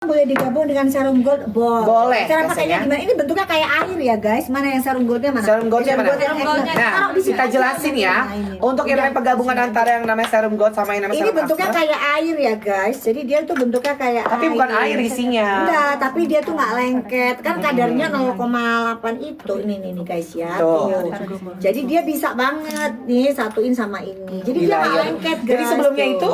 boleh digabung dengan serum gold? Boleh, Cara pakainya biasanya. gimana? Ini bentuknya kayak air ya guys. Mana yang serum goldnya mana? Serum goldnya mana? Serum goldnya. Nah, Taruh di sini kita aja. jelasin ya. Nah, ini. Untuk yang namanya penggabungan antara yang namanya serum gold sama yang namanya Ini serum bentuknya after. kayak air ya guys. Jadi dia tuh bentuknya kayak Tapi bukan air isinya. Enggak, tapi dia tuh nggak lengket. Kan kadarnya 0,8 itu. Ini nih guys ya. Tuh. Jadi dia bisa banget nih satuin sama ini. Jadi dia Gila, nggak ya. lengket guys. Jadi sebelumnya tuh. itu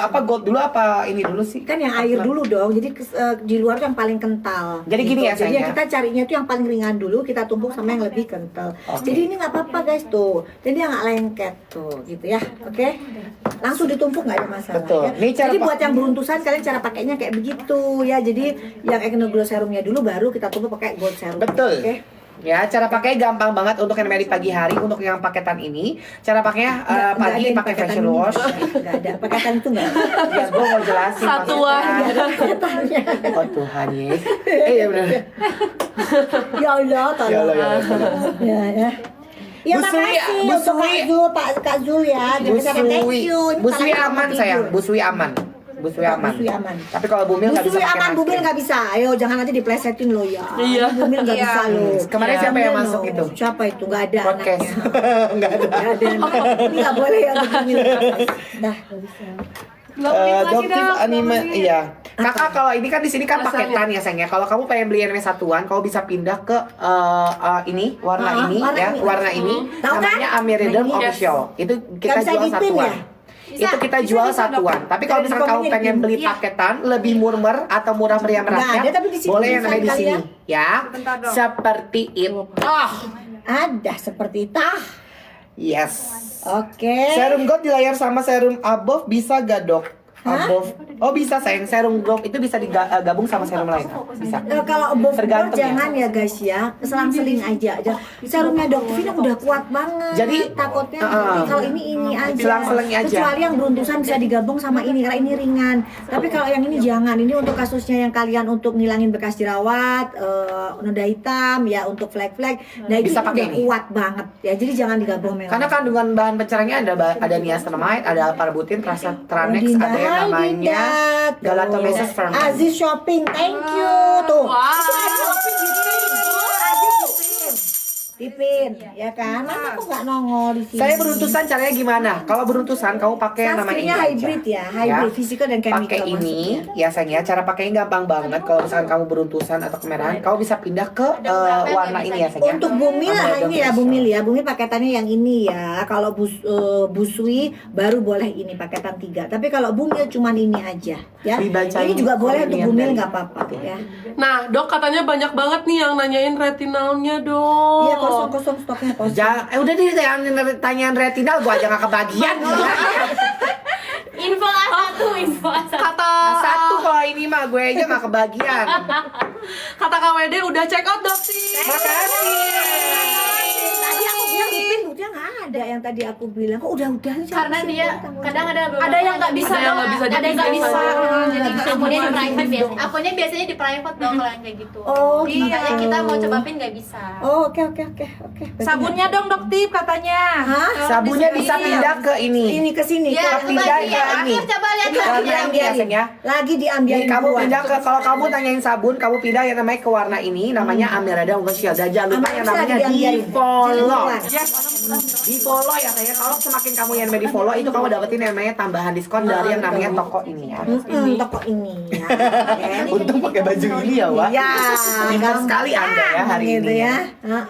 apa gold dulu apa ini dulu sih? Kan yang air dulu dong. Jadi di luar tuh yang paling kental. Jadi gini ya, Jadi sayang, yang ya? kita carinya tuh yang paling ringan dulu, kita tumpuk sama yang lebih kental. Oke. Jadi ini nggak apa-apa guys tuh. Jadi dia nggak lengket tuh, gitu ya. Oke? Langsung ditumpuk nggak ada masalah. Betul. Ya. Ini cara Jadi buat yang beruntusan kalian cara pakainya kayak begitu ya. Jadi yang Glow serumnya dulu baru kita tumpuk pakai gold serum. Betul. Oke? Ya, cara pakainya gampang banget untuk yang namanya di pagi hari. Untuk yang paketan ini, cara pakainya Nggak ada pagi yang pakai paketan facial ini. wash. Nggak ada. Paketan itu nggak ada. Ya, gue mau jelasin Satuan. maksudnya. Oh Tuhan ya. Ya benar. Ya Allah, tolong. Ya Allah, ya Allah. Ya, ya. Ya Bu Sui, makasih Bu untuk Sui. Kak Zul, Kak Zul ya. Bu Jangan sampai thank Sui, you. Ini Bu Sui tangannya aman mau sayang, tidur. Bu Sui aman. Bu Sui aman. Bu Sui aman. Tapi kalau Bumil Bu nggak bisa Sui pakai aman, masker. Bumil nggak bisa. Ayo jangan nanti diplesetin lo ya. Iya. Bumil nggak Iya. bisa lo. Kemarin siapa yang Bumil masuk lo. itu? Siapa itu? Nggak ada Podcast. anaknya. Enggak ada. Nggak ada anaknya. Ini nggak boleh ya untuk Bumil. Dah. Doktif anime, iya. Kakak kalau ini kan di sini kan paketan ya sayang ya. Kalau kamu pengen beli anime satuan, kamu bisa pindah ke ini warna ini warna ya, ini. warna ini. Tahu kan? Namanya Amiridum Nah, ini. Official. Itu kita Nggak bisa jual dipin satuan. ya? Itu kita jual satuan. Tapi kalau Dari misalkan kamu komennya pengen dipin. beli Iya. paketan lebih murmer atau murah meriah Nggak merakyat, ada, tapi di sini boleh yang bisa namanya di kali sini ya. ya. Sebentar dong. Seperti itu. Ah, Ada seperti tah. yes. Oke. Serum gold di layar sama serum above bisa gak dok? Hah? Above. Oh bisa sayang, serum gold itu bisa digabung sama serum lain. Bisa. Kalau above Tergantung board jangan ya guys ya, selang-seling aja. Serumnya Dokter ini udah kuat banget. Jadi, takutnya uh-uh. kalau ini aja. Selang-seling aja. Kecuali yang beruntusan bisa digabung sama ini karena ini ringan. Tapi kalau yang ini jangan. Ini untuk kasusnya yang kalian untuk ngilangin bekas jerawat, noda hitam ya, untuk flek-flek. Nah itu Bisa pakai udah ini. kuat banget ya. Jadi jangan digabung memang. Karena kandungan bahan pencerahnya ada niacinamide, ada parbutin, tranex, Dinda, ada yang hai, namanya Dinda. galactomesis ferment. Aziz Shopping, thank you. Tuh. Wow. Itu Aziz Shopping Aziz Dipin, ya kan? Mana kok nggak nongol di sini? Saya beruntusan caranya gimana? Kalau beruntusan kamu pakai yang namanya ini Sunscreen-nya aja. hybrid ya, hybrid, physical dan chemical Pakai ini, maksudnya. ya sayang ya. Cara pakainya gampang banget. Kalau misalkan kamu beruntusan atau kemerahan, kamu bisa pindah ke warna ini ya sayang ya. Untuk Bumil Amiridum ini ya Official. Bumil ya, Bumil paketannya yang ini ya. Kalau Busui baru boleh ini paketan 3. Tapi kalau Bumil cuman ini aja ya. Dibacain Ini juga boleh untuk komennya Bumil tadi. nggak apa-apa ya. Nah, dok katanya banyak banget nih yang nanyain retinalnya, dok. Iya kosong stoknya kosong. Udah deh tanyaan retinal gua aja gak kebagian. Info A1, info A1. Kata Satu kalau ini mah gue aja gak kebagian. kata KWD udah check out, dok sih. Tadi aku bilang Ipin buktinya nggak ada yang tadi aku bilang. Kok udah Karena dia kadang ada beberapa Ada yang nggak bisa, ada yang nggak bisa, ada yang nggak bisa. Jadi Bisa akunnya di buat private ini biasa. dong. Akunnya biasanya di private dong kalau yang kayak gitu. Oh, Jadi makanya gitu. kita mau coba pin nggak bisa. Oh, oke. Berarti Sabunnya dong dok tip katanya. Hah? Sabunnya bisa pindah ke ini. Ini ke sini. Ya, Kok pindah coba ke ya. ini. Coba lihat Ini lagi Warna ini ya, sayang ya. Lagi diambil. Jadi kamu pindah ke, kalau kamu tanyain sabun, kamu pindah yang namanya ke warna ini, namanya Amiridum Official. Dan jangan lupa yang namanya di follow. Di follow ya sayang. Kalau semakin kamu yang di follow itu kamu dapetin yang namanya tambahan diskon dari yang namanya toko ini ya. Toko ini ya. Untung pakai baju ini ya, Wak. Ya, Pintar sekali Anda ya hari gitu ini ya.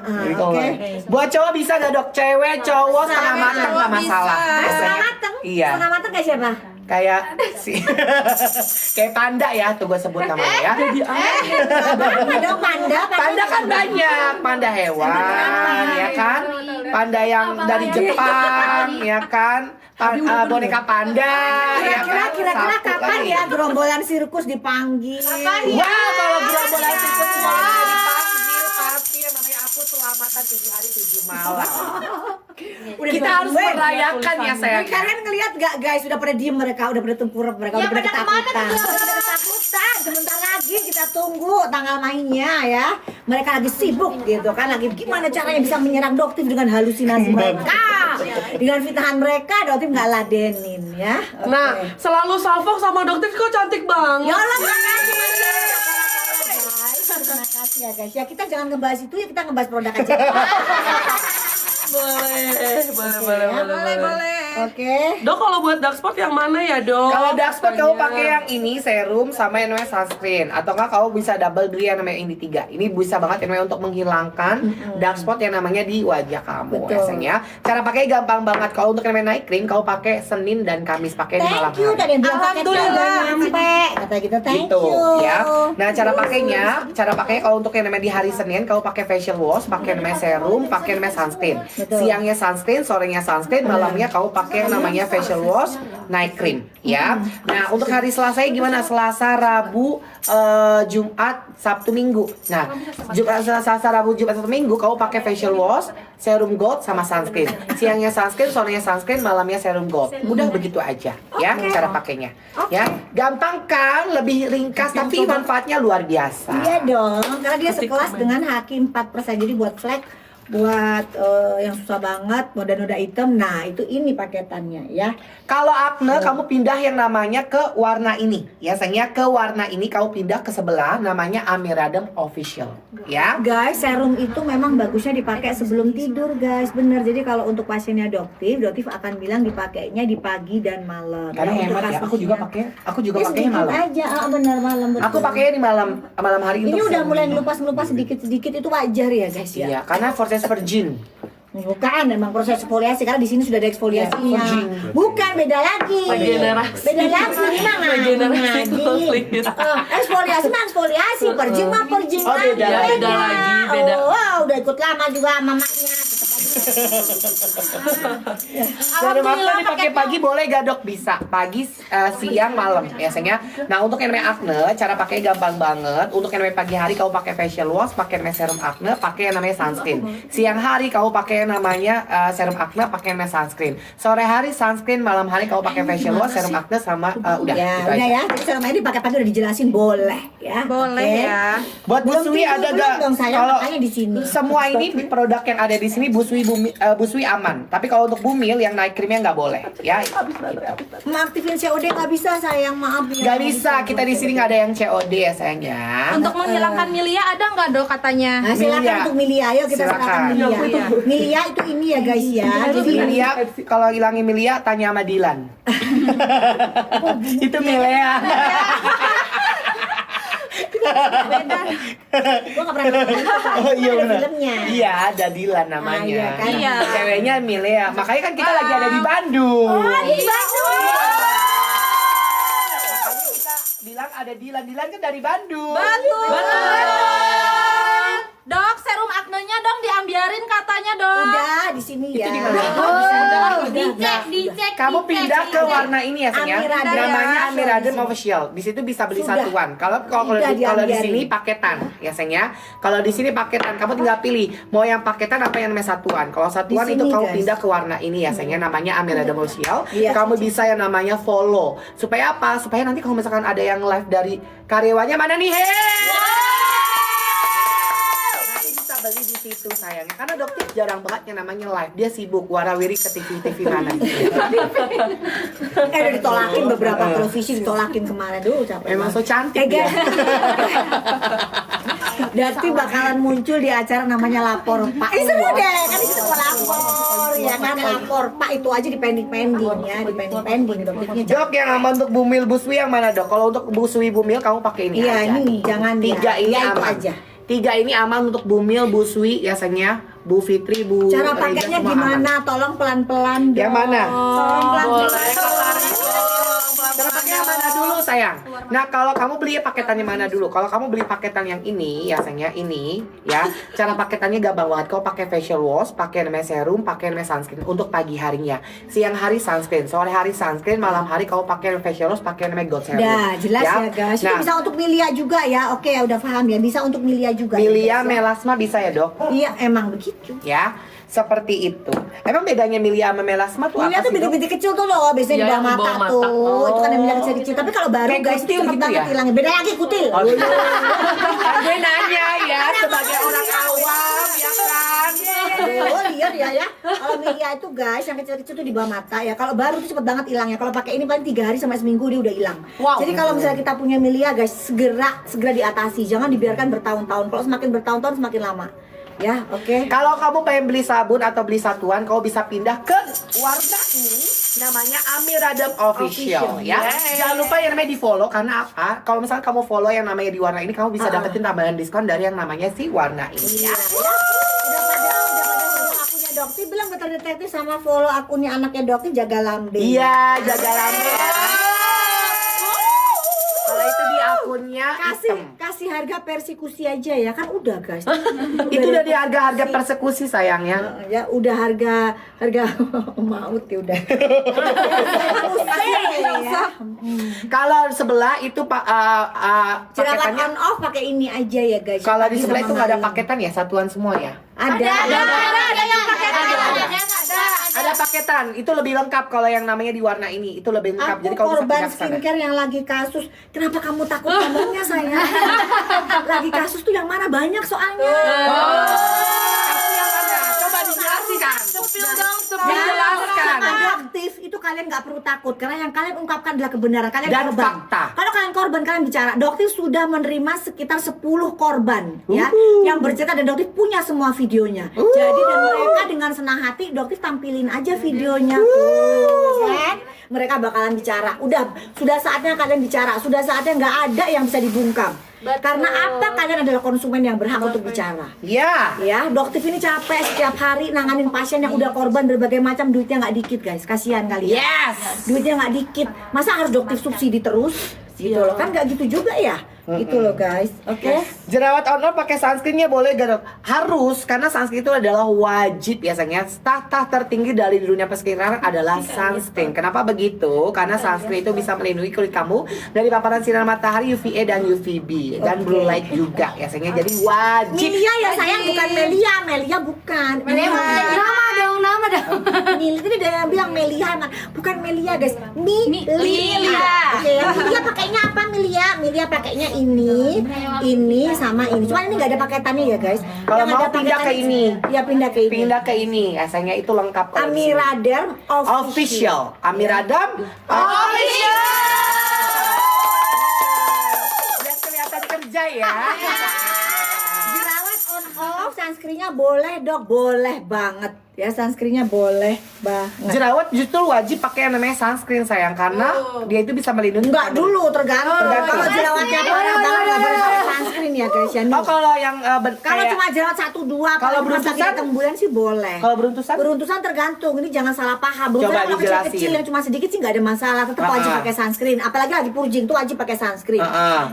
Jadi kalau Oke. buat cowok bisa gak dok? Cewek, cowok setengah matang gak masalah. Setengah Biasanya. mateng. Iya. Setengah mateng kayak siapa? Kayak si kayak panda ya, tuh gue sebut namanya ya. Apa dong panda? Panda kan banyak, panda hewan ya kan, panda yang dari Jepang ya kan, boneka panda ya kan. Kira-kira Sapu kapan kan ya gerombolan sirkus dipanggil? Wah, kalau gerombolan sirkus semuanya dipanggil pasti yang namanya aku selamatan 7 hari 7 malam. Kita harus merayakan ya sayang. Kalian ngelihat gak guys, udah pada diem mereka, udah pada tengkurap mereka, Ya, udah pada pada kemana ketakutan. tuh? Udah pada ketakutan. Sebentar lagi kita tunggu tanggal mainnya ya. Mereka lagi sibuk gitu kan, lagi gimana caranya bisa menyerang Doktif dengan halusinasi mereka. Dengan fitnahan mereka, Doktif nggak ladenin ya. Oke. Nah, selalu salfok sama dokter kok cantik banget. Ya Allah, makasih Mas Ya guys, ya kita jangan ngebahas itu ya, kita ngebahas produk aja. Boleh. Oke. Dok, kalau buat dark spot yang mana ya, Dok? Kalau dark spot kamu Tanya. pakai yang ini serum sama yang namanya sunscreen, atau enggak kamu bisa double beli yang namanya ini 3. Ini bisa banget yang namanya untuk menghilangkan dark spot yang namanya di wajah kamu. Betul. Biasanya cara pakai gampang banget. Kalau untuk yang namanya night cream kamu pakai Senin dan Kamis, pakai di malam Thank you, hari. tadi yang bilang paketnya udah Alhamdulillah. nyampe. Kata kita thank Gitu you. ya. Nah, cara pakainya kalau untuk yang namanya di hari Senin kamu pakai facial wash, pakai namanya serum, pakai namanya sunscreen. Betul. Siangnya sunscreen, sorenya sunscreen, malamnya kamu pakai yang namanya facial wash, night cream ya. Nah, untuk hari Selasa gimana? Selasa, Rabu, Jumat, Sabtu, Minggu. Nah, Jumat, Selasa, Rabu, Jumat, Sabtu, Minggu kamu pakai facial wash, serum gold sama sunscreen. Siangnya sunscreen, sorenya sunscreen, malamnya serum gold. Udah begitu aja ya cara pakainya. Ya, gampang kan? Lebih ringkas tapi manfaatnya luar biasa. Iya dong, karena dia sekelas dengan Haki 4%. Jadi buat flek, buat yang susah banget, noda-noda hitam, nah itu ini paketannya ya. Kalau acne kamu pindah yang namanya ke warna ini. Ya, sayangnya ke warna ini kamu pindah ke sebelah namanya Amiradem Official. Ya. Guys, serum itu memang bagusnya dipakai sebelum tidur guys, bener. Jadi kalau untuk pasiennya doktif akan bilang dipakainya di pagi dan malam. Karena untuk hemat ya. Aku juga Ya, pakai sedikit malam. aja, bener malam betul. Aku pakainya di malam hari Ini untuk udah serum. mulai ngelupas sedikit-sedikit, itu wajar ya guys ya. Iya, karena Fortes Virgin. Bukan, memang proses eksfoliasi karena di sini sudah ada eksfoliasinya. Iya, Bukan, beda lagi. Regenerasi. Beda lagi, ini mah Regenerasi kulit. eksfoliasi mah eksfoliasi, perjing mah perjing Oh, beda lagi. lagi. Beda lagi, beda. Oh, wah, udah ikut lama juga sama mamanya. Serum acne dipakai pagi boleh gak dok? Bisa. Pagi, siang, malam biasanya. Nah, untuk yang namanya acne, cara pakai gampang banget. Untuk yang namanya pagi hari kamu pakai facial wash, pakai namanya serum acne, pakai yang namanya sunscreen. Siang hari kamu pakai yang namanya serum acne, pakai yang namanya sunscreen. Sore hari sunscreen, malam hari kamu pakai facial wash, serum acne sama udah Ya, gitu udah aja. ya. Jadi serum ini dipakai pagi udah dijelasin boleh ya. Boleh Oke. ya. Buat Belum busui tidur ada belum gak? dong, saya Kalau makanya di sini. semua ini produk yang ada di sini busui aman. Tapi kalau untuk bumil yang night creamnya nggak boleh, ya. Mengaktifin COD nggak bisa sayang, maaf ya. Nggak bisa. Kita di sini nggak ada yang COD ya sayangnya. Untuk menghilangkan milia ada nggak dok katanya? Nah, silakan Milia. untuk Milia, ayo kita Silakan. silakan Milia. Iya. Milia itu ini ya guys ya. Jadi Milia, kalau hilangin Milia tanya sama Dilan. Itu Milea. beda. Gua nggak pernah nonton. Oh iya Ada benar. filmnya. Iya, ada Dilan namanya. Ah, iya kan? Iya. Ceweknya Milea. Makanya kan kita lagi ada di Bandung. Di Bandung. Makanya kita bilang ada Dilan. Dilan kan dari Bandung. Dok, serum acne-nya dong diambiarin katanya dok. Udah di sini ya. di mana? Dicek. Kamu pindah ke warna ini ya, sayang. Amiradem. Namanya Ya. Amiradem Official. Di situ bisa beli Sudah. satuan. Kalau Sudah di diambiarin. sini paketan, ya sayang ya. Kalau di sini paketan, kamu tinggal pilih mau yang paketan apa yang namanya satuan. Kalau satuan Di itu sini, kamu guys. pindah ke warna ini ya, sayang ya. Namanya Amiradem Official. Iya. Kamu bisa yang namanya follow. Supaya apa? Supaya nanti kalau misalkan ada yang live dari karyawannya mana nih? Nanti bisa beli di situ sayangnya. Karena dokter jarang banget yang namanya live. Dia sibuk warawiri ke TV mana. Udah ditolakin beberapa televisi, ditolakin kemarin dulu capek. Emang so cantik Tega. ya. Nanti bakalan muncul di acara namanya Lapor Pak. Seru deh, kan di situ mau lapor ya kan, lapor Pak itu aja di pending ya, di pending dokternya. Dok, yang aman untuk bumil busui yang mana dok? Kalau untuk busui bumil kamu pakai ini Iya, aja. ini jangan Tiga ya. ini Ya, itu aman. aja. Tiga ini aman untuk bumil, busui, biasanya Bu Fitri, Bu Cara Reza, pakainya semua gimana? aman. Tolong pelan-pelan dong. Yang mana? Tolong pelan-pelan. Cara pakai yang mana dulu sayang? Nah kalau kamu beli paketannya mana dulu? Kalau kamu beli paketan yang ini, ya sayangnya ini, ya. Cara paketannya gampang banget. Kau pakai facial wash, pakai namanya serum, pakai namanya sunscreen untuk pagi harinya. Siang hari sunscreen, sore hari sunscreen, malam hari kau pakai facial wash, pakai namanya gold serum. Udah, jelas ya guys. Ini Nah, bisa untuk Milia juga ya. Oke, udah paham ya. Bisa untuk Milia juga. ya, Milia, guys, ya. melasma bisa ya dok? Iya, emang begitu. Ya, seperti itu. Emang bedanya Milia sama melasma tuh Milia apa tuh sih dok? bintik-bintik kecil tuh loh, biasanya Iya, di bawah yang di mata bawah mata. tuh. Oh. Itu kan yang Milia kecil-kecil. Tapi kalau baru Kayak guys itu kutil cepet gitu banget ya? hilangnya. Beda lagi kutil. Oh, iya. Kan gue nanya ya sebagai orang awam ya kan. Oh iya bener ya. Kalau Melia itu guys, yang kecil-kecil tuh di bawah mata ya. Kalau baru tuh cepet banget hilangnya. Kalau pakai ini paling 3 hari sampai seminggu dia udah hilang. Wow. Jadi kalau misalnya kita punya Melia guys, segera diatasi. Jangan dibiarkan bertahun-tahun. Kalau semakin bertahun-tahun semakin lama. Ya, oke. Kalau kamu pengen beli sabun atau beli satuan, kamu bisa pindah ke warna ini, namanya Amiradam Official ya. Jangan lupa yang namanya di follow, karena apa? Kalau misalnya kamu follow yang namanya di warna ini, kamu bisa dapetin tambahan diskon dari yang namanya si warna ini ya. Udah pada follow akunnya Dokti, bilang betul detektif sama follow akunnya anaknya Dokti, jaga lambe. Iya, jaga lambe ya. Kalau itu di akunnya kasih harga persekusi aja ya, kan udah guys. itu udah di harga-harga persekusi sayangnya. Ya udah harga maut ya udah. Kalau sebelah itu pak Jerawat paketannya. on off pakai ini aja ya guys. Kalau di Pagi sebelah sama itu nggak ada malam. paketan ya, satuan semua ya. Ada yang paketan. Ada paketan, itu lebih lengkap kalau yang namanya di warna ini, itu lebih lengkap. Aku Jadi kalau bisa korban pindah ke sana. skincare yang lagi kasus. Kenapa kamu takut ngomongnya sayang? Lagi kasus tuh yang mana banyak soalnya. Kamu yang mana? Coba dijelaskan. Dijelaskan. Aktif itu kalian nggak perlu takut karena yang kalian ungkapkan adalah kebenaran. Kalian Dan korban. fakta. Kalau kalian korban, kalian bicara. Dokter sudah menerima sekitar 10 korban ya yang bercerita, dan dokter punya semua videonya. Jadi dan mereka dengan senang hati dokter tampilin aja videonya. Kan? Mereka bakalan bicara. Sudah saatnya kalian bicara. Sudah saatnya nggak ada yang bisa dibungkam. Karena apa? Kalian adalah konsumen yang berhak untuk bicara. Ya. Ya, dokter ini capek setiap hari nanganin pasien yang udah korban berbagai macam, duitnya nggak dikit guys, kasihan kalian. Yes. Duitnya nggak dikit, masa harus dokter subsidi terus? Gitu loh, kan nggak gitu juga ya? Gitu loh guys, oke? Jerawat on off pakai sunscreennya boleh gak dok? Harus, karena sunscreen itu adalah wajib biasanya. Tahta tertinggi dari dunia perskincare adalah sunscreen. Kenapa begitu? Karena sunscreen itu bisa melindungi kulit kamu dari paparan sinar matahari UVA dan UVB dan blue light juga biasanya. Jadi wajib. Melia ya sayang, bukan Melia. Melia bukan. Nama dong. Melia tadi ada yang bilang Melia, bukan Melia guys. Melia. Oke, Melia pakainya apa Melia? Melia pakainya ini sama ini. Cuma ini nggak ada paketannya ya guys. Kalau Yang mau ada pindah ke paketannya- ini. Ya pindah ke ini. Pindah ke ini, biasanya itu lengkap. kalau di sini. Amiradam Official. Amiradam Official. Biar kelihatan kerja ya. Jerawat on off, sunscreennya boleh dok, boleh banget ya, sunscreennya boleh banget. Jerawat justru wajib pakai yang namanya sunscreen sayang, karena dia itu bisa melindungi. Enggak dulu, tergantung. Kalau jerawatnya parah banget nggak boleh pakai sunscreen ya guys ya. Oh, kalau yang Kalau cuma jerawat 1-2, Kalau kalau beruntusan? sakit hitam bulan sih boleh. kalau beruntusan Beruntusan tergantung, ini jangan salah paham. Beruntusan Coba kalau dijelasin. kecil-kecil yang cuma sedikit sih nggak ada masalah, tetap wajib pakai sunscreen. Apalagi lagi purging tuh wajib pakai sunscreen.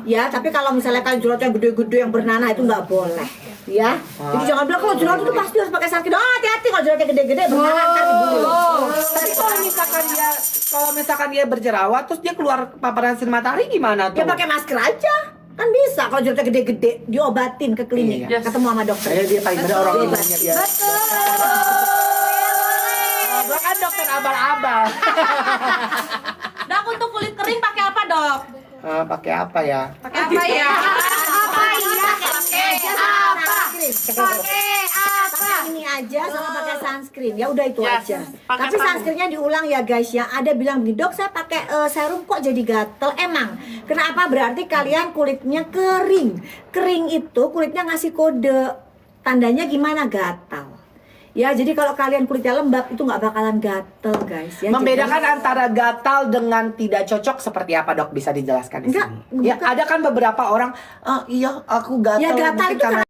Ya, tapi kalau misalnya kalian jerawatnya gede-gede yang bernanah itu nggak boleh. Ya, jadi jangan bilang kalau jerawat itu pasti harus pakai sunscreen. Oh, hati-hati kalau jerawatnya gede-gede bernanah ntar dibunuh. Tapi kalau misalkan dia berjerawat terus dia keluar paparan sinar matahari gimana tuh? Ya pakai masker aja. Kan bisa kalau jerawatnya gede-gede diobatin ke klinik, Iya. ketemu sama dokter. Saya dia paling benar orang Betul. umumnya dia. Gua kan dokter abal-abal. Dok, untuk kulit kering pakai apa dok? Pakai apa ya? Pakai apa ya? Pakai ini aja sama pakai sunscreen. Ya udah itu Ya, aja. pakai Tapi sunscreennya diulang ya guys ya. Ada bilang begini, "Dok, saya pakai serum kok jadi gatel." Emang. Kenapa? Berarti kalian kulitnya kering. Kering itu kulitnya ngasih kode. Tandanya gimana? Gatal. Ya, jadi kalau kalian kulitnya lembab itu nggak bakalan gatel guys ya. Membedakan antara gatal dengan tidak cocok seperti apa dok? Bisa dijelaskan di Enggak, sini? Ya, bukan. ada kan beberapa orang, iya aku gatal. Ya, gatal mungkin itu karena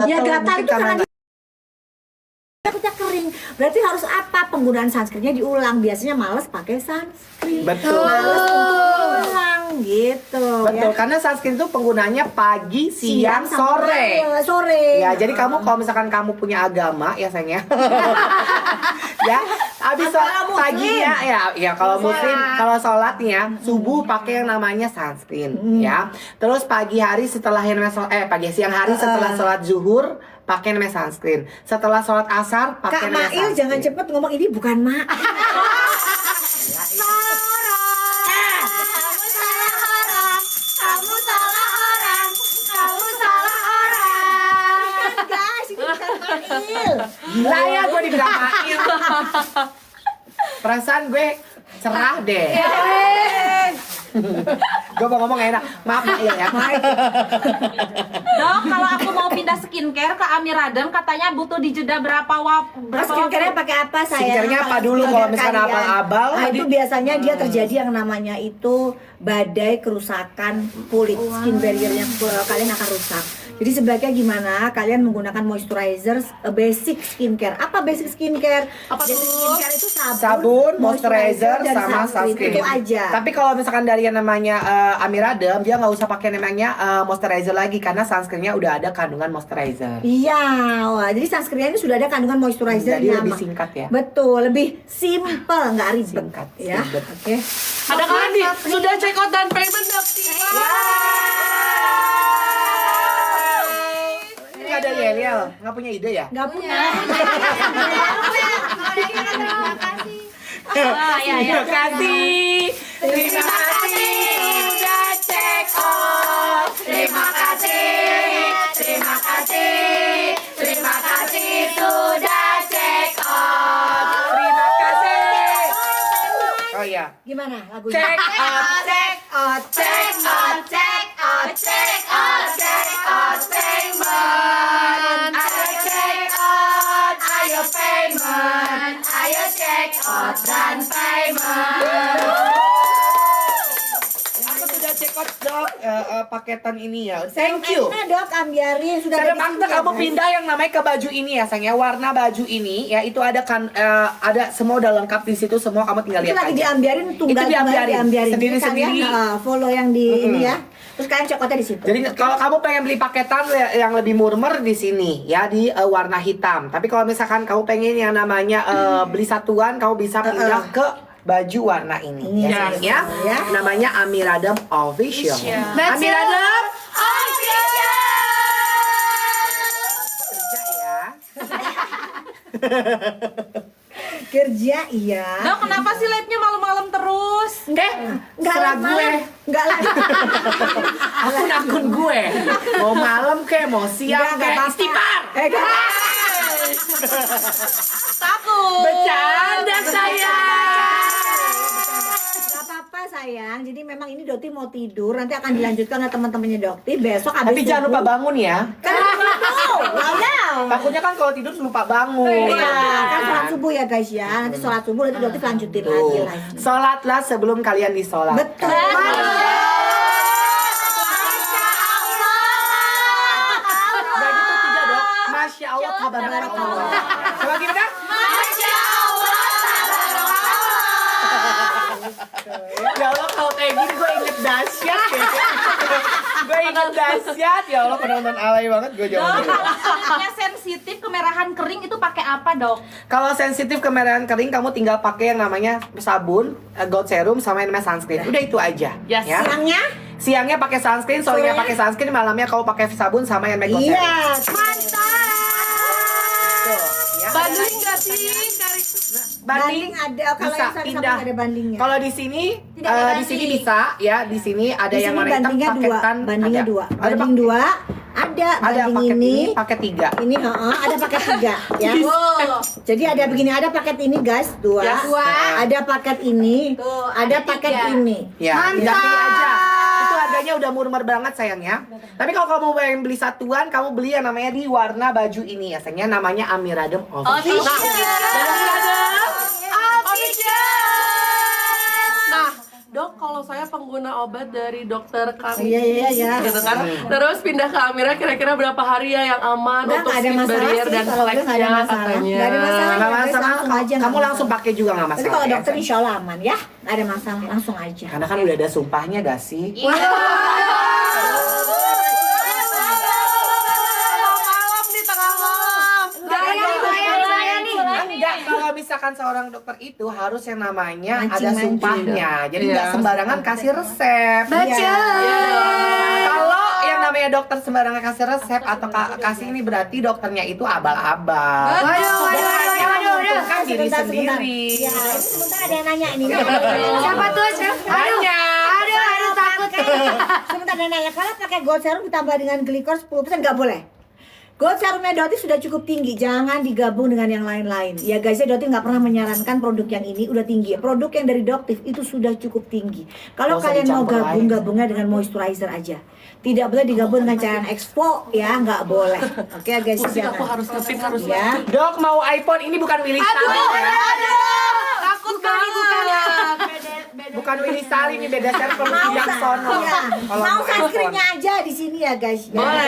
Ya gatal mungkin itu karena karena kulitnya kering. Berarti harus apa? Penggunaan sunscreennya diulang. Biasanya males pakai sunscreen. Betul. Males untuk ulang gitu. Betul, Ya. karena sunscreen itu penggunanya pagi, siang, sama sore. sore. Ya, jadi kamu kalau misalkan kamu punya agama ya sayangnya. Ya, habis Kalau muslim. paginya ya kalau muslim kalau sholat nih ya, subuh pakai yang namanya sunscreen ya. Terus pagi hari setelah yang namanya pagi siang hari setelah sholat zuhur pakai namanya sunscreen. Setelah sholat asar Kak pakai namanya Mail sunscreen. jangan cepet ngomong, ini bukan Mail. Kamu salah orang. Gila ya gue dibilangin. Perasaan gue cerah deh. Gue mau ngomong gak enak. Maaf ya. Dok, kalau aku mau pindah skincare ke Amiradem katanya butuh dijeda berapa Skincare-nya pakai apa saya? Skincare-nya apa dulu kalau misalkan abal-abal? Nah, itu biasanya dia terjadi yang namanya itu badai kerusakan kulit, skin barrier-nya kalian akan rusak. Jadi sebaiknya gimana? Kalian menggunakan moisturizer basic skincare. Apa basic skincare? Basic skincare itu Sabun, moisturizer, dan sama sunscreen. Itu aja. Tapi kalau misalkan dari yang namanya Amiradem, dia nggak usah pakai namanya moisturizer lagi karena sunscreen-nya udah ada kandungan moisturizer. Iya, wah, jadi sunscreen ini sudah ada kandungan moisturizer Jadi yang lebih aman. singkat ya. Betul, lebih simple, nggak ribet. Singkat, Ya, ribet. oke. Ada kan nih, sudah check out dan payment Dokti. Ini nggak ada yel-yel, nggak punya ide ya? Nggak punya. Terima kasih. Terima kasih sudah check out. Terima kasih. Terima kasih. Terima kasih sudah check out. Terima kasih. Oh iya. Gimana lagunya? Check out, check out, check out, check out, check out, check out, payment. Ayo check out, ayo payment, ayo check out dan payment. Aku sudah check out dok paketan ini ya. Thank you. Nah, Dok, ambiarin sudah Saya ada di paksa sini, kamu ya, pindah yang namanya ke baju ini ya sayang ya. Warna baju ini ya itu ada kan ada semua udah lengkap di situ semua kamu tinggal Itu lihat lagi aja. diambiarin, tunggal Itu diambiarin. Jadi Sendiri-sendiri. kalian, follow yang di ini ya. Terus kalian cekotnya di situ. Jadi kalau kamu pengen beli paketan yang lebih murmer di sini ya di warna hitam. Tapi kalau misalkan kamu pengen yang namanya beli satuan, kamu bisa pindah ke baju warna ini ya, sayang ya. Ya. Namanya Amiradem Official. Amiradem Official. Kerja ya. Kerja iya. Dok, kenapa sih live-nya malam-malam terus? Enggak serah gue. Enggak lah. Akun gue. Mau malam ke, mau siang ke, istighfar. Takut. Bercanda sayang. Gak apa-apa sayang. Jadi memang ini Dokti mau tidur, nanti akan dilanjutkan oleh teman-temannya Dokti besok habis Tapi jangan lupa bangun ya. Kan wow. Takutnya kan kalau tidur lupa bangun. Iya, kan sholat subuh ya guys ya. Nanti sholat subuh nanti Dokti lanjutin lagi Tuh. live-nya. Sholatlah sebelum kalian disolat. Betul. Udah gitu tidak dong. Masya Allah tabarakallah. Coba gimana? Ya Allah kalau kayak gini gue inget dahsyat ya. Gue inget dahsyat ya Allah penonton alay banget gue Dok, jawabnya. kalau kulitnya sensitif kemerahan kering itu pakai apa, Dok? Kalau sensitif kemerahan kering kamu tinggal pakai yang namanya sabun, gold serum sama yang namanya sunscreen. Udah itu aja. Yes. Ya. Siangnya? Siangnya pakai sunscreen, sorenya pakai sunscreen, malamnya kamu pakai sabun sama yang namanya gold serum. Iya. Tuh, ya. Banding nggak sih? Banding ada, kalau bisa yang sama pindah. ada bandingnya. Kalau di sini Tidak ada di sini banding. bisa ya, di sini ada Di yang sini warna hitam bandingnya dua, paketan bandingnya ada. dua. Ada Banding dua, ada banding paket ini. paket 3. Ini ada paket 3 ya. Jadi ada begini, ada paket ini guys, 2. Yes. Ada paket ini, Tuh, ada ada paket 3. ini. Ya, tinggal pilih aja. Itu harganya udah murmer banget sayangnya. Tapi kalau kamu pengen beli satuan, kamu beli yang namanya di warna baju ini ya sayangnya, namanya Amiradem Official. Nah, Dok, kalau saya pengguna obat dari dokter kami, Iya. gitu kan. Terus pindah ke Amira, kira-kira berapa hari ya yang aman Udah untuk nggak ada skin masalah barrier sih, dan kalau udah nggak ada flexnya masalah. katanya. Nggak ada masalah. Nggak masalah, Langsung aja, kamu nggak langsung pakai juga nggak masalah. Tapi kalau ya, dokter sayang. insya Allah aman ya, nggak ada masalah, langsung aja. Karena kan udah ada sumpahnya gak sih? Malam di tengah malam. Enggak, kalau misalkan seorang dokter itu harus yang namanya ada Mancing-mancing. sumpahnya. Jadi Iya. nggak sembarangan kasih resep. Iya. Kalau yang namanya dokter sembarangan kasih resep atau kasih ini berarti dokternya itu abal-abal. Kan diri Sebentar. sendiri. Ya, ini sebentar ada yang nanya ini. Siapa tuh, Chef? Hanya. Aduh, takut. Sebentar ada yang nanya, kalau pakai gold serum ditambah dengan glikor 10% nggak boleh? Gold serumnya Dotif sudah cukup tinggi, jangan digabung dengan yang lain-lain. Ya guys, Dotif nggak pernah menyarankan produk yang ini udah tinggi. Produk yang dari Dotif itu sudah cukup tinggi. Kalau Nggak usah kalian mau dicampur gabung, lain. gabungnya dengan moisturizer aja. Tidak boleh digabung dengan cairan expo, ya nggak boleh. Oke guys, Pusing aku jangan. harus ngepin harus Ya. Dok mau iPhone ini bukan Willy Salim ya. takut banget. Bukan Willy Salim ini beda server Mau yang sono. ya. Kalau Mau mau sunscreennya aja di sini ya guys. Ya. Boleh.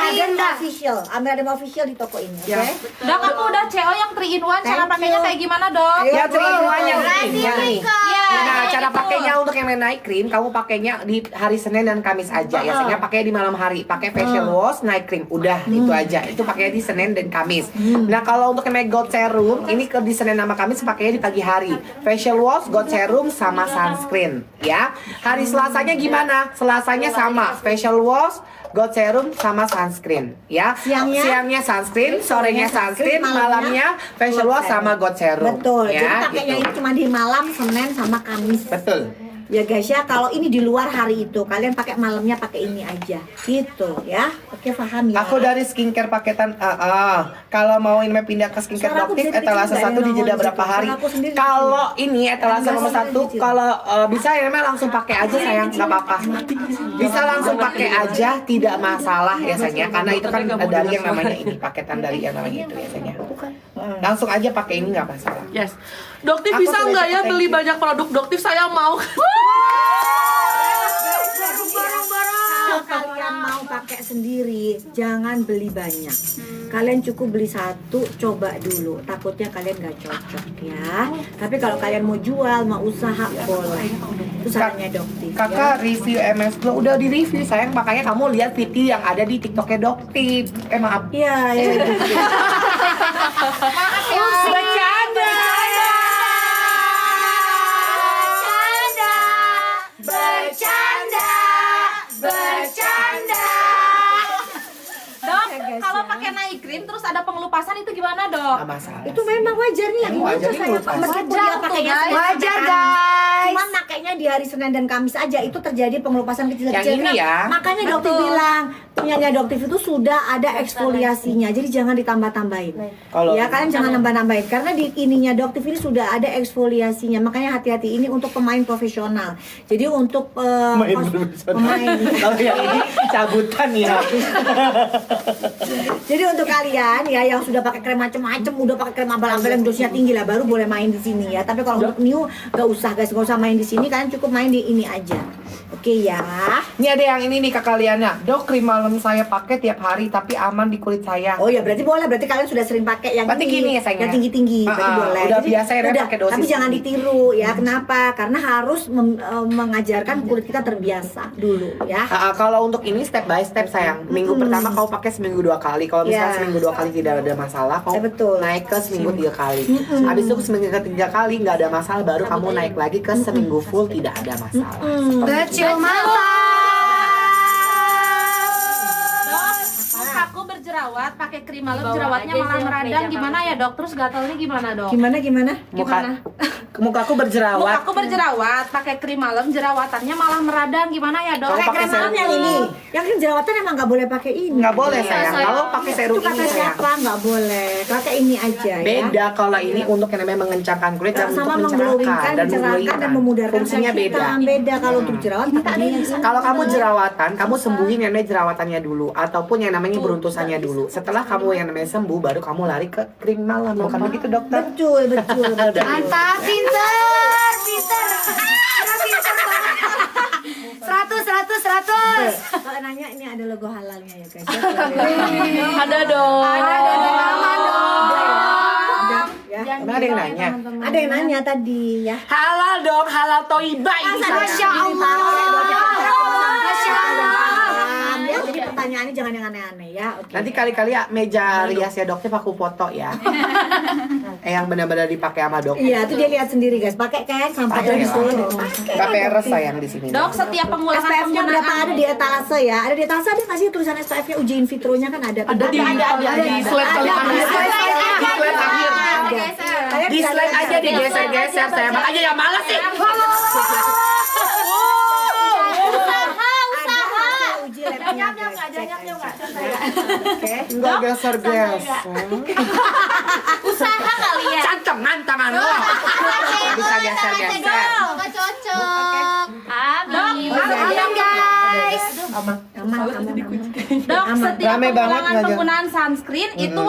Amira official, Amira official di toko ini. Oke. Ya. Dok, aku udah CO yang 3 in 1. Cara Thank pakainya you. kayak gimana, Dok? Ayo, Ya, triin yang boleh. ini, yang ini. Iya. Nah, cara pakainya untuk yang night cream, kamu pakainya di hari Senin dan Kamis aja. Biasanya pakai di malam hari, pakai facial wash, night cream, udah itu aja. Itu pakai di Senin dan Kamis. Nah, kalau untuk yang gold serum, ini ke di Senin sama Kamis pakainya di pagi hari. Facial wash, gold serum sama sunscreen, ya. Hari Selasanya gimana? Selasanya sama, facial wash, gold serum sama sunscreen, ya. Siangnya? Sunscreen, sorenya sunscreen, malamnya facial wash sama gold serum. Betul. Jadi Ya, pakainya gitu. ini cuma di malam, Senin sama Kamis. Betul. Ya guys ya, kalau ini di luar hari itu, kalian pakai malamnya pakai ini aja. Gitu ya. Oke, paham ya? Aku dari skincare paketan kalau mau ini pindah ke skincare Suara aku Dotif bisa etalase dikecil, 1 nggak di ada jeda yang berapa nongol hari. di situ. Suara aku sendiri Kalau ini etalase Nggak nomor usah 1 dikecil. kalau bisa ya memang langsung pakai aja sayang, nggak apa-apa. Bisa langsung pakai aja, tidak masalah biasanya karena itu kan dari yang namanya ini paketan dari yang namanya itu biasanya. Langsung aja pakai ini nggak masalah. Yes. Doktif Aku bisa sudah nggak ya thank beli you. banyak produk Doktif? Saya mau. Kalau kalian mau pakai sendiri, jangan beli banyak. Kalian cukup beli satu, coba dulu. Takutnya kalian nggak cocok ya. Tapi kalau kalian mau jual, mau usaha, boleh. Itu sarannya Dotif. Kakak review MS Glow udah di review sayang, makanya kamu lihat video yang ada di TikToknya Dotif. Maaf. Iya, ya. Bercanda. Dok, kalau pakai night cream terus ada pengelupasan itu gimana, Dok? Nggak masalah. Itu memang wajar nih. Emang wajar nih saya ngelupas. meskipun dia pakainya Wajar, Senin Wajar, sampai guys. Kamis. Cuman pakainya di hari Senin dan Kamis aja itu terjadi pengelupasan kecil-kecil. Yang ini ya. Makanya dokter bilang punyanya Doktif itu sudah ada eksfoliasinya. Jadi jangan ditambah-tambahin. Kalau- Ya kalian jangan nambah-nambahin karena di ininya Doktif ini sudah ada eksfoliasinya. Makanya hati-hati, ini untuk pemain profesional. Jadi untuk pemain. Kalau yang ini cabutan ya. Jadi untuk kalian ya yang sudah pakai krem macem-macem, udah pakai krem abal-abal yang dosisnya tinggi lah, baru boleh main di sini ya. Tapi kalau untuk new gak usah guys, gak usah main di sini, kalian cukup main di ini aja. Oke ya. Ini ada yang ini nih Kak Liana. Dok, krim malam saya pakai tiap hari tapi aman di kulit saya. Oh ya berarti boleh, berarti kalian sudah sering pakai yang Berarti ini, gini ya, sayang, yang ya? tinggi-tinggi, berarti boleh. Udah Jadi, biasa ya, Ren, udah, pakai dosis tapi jangan tinggi. ditiru ya. Kenapa? Karena harus mengajarkan kulit kita terbiasa dulu ya. Kalau untuk ini step by step sayang. Minggu pertama kau pakai seminggu 2 kali. Kalau misalnya Ya. seminggu 2 kali tidak ada masalah, kau Betul. naik ke seminggu 3 kali. Habis itu seminggu ketiga kali nggak ada masalah, baru kamu naik lagi ke seminggu full tidak ada masalah. Kecil mata. Dok, mukaku berjerawat, pakai krim malam jerawatnya malah meradang. Gimana ya, Dok? Terus gatalnya gimana, Dok? Gimana? Mukaku berjerawat. Mukaku berjerawat, pakai krim malam jerawatannya malah meradang. Gimana ya, Dok? Kalau pakai Krem malam serum yang ini. Yang krem jerawatan emang nggak boleh pakai ini. nggak boleh sayang. Kalau pakai serum Itu kata ini sayang. siapa? Nggak boleh. Pakai ini aja ya. Beda kalau ini untuk yang namanya mengencangkan kulit dan Sama untuk mengglowingkan, dan mencerahkan dan memudarkan fungsinya kulit beda. kita. Beda kalau untuk jerawat kita ada yang Kalau kamu jerawatan, kamu sembuhin yang namanya jerawatannya dulu ataupun yang namanya beruntusannya dulu. Setelah kamu yang namanya sembuh, baru kamu lari ke krim malam. Bukan begitu dokter? betul. Udah. Mantap, pinter. Udah pinter banget. 100. Kalau nanya ini ada logo halalnya ya guys. Ada dong. Aman dong. Ya. Emang ada yang nanya? Ada yang nanya tadi ya. Halal dong, halal toiba ini Masya sayang. Allah. Masya Allah. Ya, jadi pertanyaannya jangan yang aneh-aneh ya. Oke. Nanti kali-kali ya meja riasnya dokter aku foto ya. Yang benar-benar dipakai sama dokter. Iya, itu dia lihat sendiri guys. Pakai kan sampai Pakai habis lah. dulu. Gak peres sayang di sini. Dok, setiap pengulasan SPF-nya berapa penggunaan ada di etalase ya? Ada di etalase, ada nggak sih tulisan SPF-nya uji in vitronya kan ada? Ada di slide paling akhir. Di slide akhir. Di slide aja digeser-geser sayang. Makanya ya malas sih. Uji labnya guys. Cek. Oke. Enggak geser-geser. Usaha kali ya. Cantengan tangan lo. Bisa geser-geser. Nggak cocok. Amin. Amin guys. Aman. Dok, setiap Rame banget pengulangan nggak, penggunaan sunscreen itu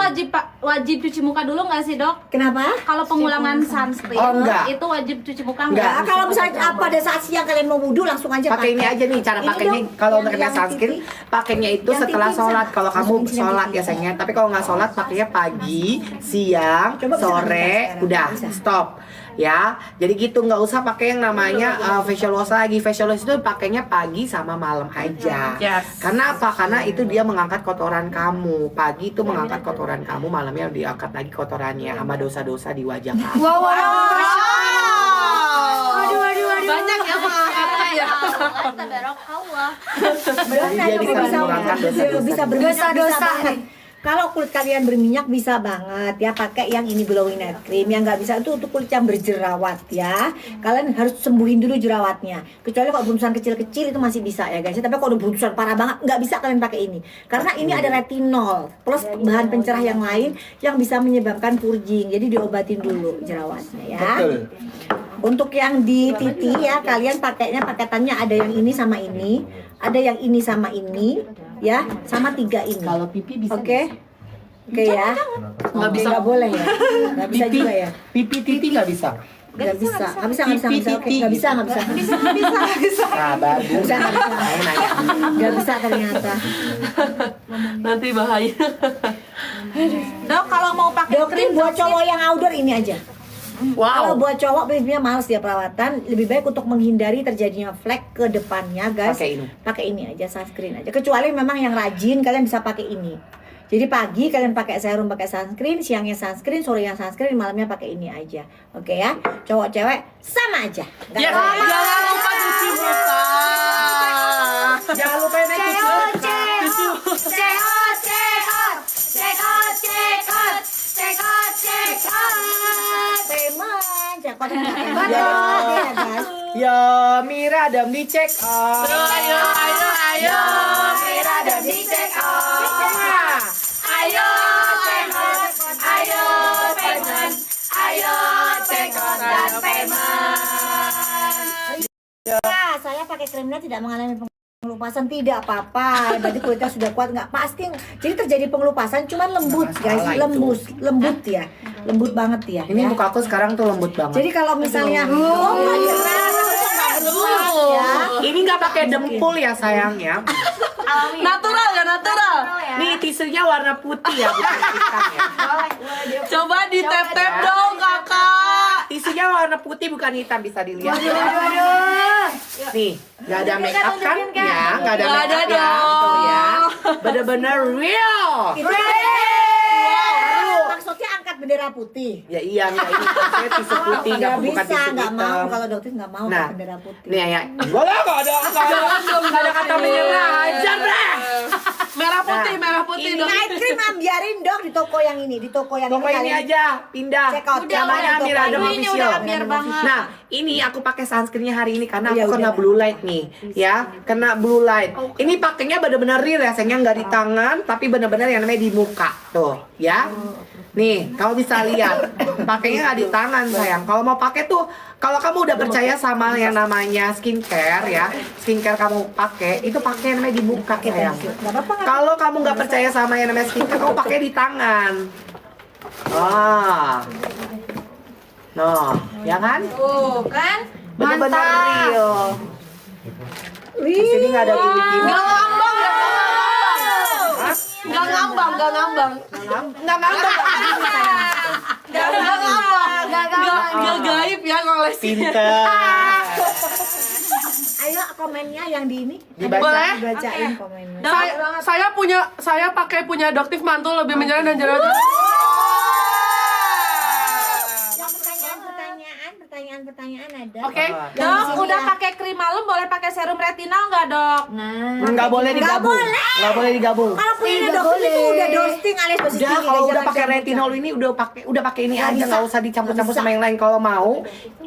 wajib cuci muka dulu nggak sih, Dok? Kenapa? Kalau pengulangan sunscreen Oh, enggak. itu wajib cuci muka Enggak. Nah, kalau misalnya pada saat siang kalian mau wudhu langsung aja Pakai ini aja nih cara Ini pakainya. dong, Kalau yang- kena yang sunscreen, TV. pakainya itu Yang setelah TV sholat. bisa. Kalau kamu Langsung bikin sholat TV. biasanya. Tapi kalau nggak sholat, pakainya pagi, siang, Coba bisa sore, nggak sekarang? udah Bisa. stop. Ya, jadi gitu nggak usah pakai yang namanya facial wash lagi. Facial wash itu pakainya pagi sama malam aja. Yes. Karena apa? Karena itu dia mengangkat kotoran kamu. Pagi itu mengangkat kotoran kamu, malamnya diangkat lagi kotorannya sama dosa-dosa di wajah kamu. Wow. Aduh. Banyak ya pengangkatnya ya. Tabarakallah. Jadi dia bisa mengurangkan dosa-dosa. bisa berminyak, Dosa-dosa bisa banget. Kalau kulit kalian berminyak bisa banget ya pakai yang ini glowing night cream. Yang nggak bisa itu untuk kulit yang berjerawat ya. Kalian harus sembuhin dulu jerawatnya. Kecuali kalau beruntusan kecil-kecil itu masih bisa ya guys. Tapi kalau udah beruntusan parah banget nggak bisa kalian pakai ini. Karena ini ada retinol plus bahan pencerah yang lain yang bisa menyebabkan purging. Jadi diobatin dulu jerawatnya ya. Betul. Untuk yang di titi ya kalian pakainya paketannya ada yang ini sama ini, ada yang ini sama ini, ya, sama 3 ini. Kalau pipi bisa. Oke, oke ya. Nggak bisa. Nggak boleh ya. Nggak bisa juga ya. Pipi titi nggak bisa. Nggak bisa. Oke, nggak bisa. Nah, bagus. Bisa, nggak bisa. Saya nanya. Nggak bisa ternyata. Nanti bahaya. Dok, kalau mau pakai Doktrin buat cowok yang outdoor ini aja. Kalau Wow. buat cowok biasanya males dia perawatan, lebih baik untuk menghindari terjadinya flek ke depannya, guys. Pakai ini. Aja sunscreen aja. Kecuali memang yang rajin kalian bisa pakai ini. Jadi pagi kalian pakai serum, pakai sunscreen, siangnya sunscreen, sorenya sunscreen, malamnya pakai ini aja. Oke ya. Cowok cewek sama aja. Nggak Ya, ada- jangan lupa cuci muka. Jangan lupa naik Teman, cekot ya guys. Ya, Mira dam di check out. Ayo. Mira dam di check out. Ayo, payment. Ayo, payment. Ayo, check out dan payment. Ya, saya pakai krimnya tidak mengalami pengelupasan, tidak apa-apa. Berarti kulitnya sudah kuat, nggak pasti. Jadi terjadi pengelupasan, cuman lembut guys, Masalah itu. lembut ya, lembut banget ya. Ini ya. muka aku sekarang tuh lembut banget. Jadi kalau misalnya, oh nggak jelas, ya. Ini nggak pakai dempul ya sayangnya. Natural ya, natural. Nih tisunya warna putih ya, bukan hitam ya. Coba di tap-tap dong, Kakak. Tisunya warna putih bukan hitam, bisa dilihat. Nih, nggak ada make up kan? Ya, nggak ada Nggak make ada up ya. Tuh ya. dong. Bener-bener real. Itu maksudnya angkat bendera putih. Ya iya, nih ini maksudnya tisu putih, Nggak bukan bisa, tisu nggak mau. hitam. Kalau dokter nggak mau Nah, angkat bendera putih. nih ya. Boleh nggak ada nggak ada kata menyerah aja deh. Merah putih, Nah, merah putih ini dong. Night cream biarin dong di toko yang ini, di toko yang Toko ini kalian- aja, pindah. Check out. Namanya Udah, Amira Adam ini Official. udah biar banget. Nah, ini aku pakai sunscreennya hari ini karena Iya, aku kena udah. blue light nih, ya, kena blue light. Ini pakainya bener-bener real ya, sayangnya nggak di tangan, tapi bener-bener yang namanya di muka, tuh, ya. Nih, kamu bisa lihat, pakainya nggak di tangan sayang. Kalau mau pakai tuh, kalau kamu udah percaya sama yang namanya skincare ya, skincare kamu pakai, itu pakai yang namanya di muka sayang. Nggak apa-apa, nggak Kalau kamu nggak percaya sama yang namanya skincare, kamu pakai di tangan. Ya kan? Tuh, kan? Bener-bener Mantap. real. Di sini nggak ada gimmick-gimmick. Nggak ngambang ya, Hah? nggak ngambang, nggak ngambang. Nggak ngambang. Nggak ngambang, nggak gaib ya ngolesin. Pinter. Ayo komennya yang di ini. Dibaca. Boleh? Dibacain komennya. Saya pakai punya Doktif mantul lebih menyerah dan jerawat. Yang pertanyaan ada. Oke. Yang di Dok, sini udah ya. pakai krim malam boleh pakai serum retinal nggak, Dok? Nah, Nggak boleh Nggak digabung. boleh. Nggak boleh digabung. Kalau punya Nggak dokter itu boleh. udah dosing alias dosis Udah, tinggi, kalau jangan udah pakai campur. retinol ini udah pakai ini Nggak aja, bisa. nggak usah dicampur-campur Nggak sama yang lain. Kalau mau,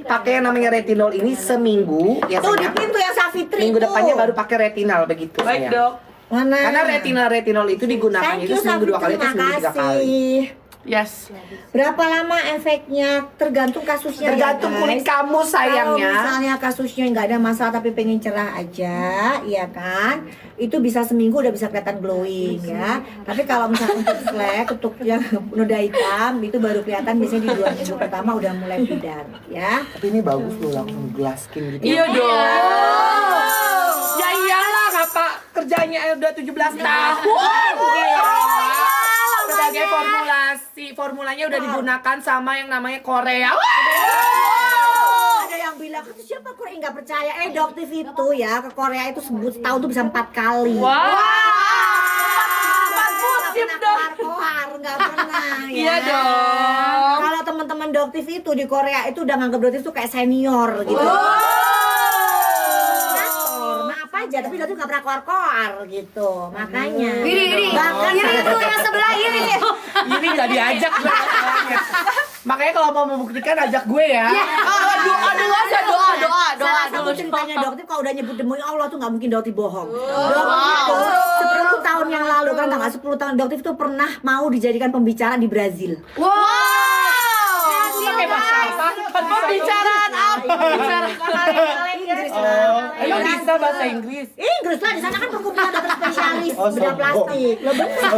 pakai yang namanya retinol ini seminggu, ya Tuh di sayang. pintu yang Savitri Minggu tuh. depannya baru pakai retinal begitu. Baik, sayang. Dok. Mana? Karena retinol itu digunakan Thank itu you, seminggu 2 kali atau terima seminggu 3 kali. kasih. Yes. Berapa lama efeknya? Tergantung kasusnya. Tergantung ya, kulit guys. kamu sayangnya. Kalau misalnya kasusnya nggak ada masalah tapi pengen cerah aja, ya kan? Itu bisa seminggu udah bisa kelihatan glowing ya. Tapi kalau misalnya untuk flek, untuk yang noda hitam itu baru kelihatan biasanya di 2 minggu pertama udah mulai pudar ya. Tapi ini bagus loh, langsung glass skin gitu. Iya dong. Ya iyalah, apa kerjanya udah 17 tahun. Gila. Sebagai formulanya udah digunakan sama yang namanya Korea. Ada yang bilang itu siapa Korea nggak percaya? Doktif itu ya ke Korea itu sebut setahun tuh bisa 4 kali. Wow. 4 musim dong. Nggak pernah ya. Iya dong. Kalau teman-teman doktif itu di Korea itu udah nganggap doktif itu kayak senior gitu. Maaf aja, tapi doktif nggak pernah koar-koar gitu. Makanya. Bahkan itu yang sebelah ini. Ini nggak diajak gue masalahnya. Makanya kalau mau membuktikan ajak gue ya. Salah satu ceritanya doktif kalau udah nyebut demi Allah tuh nggak mungkin doktif bohong. Doktif itu 10 tahun yang lalu kan nggak 10 tahun doktif itu pernah mau dijadikan pembicara di Brazil. Pakai bahasa apa? Pembicaraan apa? Inggris Emang bisa bahasa Inggris? Inggris lah, di sana kan perkumpulan dokter spesialis bedah plastik. Lo bener.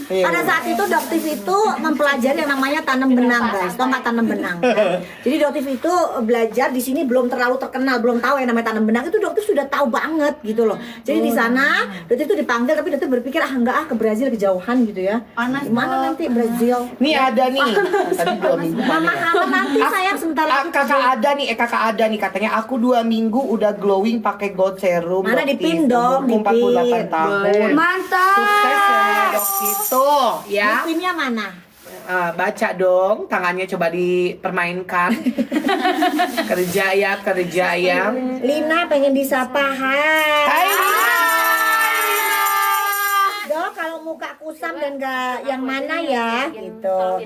Pada saat itu doktif itu mempelajari yang namanya tanam benang, guys. Tau nggak tanam benang? Kan? Jadi doktif itu belajar di sini belum terlalu terkenal, belum tahu yang namanya tanam benang. Itu doktif sudah tahu banget gitu loh. Jadi di sana doktif itu dipanggil, tapi doktif berpikir enggak ke Brazil kejauhan gitu ya. Gimana nanti Brazil? Nih ada nih. Tadi 2 minggu. Mama Hana nanti sayang sebentar lagi. Kakak ada nih katanya aku 2 minggu udah glowing pakai gold serum. Mana Doktif, dipin dong, umurku 48 dipin. tahun. Mantap. Sukses ya dok itu ya. Pinnya mana? Baca dong, tangannya coba dipermainkan. Kerja ya. Lina pengen disapa. Hai Lina. Dok, kalau muka kusam dan gak yang mana ya gitu.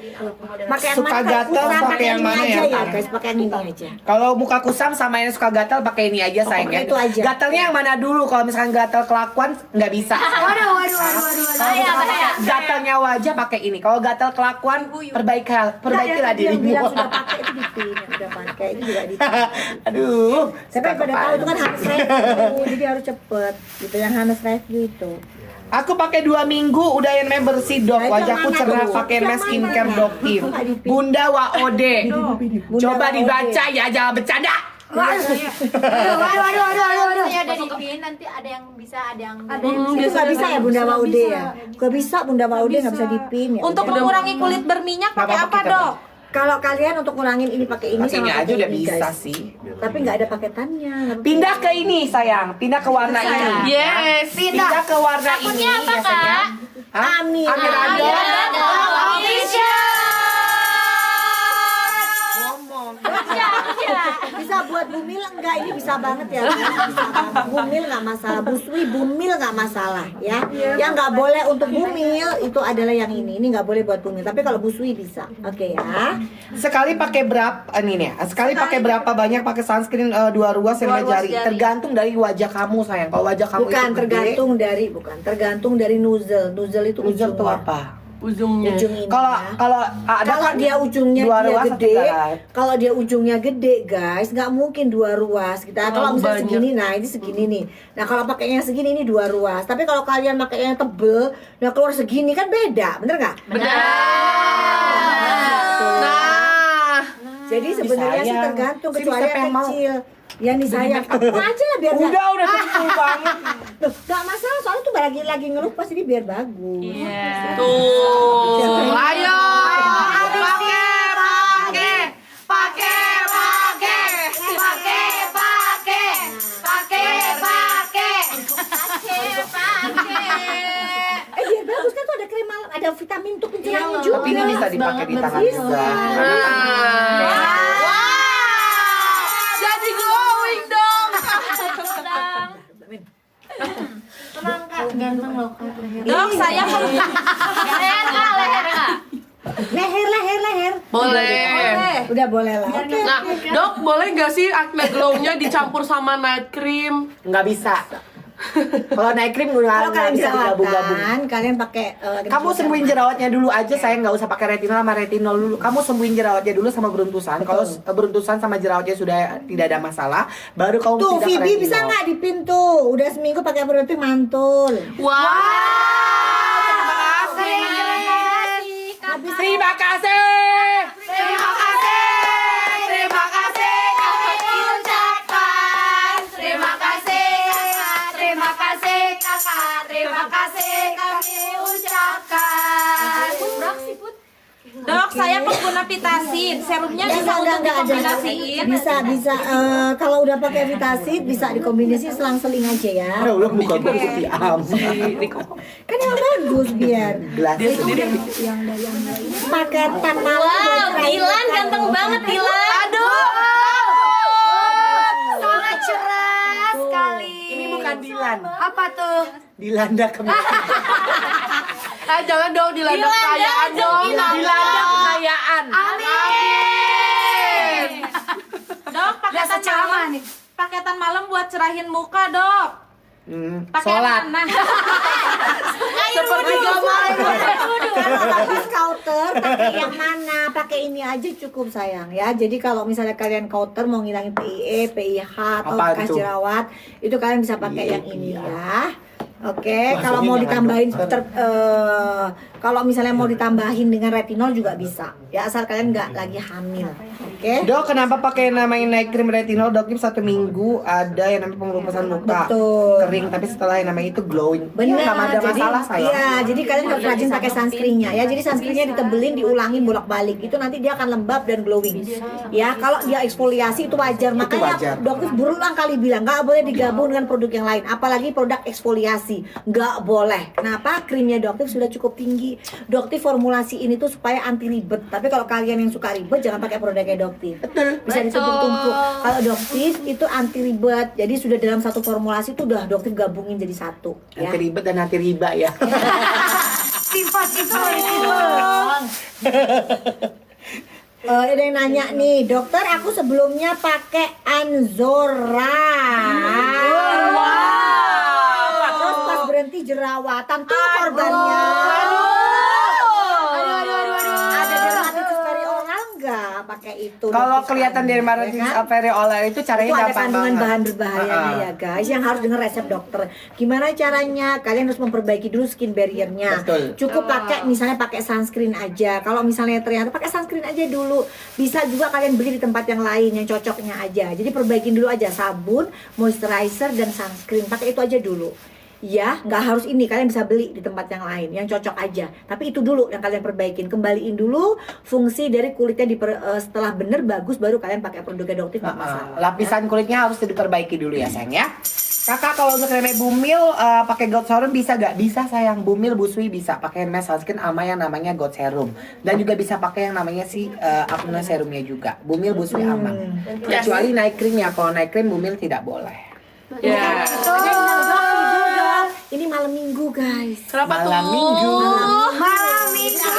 Pakai yang Suka mana? gatal, Kusam, pakai yang ini mana aja ya? guys, pakai yang ini aja. Kalau muka kusam sama yang suka gatal pakai ini aja sayang ya. pakai itu aja. Gatalnya yang mana dulu? Kalau misalkan gatal kelakuan nggak bisa. Waduh. Gatalnya wajah pakai ini. Kalau gatal kelakuan perbaikilah Yang dirimu. bilang sudah pakai itu dipin, yang udah pakai itu juga dipin. Aduh. Tapi suka pada tahu kepala. itu kan harus review, jadi harus cepet gitu yang harus review itu. Aku pakai 2 minggu udah yang namanya bersih dok. Nah, itu Wajahku yang mana cerah dulu? pakai Yang mask skincare mana? doktif. Kok nggak dipin? Bunda Waode. Coba Waode. dibaca ya, jangan bercanda. Waduh. Saya ada dipin, nanti ada yang bisa, ada yang Itu nggak bisa ya Bunda Maude ya? Gak bisa Bunda Maude nggak bisa dipin ya. Untuk udah. mengurangi kulit berminyak Nggak pakai apa-apa, apa, kita Dok? Kalau kalian untuk ngurangin ini pakai ini Pakai sama ini aja pakai udah ini, bisa guys. sih. Tapi nggak ada paketannya. Pindah ke ini sayang, pindah ke warna ini. Yes. Pindah ke warna ini apa, ya sayang. Hah? Amira. Amira. Bisa buat bumil enggak? Ini bisa banget ya. Bisa banget. Bumil nggak masalah. Busui bumil nggak masalah ya. Yang nggak boleh untuk bumil itu adalah yang ini. Ini nggak boleh buat bumil. Tapi kalau busui bisa. Oke ya. Sekali pakai berapa ini nih? Sekali pakai berapa banyak pakai sunscreen 2 ruas yang jari. Tergantung dari wajah kamu sayang. Kalau wajah kamu Bukan itu tergantung dari nozzle. Nozzle itu Nozzle tuh ujungnya. apa? Ujungnya. Ujung ini Kalau ya. kalau ada Kalau kan dia ujungnya 2 dia ruas atau gede, 3 ruas? kalau dia ujungnya gede guys, nggak mungkin 2 ruas. Kita kalau misalnya banyak. segini, nah ini segini nih. Nah kalau pakainya segini ini 2 ruas. Tapi kalau kalian pakai yang tebel, nah keluar segini kan beda, bener nggak? Benar. Nah, Nah. jadi sebenarnya sih disayang. tergantung Si kecuali siapa yang yang mau? kecil. Yang disayang, aku aja lah biar nggak. Udah sentuh banget. Loh, nggak masalah soalnya tuh lagi ngeluh pasti dia biar bagus. Tuh. Ayo. Biar bagus kan tuh ada krim malam, ada vitamin untuk pencerahan juga. Tapi ini bisa dipakai di tangan Bisa. juga. Jadi glowing dong. Dok, saya leher nggak? Leher. Boleh. Udah boleh lah. Oke. Nah, Dok, boleh nggak sih acne glow-nya dicampur sama night cream? Nggak bisa. Kalau night cream Kalau nggak kalian bisa digabung-gabung. jerawatan, kalian pakai Kamu sembuhin jerawatnya dulu aja, sayang, nggak usah pakai retinol sama retinol dulu. Kamu sembuhin jerawatnya dulu sama beruntusan. Kalau beruntusan sama jerawatnya sudah tidak ada masalah, baru kamu Tuh, pindah ke Vivi retinol. bisa nggak di pintu? Udah seminggu pakai produk mantul. Terima kasih. Terima kasih. Terima kasih kami ucapkan. Terima kasih kakak. Terima kasih kakak. Terima kasih kami ucapkan. Dok, saya pengguna Vitasin. Serumnya bisa untuk dikombinasiin. Bisa kalau udah pakai Vitasid bisa dikombinasi selang-seling aja ya. Ya Allah, muka gue putih amat. Kan yang bagus biar Gelasnya sendiri. paketan malam. Wow, Dilan ganteng banget Dilan. Aduh. Sangat cerah sekali. Ini bukan Dilan. Apa tuh? Dilanda kemana? Jangan dong dilanda kekayaan dong. Dilanda kekayaan. Amin. Dok, Udah secama nih. paketan malam buat cerahin muka, Dok. Pakai Sholat. mana? Seperti gambar. Kalau habis counter pakai yang mana? Pakai ini aja cukup sayang ya. Jadi kalau misalnya kalian counter mau ngilangin PIE, PIH atau Apaan bekas tuh? jerawat, itu kalian bisa pakai yang ini ya. Oke, kalau Maksudnya mau jangan ditambahin dokter. kalau misalnya mau ditambahin dengan retinol juga bisa. Ya asal kalian nggak lagi hamil. Oke. Dok, kenapa pakai namanya night cream retinol? Dok, 1 minggu ada yang namanya pengelupasan muka. Betul. Kering, tapi setelah yang namanya itu glowing. Benar, Nggak ada masalah saya. Iya, jadi kalian harus rajin pakai sunscreennya ya. Jadi sunscreennya ditebelin, diulangin bolak-balik. Itu nanti dia akan lembab dan glowing. Ya, kalau dia eksfoliasi itu wajar. Makanya wajar. dokter berulang kali bilang nggak boleh digabung dengan produk yang lain, apalagi produk eksfoliasi. Nggak boleh. Kenapa? Krimnya dokter sudah cukup tinggi. Dokter formulasi ini tuh supaya anti ribet. Tapi kalau kalian yang suka ribet jangan pakai produknya dokter. Betul. Bisa ditumpuk-tumpuk. Kalau dokter itu anti ribet. Jadi sudah dalam satu formulasi itu udah dokter gabungin jadi satu. Ya. Nanti ribet dan nanti riba ya. Simpel. Ada yang nanya nih, dokter aku sebelumnya pakai Anzora. Terus pas berhenti jerawatan tuh korbannya. Ada dermatitis variolar nggak pakai itu? Kalau dokter kelihatan sekarang, dermatitis ya kan? variolar itu caranya Itu ada gampang kandungan banget. bahan berbahayanya ya guys, yang harus dengan resep dokter. Gimana caranya? Kalian harus memperbaiki dulu skin barriernya. Betul. Cukup pakai misalnya pakai sunscreen aja. Kalau misalnya ternyata pakai sunscreen aja dulu. Bisa juga kalian beli di tempat yang lain yang cocoknya aja. Jadi perbaikin dulu aja sabun, moisturizer dan sunscreen. Pakai itu aja dulu. Ya, nggak harus ini, kalian bisa beli di tempat yang lain yang cocok aja. Tapi itu dulu yang kalian perbaikin, kembaliin dulu fungsi dari kulitnya setelah bener bagus baru kalian pakai produknya dokter nggak masalah. Lapisan kulitnya harus diperbaiki dulu ya sayang ya. Kakak kalau untuk nenek bumil pakai gold serum bisa gak? Bisa sayang, bumil busui bisa pakai mask sunscreen sama yang namanya gold serum. Dan juga bisa pakai yang namanya si acne serumnya juga. Bumil busui aman. Kecuali night cream ya, kalau night cream bumil tidak boleh. Ya. Ini malam minggu guys. Kenapa tuh? Malam minggu. Malam minggu.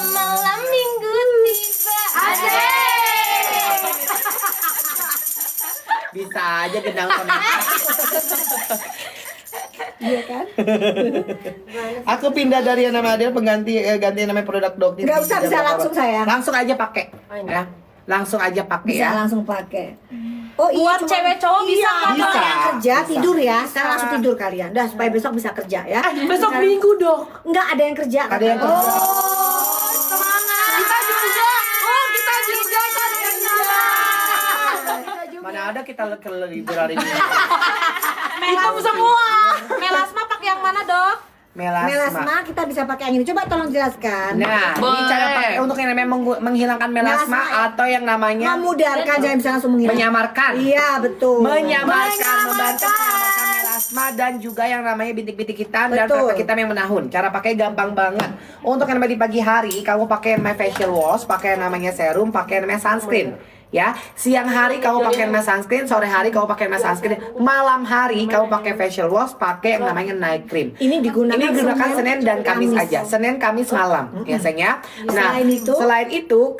Malam minggu tiba. Bisa aja gendang koneksi. Iya kan? Aku pindah dari yang nama Adel ganti yang namanya produk dokter. Nggak usah, bisa langsung, sayang. Langsung aja pakai. Ya. Langsung aja pakai Bisa ya. langsung pakai. Oh iya, Buat cewek cowok bisa iya, nggak, bisa. Dok? Kerja Bisa. tidur ya. Sekarang langsung tidur kalian. Dah supaya besok bisa kerja ya. Besok Sekarang- minggu dong. Enggak ada yang kerja. Ada yang kerja. Kita juga. Oh, kita juga kan kerja. Mana ada kita libur hari ini. Hitam semua. Melasma pakai yang mana, Dok? Melasma kita bisa pakai yang ini. Coba tolong jelaskan. Nah, ini Boleh. cara pakai untuk yang namanya menghilangkan melasma Melasma, atau yang namanya Memudarkan, jangan bisa langsung menghilangkan. menyamarkan. Iya, betul. Menyamarkan, membantu menyamarkan melasma dan juga yang namanya bintik-bintik hitam dan Betul. pepek hitam yang menahun. Cara pakai gampang banget. Untuk yang namanya di pagi hari, kamu pakai My Facial Wash, pakai yang namanya serum, pakai yang namanya sunscreen. Ya, siang hari kamu pakai mask sunscreen, sore hari kamu pakai mask sunscreen, malam hari kamu pakai facial wash, pakai yang namanya night cream. Ini digunakan Senin dan Kamis aja. Senin, Kamis malam, ya sayang ya. Nah,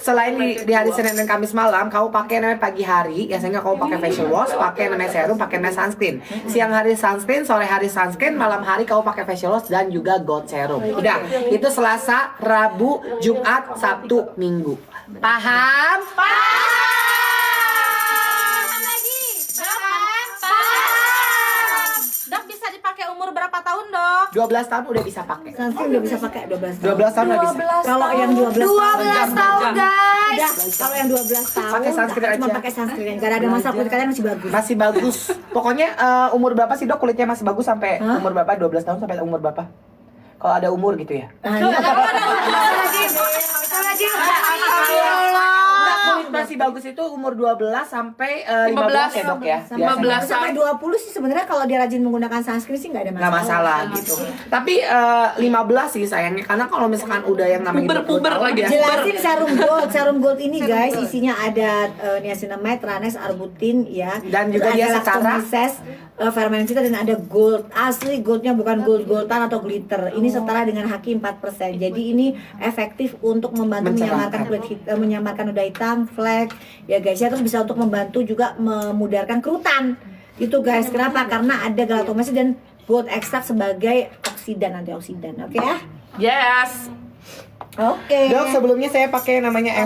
selain di hari Senin dan Kamis malam, kamu pakai namanya pagi hari, ya sayang, kamu pakai facial wash, pakai namanya serum, pakai namanya sunscreen. Siang hari sunscreen, sore hari sunscreen, malam hari kamu pakai facial wash dan juga gold serum. Udah, itu Selasa, Rabu, Jumat, Sabtu, Minggu. Paham? Dok bisa dipakai umur berapa tahun, Dok? 12 tahun udah bisa pakai. Sunscreen udah bisa pakai 12 tahun. 12 tahun udah bisa. Kalau yang 12 tahun guys. Udah, kalau yang 12 tahun Pakai sunscreen cuma aja. pakai sunscreen. Karena ada masalah kulit kalian masih bagus. Masih bagus. Pokoknya umur berapa sih, Dok, kulitnya masih bagus sampai umur berapa? 12 tahun sampai umur berapa? Kalau ada umur gitu ya. Kulit masih bagus itu umur 12 sampai 15 ya, Dok ya. 15 sampai 20 sih sebenarnya kalau dia rajin menggunakan sunscreen sih nggak ada masalah. Nggak masalah gitu. Tapi 15 sih sayangnya, karena kalau misalkan udah yang namanya 20 puber tahun, lagi. ya. Jelasin serum gold. Serum gold ini guys isinya ada niacinamide, Tranex, arbutin ya. Dan juga Terus dia ada secara lactomyces, fermentita dan ada gold. Asli goldnya bukan gold-goldan atau glitter. Ini setara dengan Haki 4%. Jadi ini efektif untuk membantu menyamarkan kulit hitam, menyamarkan noda hitam, flek ya guys ya. Terus bisa untuk membantu juga memudarkan kerutan. Itu guys. Kenapa? Karena ada galactomyces dan gold extract sebagai oksidan, antioksidan. Oke ya? Yes. Oke. Dok, sebelumnya saya pakai namanya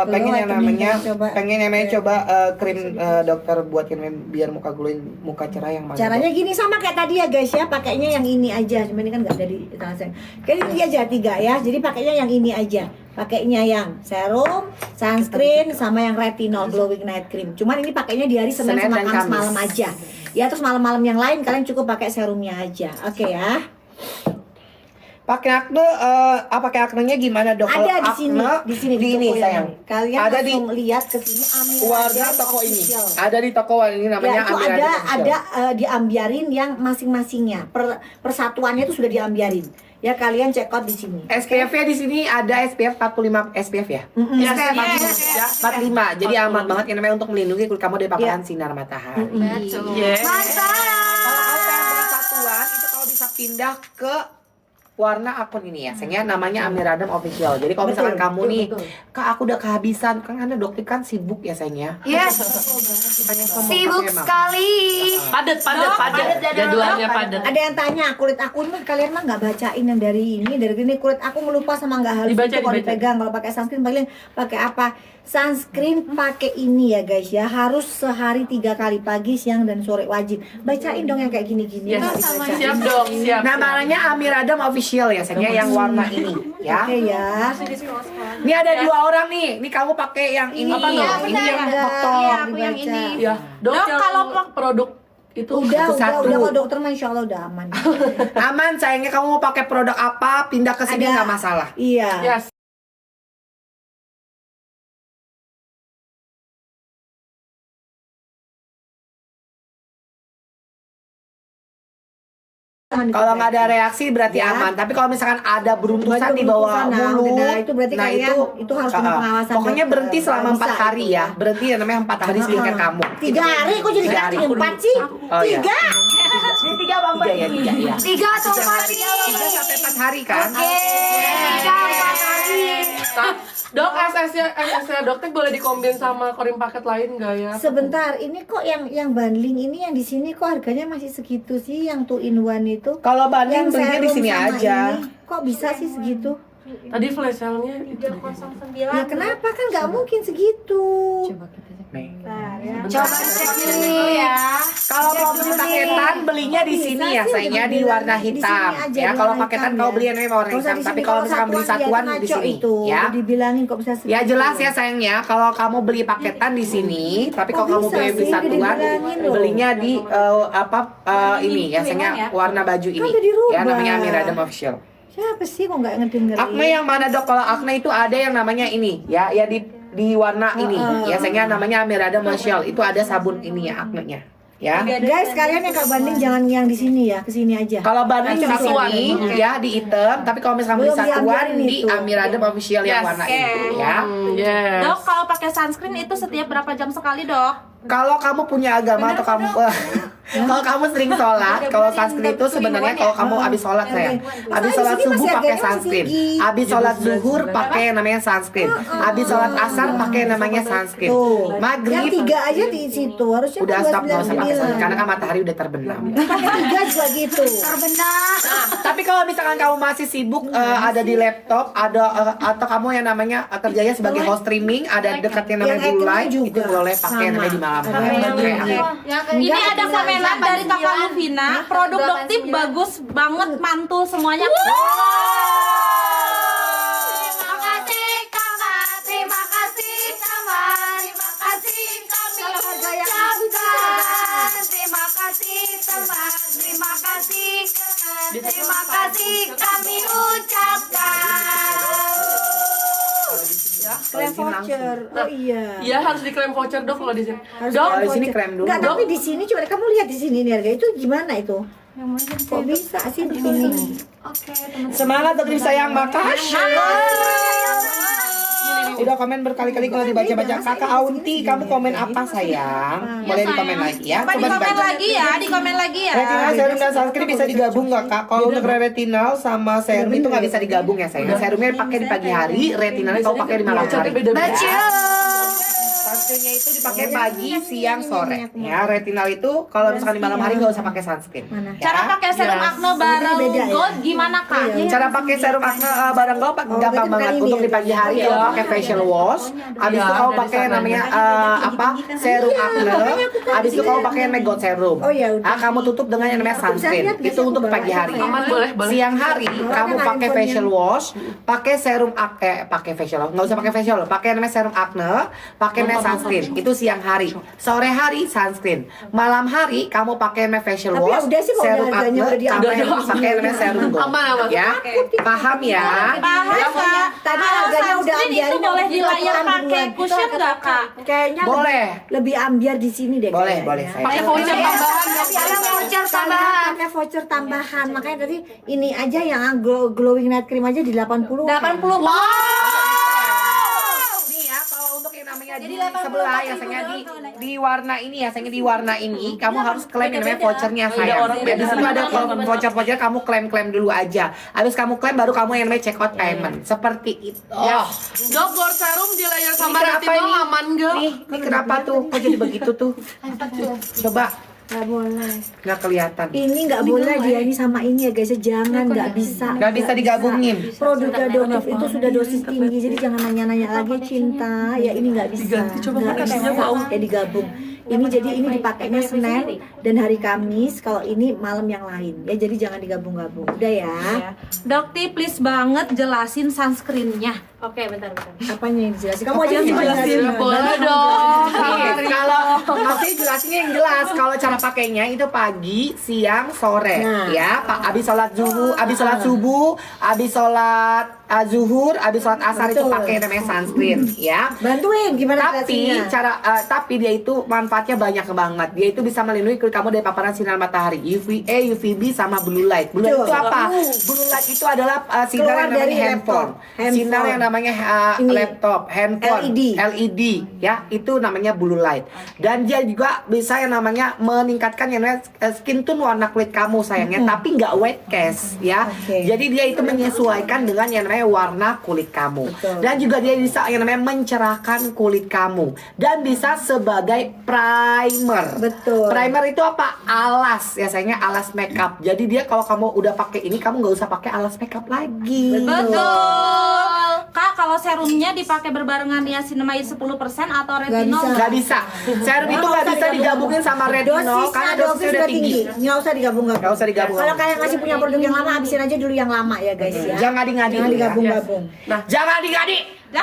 pengen yang namanya coba krim dokter buatin biar muka glowing, muka cerah yang mana? Caranya gini sama kayak tadi ya guys ya, pakainya yang ini aja. Cuma ini kan nggak ada di tangan. Kayak ini aja 3 ya. Jadi pakainya yang ini aja. Pakainya yang serum, sunscreen sama yang retinol glowing night cream. Cuman ini pakainya di hari Senin sama Kamis malam aja. Ya terus malam-malam yang lain kalian cukup pakai serumnya aja. Oke ya. Pakai akne, pakai aknenya gimana, Dok? Ada Kalau di sini di ini toko sayang. yang Kalian ada langsung lihat ke sini warna toko ini. Ada di toko ini namanya ya, itu Amira ada diambiarin yang masing-masingnya. Persatuannya itu sudah diambiarin. Ya kalian check out di sini. SPF-nya di sini ada SPF 45 SPF ya? Ya, Yes. 45. Jadi aman banget yang namanya untuk melindungi kulit kamu dari paparan sinar matahari. Yes. Kalau kamu pengen beli satuan, itu kamu bisa pindah ke warna akun ini ya, sayangnya namanya Amiradam Official. Jadi kalau misalkan kamu nih, Kak aku udah kehabisan, kan Anda dokter kan sibuk ya sayangnya. Yes. Sibuk sekali. Padat. Jadwalnya padat. Ada yang tanya kulit aku ini kalian mah nggak bacain yang dari ini kulit aku ngelupa sama nggak halus Dibaca, itu kalau dibaca. dipegang. Kalau pakai sunscreen kalian pakai apa? Sunscreen pakai ini ya guys ya, harus sehari 3 kali, pagi, siang dan sore, wajib. Bacain dong yang kayak gini-gini. Yes. Nggak dibacain. Siap dong, siap. Namanya Amiradam Official ya sayangnya, yang warna ini ya. Oke ya. Ini ada 2 orang nih. Ini kamu pakai yang ini. Apa tuh? Ini yang Iya, kotor. iya, aku yang dibaca. ini. Ya, Dok, Dok, yang kalau produk itu Udah satu. kalau dokter mah insya Allah udah aman. Aman sayangnya, kamu mau pakai produk apa, pindah ke sini nggak masalah. Iya. yes. Kalau nggak ada reaksi berarti Ya. aman. Tapi kalau misalkan ada beruntusan di bawah Beruntusan, mulut, nah, itu berarti kalian itu harus kena pengawasan pokoknya dokter. berhenti selama Nggak 4 bisa hari itu. ya. Berhenti yang namanya 4 hari skincare kamu. 3 hari kok jadi 3 hari. 4 sih? Oh, iya. 3. 3 ya, 3 ya. 3 atau 4 nih. 3 sampai 4 hari kan? 3 4 hari. Nah, Dok, SS-nya dokter boleh dikombin sama krim paket lain nggak ya? Sebentar, ini kok yang bundling ini yang di sini kok harganya masih segitu sih yang 2 in 1 itu? Kalau banding Yang belinya di serum sini sama aja. ini, kok bisa sih segitu? Tadi flash sale-nya itu. 309. Ya kenapa kan nggak mungkin segitu? Nih. Coba cek dulu ya. Kalau mau beli paketan belinya di sini ya sayangnya, di warna hitam ya. Kalau paketan kau beli yang warna hitam, tapi kalau misalkan beli satuan di sini ya. Dibilangin kok bisa segitu. Ya jelas ya sayangnya, kalau kamu beli paketan di sini, tapi kalau kamu bisa beli sih? satuan, Dibilangin loh. belinya di ini ya sayangnya warna baju ini. udah dirubah. Ya namanya Amiradam Official. Siapa sih kok nggak ngedengerin? Akne yang mana, Dok? Kalau akne itu ada yang namanya ini ya, di warna ini ya sayangnya namanya Amiradam Official. Itu ada sabun ini ya aknenya. ya. Guys, kalian yang Kak Banding jangan yang di sini ya, ke sini aja. Kalau Banding di Satuan. sini ya di item, tapi kalau misalnya beli Belum satuan diambilin di itu. Amiradem official yang Yes. warna itu ya. Yes. Dok, kalau pakai sunscreen itu setiap berapa jam sekali, Dok? Kalau kamu punya agama atau kamu kalau kamu sering sholat, kalau sunscreen itu sebenarnya kalau kamu habis sholat sayang, habis sholat Soalnya subuh sini masih pakai harganya masih sunscreen, tinggi. habis sholat zuhur pakai yang namanya sunscreen, habis sholat asar pakai yang namanya sunscreen, Tuh. Yang maghrib 3 aja di situ harusnya udah stop nggak usah pakai sunscreen 299. karena kan matahari udah terbenam. Pakai 3 juga gitu. Terbenam. Tapi kalau misalkan kamu masih sibuk ada di laptop, ada atau kamu yang namanya kerjanya sebagai host streaming, ada dekat yang namanya Yang blue Ekman light, juga. itu boleh pakai yang namanya di malam hari. Oke. Ini ada komenan dari Kakak Luvina, produk Doktif bagus banget, mantul semuanya. Terima kasih Kakak, terima kasih teman, terima kasih kami ucapkan. Terima kasih teman, terima kasih Kakak, terima kasih kami ucapkan. Krem voucher. Oh iya. Iya harus diklaim voucher Dok kalau di sini. Harus Dok, Kalau di sini krem dulu. Enggak, tapi di sini coba kamu lihat di sini nih harga itu gimana itu? Kok bisa sih di sini? Semangat dokter sayang, makasih. Udah komen berkali-kali kalau dibaca-baca. Kakak Aunti, kamu komen apa sayang? Boleh dikomen lagi ya. Coba di komen lagi ya, di komen lagi ya. Retinal, serum, dan sunscreen bisa digabung nggak kak? Kalau untuk retinal sama serum itu nggak bisa digabung ya sayang. Serumnya dipakai di pagi hari, retinalnya kamu pakai di malam hari. beda-beda. Sunscreennya itu dipakai pagi, siang, sore. Ya, retinal itu kalau misalkan di malam hari nggak usah pakai sunscreen. Ya. Cara pakai serum acne bareng beda ya? gold gimana, Kak? Cara pakai serum acne barang gaul gampang berarti banget. bukan Untuk ini di pagi hari kamu pakai facial wash, habis itu kamu pakai yang namanya apa? Serum acne, habis itu kamu pakai yang namanya gold serum. Oh, ya udah. Kamu tutup dengan yang namanya sunscreen. Itu untuk pagi hari. Aman, boleh. Siang hari kamu pakai facial wash, pakai serum pakai facial wash, nggak usah pakai facial, pakai yang namanya serum acne, pakai yang namanya sunscreen. Itu siang hari. Sore hari sunscreen. Malam hari kamu pakai yang namanya facial Tapi ya wash, udah sih, kalau serum harganya acne, udah diambil. sama yang pakai yang namanya serum gold. Aman. Ya, paham ya? Paham, Kak. Tadi Kalau harganya udah sunscreen itu ambiarin, boleh udah di layer dilakukan pakai duluan. cushion nggak, Kak? Kayaknya Boleh. lebih ambiar di sini deh. Boleh, kayaknya. boleh saya. Pakai voucher tambahan. Ada voucher Kalian tambahan. pakai voucher tambahan, makanya tadi ini aja yang glowing night cream aja di 80. 80. Nih ya, kalau untuk yang namanya di sebelah yang sayangnya di warna ini ya, sayangnya di warna ini kamu harus klaim yang namanya vouchernya sayang. Ya, di situ ada voucher kamu klaim dulu aja. Habis kamu klaim baru kamu yang namanya check out payment. Seperti itu. Ya. Dok, gold serum di layer sama Ini kenapa retinol ini? aman nggak? Ini kenapa tuh? Kok jadi begitu tuh? Coba, Nggak boleh. nggak kelihatan. Ini nggak boleh dia ini sama ini ya guys, jangan, nggak bisa. Nggak bisa digabungin. Produknya Doktif itu sudah dosis tinggi, jadi jangan nanya-nanya lagi cinta. Ya ini nggak bisa. Nggak bisa. Ya digabung. Ini jadi ini dipakainya Senin dan hari Kamis. Kalau ini malam yang lain. Ya jadi jangan digabung-gabung. Udah ya. Dokti, please banget jelasin sunscreennya. Oke, bentar. Apanya yang dijelasin? Kamu aja yang jelasin. Boleh dong. Nih, kalau masih jelasinnya yang jelas, kalau cara pakainya itu pagi, siang, sore, Nah. ya. Pak, abis sholat zuhur, abis sholat subuh, abis sholat zuhur, abis sholat asar itu Betul. pakai namanya sunscreen, ya. Bantuin gimana Tapi jelasinnya? tapi dia itu manfaatnya banyak banget. Dia itu bisa melindungi kulit kamu dari paparan sinar matahari, UVA, UVB sama blue light. Blue light Betul. itu apa? Blue light itu adalah sinar Keluar yang namanya dari handphone. laptop. Sinar yang namanya Ini. laptop, handphone, LED. LED, ya. Itu namanya blue light. Dan dia juga bisa yang namanya meningkatkan yang namanya skin tone warna kulit kamu sayangnya, tapi nggak white cast, ya. Oke. Jadi dia itu menyesuaikan dengan yang namanya warna kulit kamu. Betul. Dan juga dia bisa yang namanya mencerahkan kulit kamu dan bisa sebagai primer. Betul. Primer itu apa? Alas, ya sayangnya alas makeup. Jadi dia kalau kamu udah pakai ini kamu nggak usah pakai alas makeup lagi. Betul. Kak, kalau serumnya dipakai berbarengan niacinamide 10% atau retinol? bisa. Nggak bisa. Serum itu nggak bisa digabungin sama retinol karena dosisnya udah tinggi. Nggak usah digabung-gabung. Nggak usah digabung. Kalau kalian masih punya produk yang lama, habisin aja dulu yang lama ya guys ya. Jangan ngadi-ngadi. Jangan ya. digabung-gabung. Nah, jangan ngadi-ngadi. Ya,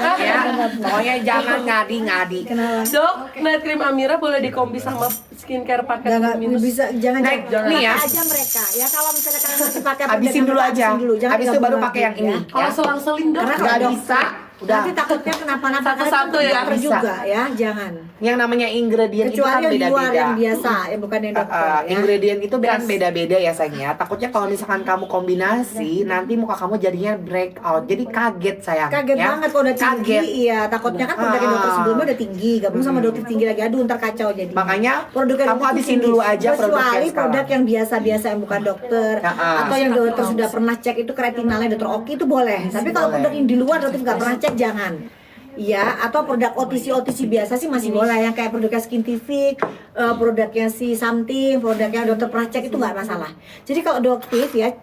pokoknya jangan ngadi-ngadi. Kenapa? Dok, night cream Amira boleh dikombi sama skincare paket Nggak minus. bisa, jangan Nah, jangan. nih ya. Pakai aja mereka. Ya kalau misalnya kalian masih pakai Habisin produk dulu yang lama, aja. habisin dulu. Jangan Habis itu baru digabung-gabung, pakai yang ya. ini. Kalau ya. selang-seling dok. Karena Nggak kalau bisa. Udah. Nanti takutnya kenapa-napa. Satu-satu karena ya, dokter bisa. juga ya, jangan. Yang namanya ingredient itu Kecuali kan yang di luar beda-beda. yang biasa, yang bukan yang dokter. ya. Ingredient itu kan beda-beda ya sayangnya. Takutnya kalau misalkan kamu kombinasi, nanti muka kamu jadinya breakout. Jadi kaget sayang. Kaget ya. banget kalau udah tinggi, Kaget. iya. Takutnya kan produk dokter sebelumnya udah tinggi, gabung sama dokter tinggi lagi, aduh ntar kacau jadi. Makanya produk yang kamu dokter habisin tinggi. dulu aja produk Kecuali yang produk sekarang. yang biasa-biasa yang bukan dokter, atau yang dokter sudah pernah cek itu retinalnya dokter Oki itu boleh. Tapi kalau Boleh. produk yang di luar dokter nggak pernah cek jangan. Iya, atau produk OTC biasa sih masih boleh, yang kayak produknya Skintific, produknya si something, produknya dokter pernah cek itu nggak masalah. Jadi kalau dokter ya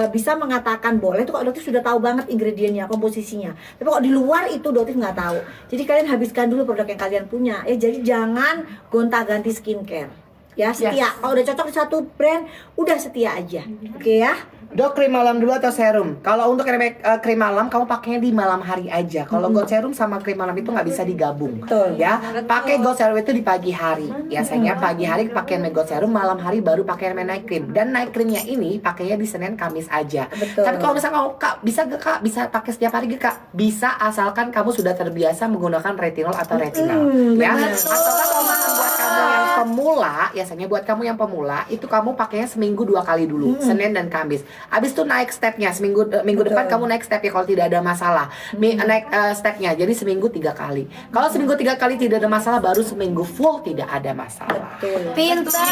bisa mengatakan boleh itu kalau dokter sudah tahu banget ingredientnya, komposisinya. Tapi kalau di luar itu dokter nggak tahu. Jadi kalian habiskan dulu produk yang kalian punya. Jadi jangan gonta-ganti skincare. Ya setia. Kalau udah cocok di satu brand, udah setia aja. Oke ya. Dok, krim malam dulu atau serum? Kalau untuk krim malam, kamu pakainya di malam hari aja. Kalau gold serum sama krim malam itu nggak bisa digabung. Betul. Ya, pakai gold serum itu di pagi hari. Biasanya pagi hari pakai gold serum, malam hari baru pakai night cream. Dan night creamnya ini pakainya di Senin Kamis aja. Betul. Tapi kalau misalnya kak bisa gak kak bisa pakai setiap hari gak kak? Bisa asalkan kamu sudah terbiasa menggunakan retinol atau retinal. Ya. Atau kalau misalkan buat kamu yang pemula, biasanya buat kamu yang pemula itu kamu pakainya seminggu 2 kali dulu, Senin dan Kamis. Habis itu naik stepnya minggu depan kamu naik step ya kalau tidak ada masalah. Naik stepnya jadi seminggu 3 kali. Kalau seminggu 3 kali tidak ada masalah, baru seminggu full tidak ada masalah. Pintar.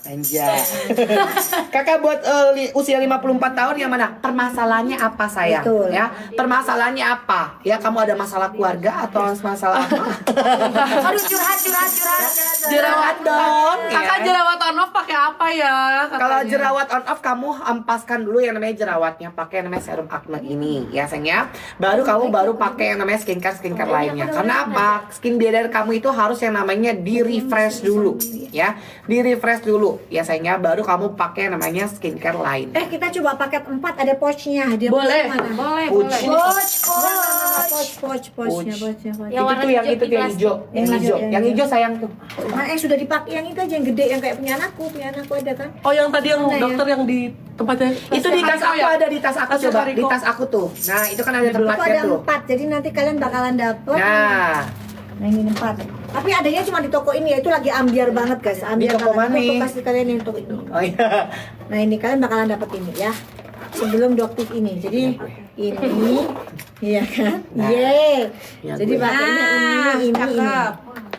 Anjay. Kakak buat usia 54 tahun yang mana? Permasalahannya apa sayang? Betul. Ya, permasalahannya apa? Ya, kamu ada masalah keluarga atau masalah apa? Aduh curhat. Jerawat dong. Kakak ya. jerawat on off pakai apa ya? Kalau katanya? jerawat on off kamu empaskan dulu yang namanya jerawatnya, pakai yang namanya serum acne ini ya sayangnya. Baru kamu pakai yang namanya skincare lainnya. Karena apa? Skin barrier kamu itu harus yang namanya di refresh dulu ya. Di refresh dulu ya sayangnya, baru kamu pakai yang namanya skincare lain. Kita coba paket 4 ada pouchnya. Dia Boleh, mana? boleh, Pouch. boleh. Pouchnya. Yang warna Itu yang hijau itu di yang plastik. hijau, yang hijau, yang hijau sayang tuh. Nah, yang sudah dipakai yang itu aja yang gede yang kayak punya anakku ada kan? Oh yang tadi yang Mana ya? dokter yang di tempatnya Itu di tas aku ada, di tas aku Tasnya coba, Kariko. di tas aku tuh. Nah, itu kan ada Itu tempatnya ada tuh. 4, jadi nanti kalian bakalan dapet. Nah, Nah ini 4. Tapi adanya cuma di toko ini ya, itu lagi ambiar banget guys. Ambiar toko banget. mana? Aku kasih kalian yang toko ini. oh iya. Nah ini kalian bakalan dapet ini ya. Sebelum doktif ini. Jadi ini, iya kan? Nah. Yeay. Ya, Jadi gue. pakainya ini.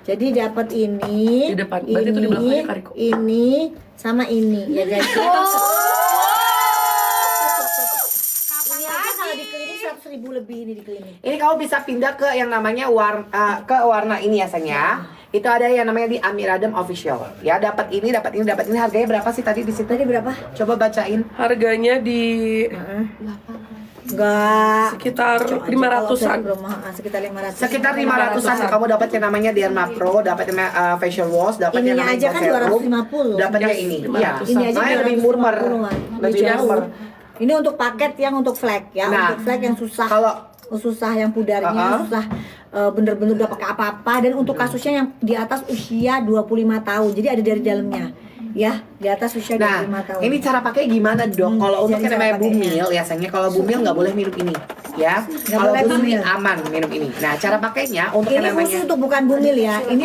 Jadi dapat ini, Di depan. Berarti itu di belakangnya Kariko. ini, sama ini ya guys. Ini aja kalau di klinik 100.000 lebih ini di klinik. Ini kamu bisa pindah ke yang namanya warna ini ya sayangnya. Itu ada yang namanya di Amiradem Official. Ya, dapat ini. Harganya berapa sih tadi di situ? Tadi berapa? Coba bacain. Harganya di Enggak. sekitar 500-an. Sekitar 500. Sekitar 500-an kamu dapat yang namanya Derma Pro, dapat yang facial wash, dapat yang Ininya namanya aja kan serum, 250. dapatnya Yes, ini. 500-an. Iya. Ini aja Makanya lebih murmer. 250-an. Lebih Jauh. murmer. Ini untuk paket yang untuk flek ya, Nah, untuk flek yang susah. kalau- susah yang pudarnya susah bener-bener udah pakai apa-apa, dan untuk kasusnya yang di atas usia 25 tahun. Jadi ada dari dalamnya. Ya, di atas usia Nah, 25 tahun. ini cara pakai gimana dok? Kalau untuk jadi yang namanya cara pakainya. bumil, biasanya kalau bumil nggak boleh minum ini, ya. Kalau boleh busui bumil. aman minum ini. Nah, cara pakainya untuk Ini yang namanya khusus untuk bukan bumil ya. Ini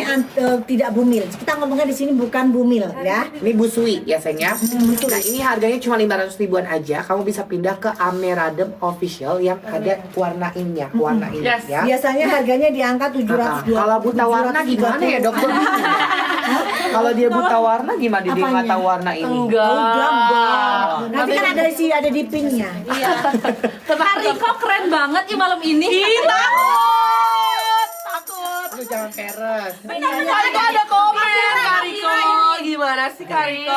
tidak bumil. Kita ngomongnya di sini bukan bumil ya. ini busui biasanya. Nah, ini harganya cuma 500 ribuan aja. Kamu bisa pindah ke Amiradem Official yang ada warna ininya, warna ini Yes. ya. Biasanya harganya di angka 720. Kalau buta warna gimana ya dokter? Kalau dia buta warna gimana dia nggak Apanya? tahu warna ini? Enggak. Nanti kan ada di pinnya. Iya. Kariko keren banget ya malam ini. Takut. Lu jangan peres. Kariko ada komen. Kariko gimana sih Kariko?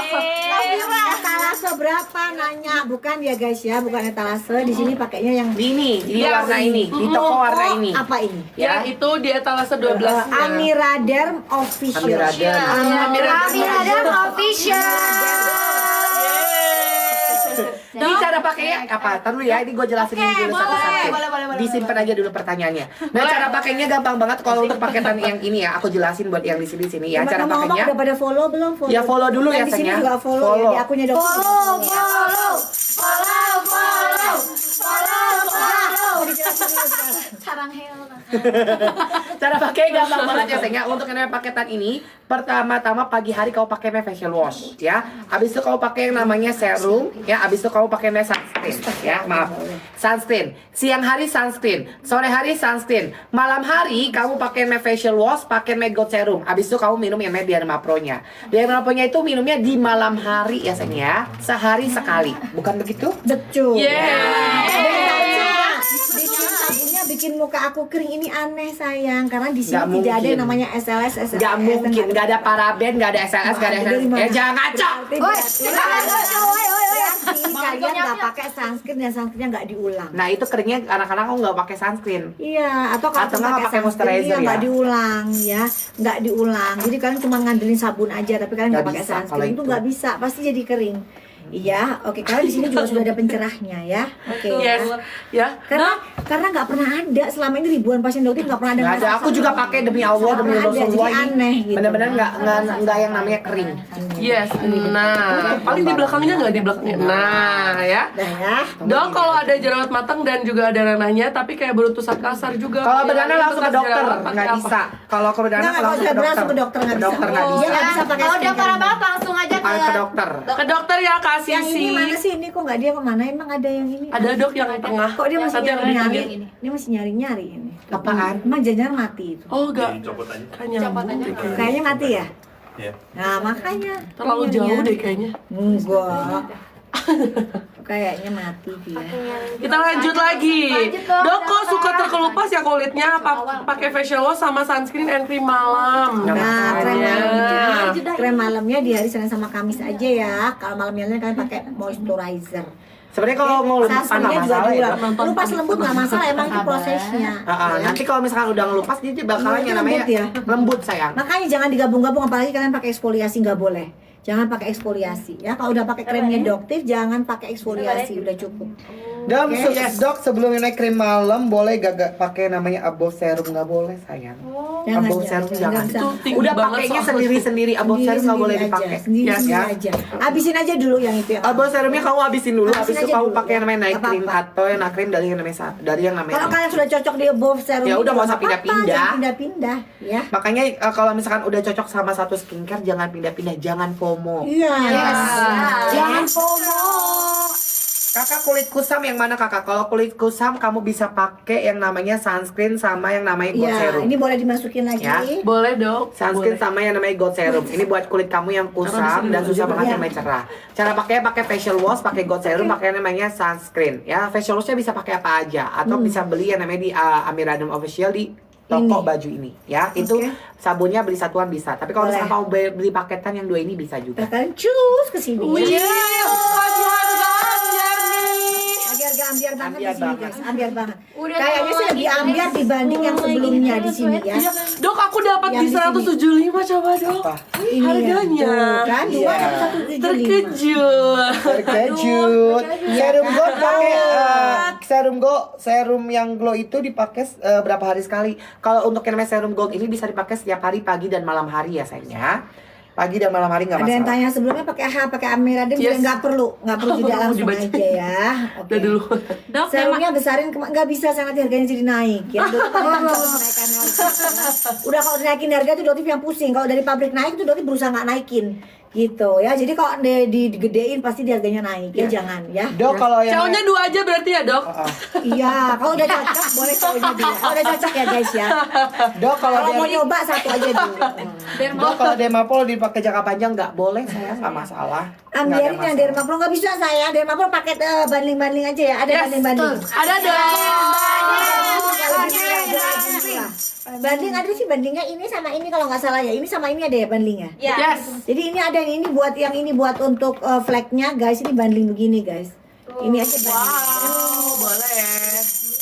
Etalase berapa nanya? Bukan ya guys ya, bukan etalase. Di sini pakainya yang Ini Yes. warna ini, di toko warna ini. apa ini? Ya itu di etalase 12 -nya. Amiraderm Official. Amiradem. Amiradem Official. Ini cara pakainya apa? Ntar dulu ya, ini gue jelasin dulu satu-satu. Disimpan aja dulu pertanyaannya. Nah, cara pakainya gampang banget kalau untuk paketan yang ini ya. Aku jelasin buat yang di sini ya. Cara Ngomong-ngomong pakainya. udah pada follow belum? Ya, follow dulu ya, Yang di sini Sayang, ya. juga follow, Follow. ya. Di akunnya dokter. Follow. sarang hewan. Cara pakai gampang banget ya sayang ya. Untuk yang namanya paketan ini, pertama-tama pagi hari kau pakai facial wash ya. Habis itu kau pakai yang namanya serum ya. Habis itu kau pakai sunscreen ya. Maaf. Sunscreen. Siang hari sunscreen, sore hari sunscreen. Malam hari kamu pakai facial wash, pakai gold serum. Habis itu kamu minum yang namanya Derma Pro-nya. Derma Pro-nya itu minumnya di malam hari ya sayang ya. Sehari sekali. Bukan begitu? Betul. Yeah. Bikin sabunnya bikin muka aku kering, ini aneh sayang, karena di sini Nggak tidak ada yang mungkin. namanya SLS. Gak mungkin, gak ada paraben, gak ada SLS, gak ada SLS. Ya jangan ngaco. Kalian nggak pakai sunscreen dan sunscreennya nggak diulang. Nah itu keringnya anak-anak aku nggak pakai sunscreen. Iya, atau kalau Atau nggak pakai sunscreen, moisturizer iya, nggak ya? diulang ya, nggak diulang. Jadi kalian cuma ngandelin sabun aja, tapi kalian Nggak nggak pakai bisa kalau sunscreen itu itu. nggak bisa, pasti jadi kering. Iya, oke. Karena di sini juga sudah ada pencerahnya ya. Oke. Yes. Ya. Karena nggak pernah ada selama ini ribuan pasien dokter nggak pernah ada. Nggak ada. masalah Aku juga sama- pakai demi Allah, demi Nggak ada, Rasulullah jadi ini. aneh gitu. Bener-bener nggak yang namanya kering. Yes. Nah, paling di belakangnya nggak di belakangnya. Nah, ya. Nah ya. Dok, kalau ada jerawat matang dan juga ada ranahnya, tapi kayak beruntusan kasar juga. Kalau Ya, berdana itu langsung ke bekas dokter, jerawat pakai nggak apa? bisa. Kalau ke berdana Nggak, langsung kalau ke langsung ke dokter nggak bisa. Dokter nggak Oh, bisa. iya, nggak bisa pakai Kalau udah skincare. parah banget langsung aja Ke dokter. Ke dokter ya, Kak Yang ini Sisi. mana sih? Ini kok nggak dia kemana? Emang ada yang ini? Ada dok yang tengah. Kok dia masih Nanti yang nyari-nyari? di pinggir. Dia masih nyari-nyari ini. Apaan? Emang jangan mati itu. Oh, enggak. Kan nyambung deh kayaknya. Kayaknya mati ya? Iya. Nah makanya. Terlalu jauh deh kayaknya. Enggak. Kayaknya mati dia. Kita lanjut lagi. Lanjut, Dok. Dok, kok suka terkelupas ya kulitnya? Apa pakai facial wash sama sunscreen and cream malam? Nah, krem makanya. malamnya, krem malamnya di hari Senin sama Kamis aja ya. Kalau malamnya kalian pakai moisturizer. Sebenarnya kalau mau lepas nggak Sunscreennya juga masalah ya. diulang. Lupas lembut nggak masalah, emang itu prosesnya. Ya. Nanti kalau misalkan udah ngelupas dia bakalan Iya, yang namanya lembut ya. lembut sayang. Makanya jangan digabung-gabung, apalagi kalian pakai eksfoliasi nggak boleh. Jangan pakai eksfoliasi ya. Kalau udah pakai kremnya Doktif, jangan pakai eksfoliasi, udah cukup. Dok, Oke. dok sebelum naik krim malam boleh gak pakai namanya above serum, nggak boleh sayang. Jangan, Above serum jangan. bisa. Itu tinggi Udah banget pakainya soalnya. sendiri-sendiri, above serum nggak boleh Sendiri-sendiri dipakai. aja, Sendiri-sendiri Ya. aja. Habisin aja dulu yang itu ya. Above serumnya kamu habisin dulu, Habisin habis itu aja kamu dulu, pakai yang namanya night nggak cream apa-apa. atau yang night cream dari yang namanya Kalau kalian sudah cocok di above serum, Ya udah, juga nggak usah apa-apa, pindah-pindah. jangan pindah-pindah ya. Makanya kalau misalkan udah cocok sama satu skincare jangan pindah-pindah, jangan FOMO. Iya. Jangan FOMO. Kakak kulit kusam yang mana kakak? Kalau kulit kusam kamu bisa pakai yang namanya sunscreen sama yang namanya gold Iya, serum. ini boleh dimasukin lagi. Ya. Boleh dok. Sunscreen Boleh. sama yang namanya gold serum. Ini buat kulit kamu yang kusam dan susah banget yang namanya cerah. Cara pakai facial wash, pakai gold serum, pakai yang namanya sunscreen. Ya, facial washnya bisa pakai apa aja atau bisa beli yang namanya di Amiradum Official di toko Ini. baju ini. Ya, itu Oke. sabunnya beli satuan bisa. Tapi kalau Boleh. misalkan kamu beli paketan yang dua ini bisa juga. Nah, kalian cus ke sini. Wih, Ya. ambiar nih. Ambiar banget Ambiar di sini banget. guys, ambiar banget. Udah Kayaknya sih lebih ambiar dibanding yang sebelumnya di sini ya. Iya, dok aku dapat Yang di di sini. 175 coba dok. Apa? Ini Harganya. ya, tuh, kan dua Iya. 175. Terkejut. Terkejut. Serum gold pakai serum yang glow itu dipakai Berapa hari sekali? Kalau untuk yang namanya serum gold ini bisa dipakai setiap hari pagi dan malam hari ya sayangnya. Pagi dan malam hari nggak Ada yang masalah. tanya sebelumnya pakai Amiradum juga Yes. nggak perlu tidak Mau langsung dibaca. aja ya. Oke. Udah dulu. Dok, Serumnya besarin nggak bisa, sangat harganya jadi naik ya. Dokter kan menaikkan harga. Udah kalau naikin harga itu dokter yang pusing. Kalau dari pabrik naik itu dokter berusaha nggak naikin gitu ya. Jadi kalau digedein pasti di harganya naik ya, jangan ya. Dok kalau yang Cowoknya 2 aja berarti ya dok? Iya, kalau udah cocok boleh cowoknya dua. Kalau udah cocok ya guys ya. Dok kalau Kalau mau nyoba satu aja dulu. Dok kalau Dermapol dipakai Jangka panjang nggak boleh saya nggak masalah. Ambiarin yang Dermapro nggak bisa saya. Dermapro pakai banding-banding aja ya. Ada banding-banding. Ada dong. Banding ada sih, bandingnya ini sama ini kalau nggak salah ya. Ini sama ini ada ya bandingnya. Yes. Jadi ini ada yang ini buat untuk flagnya guys. Ini banding begini guys. Ini aja banding. Wow, boleh.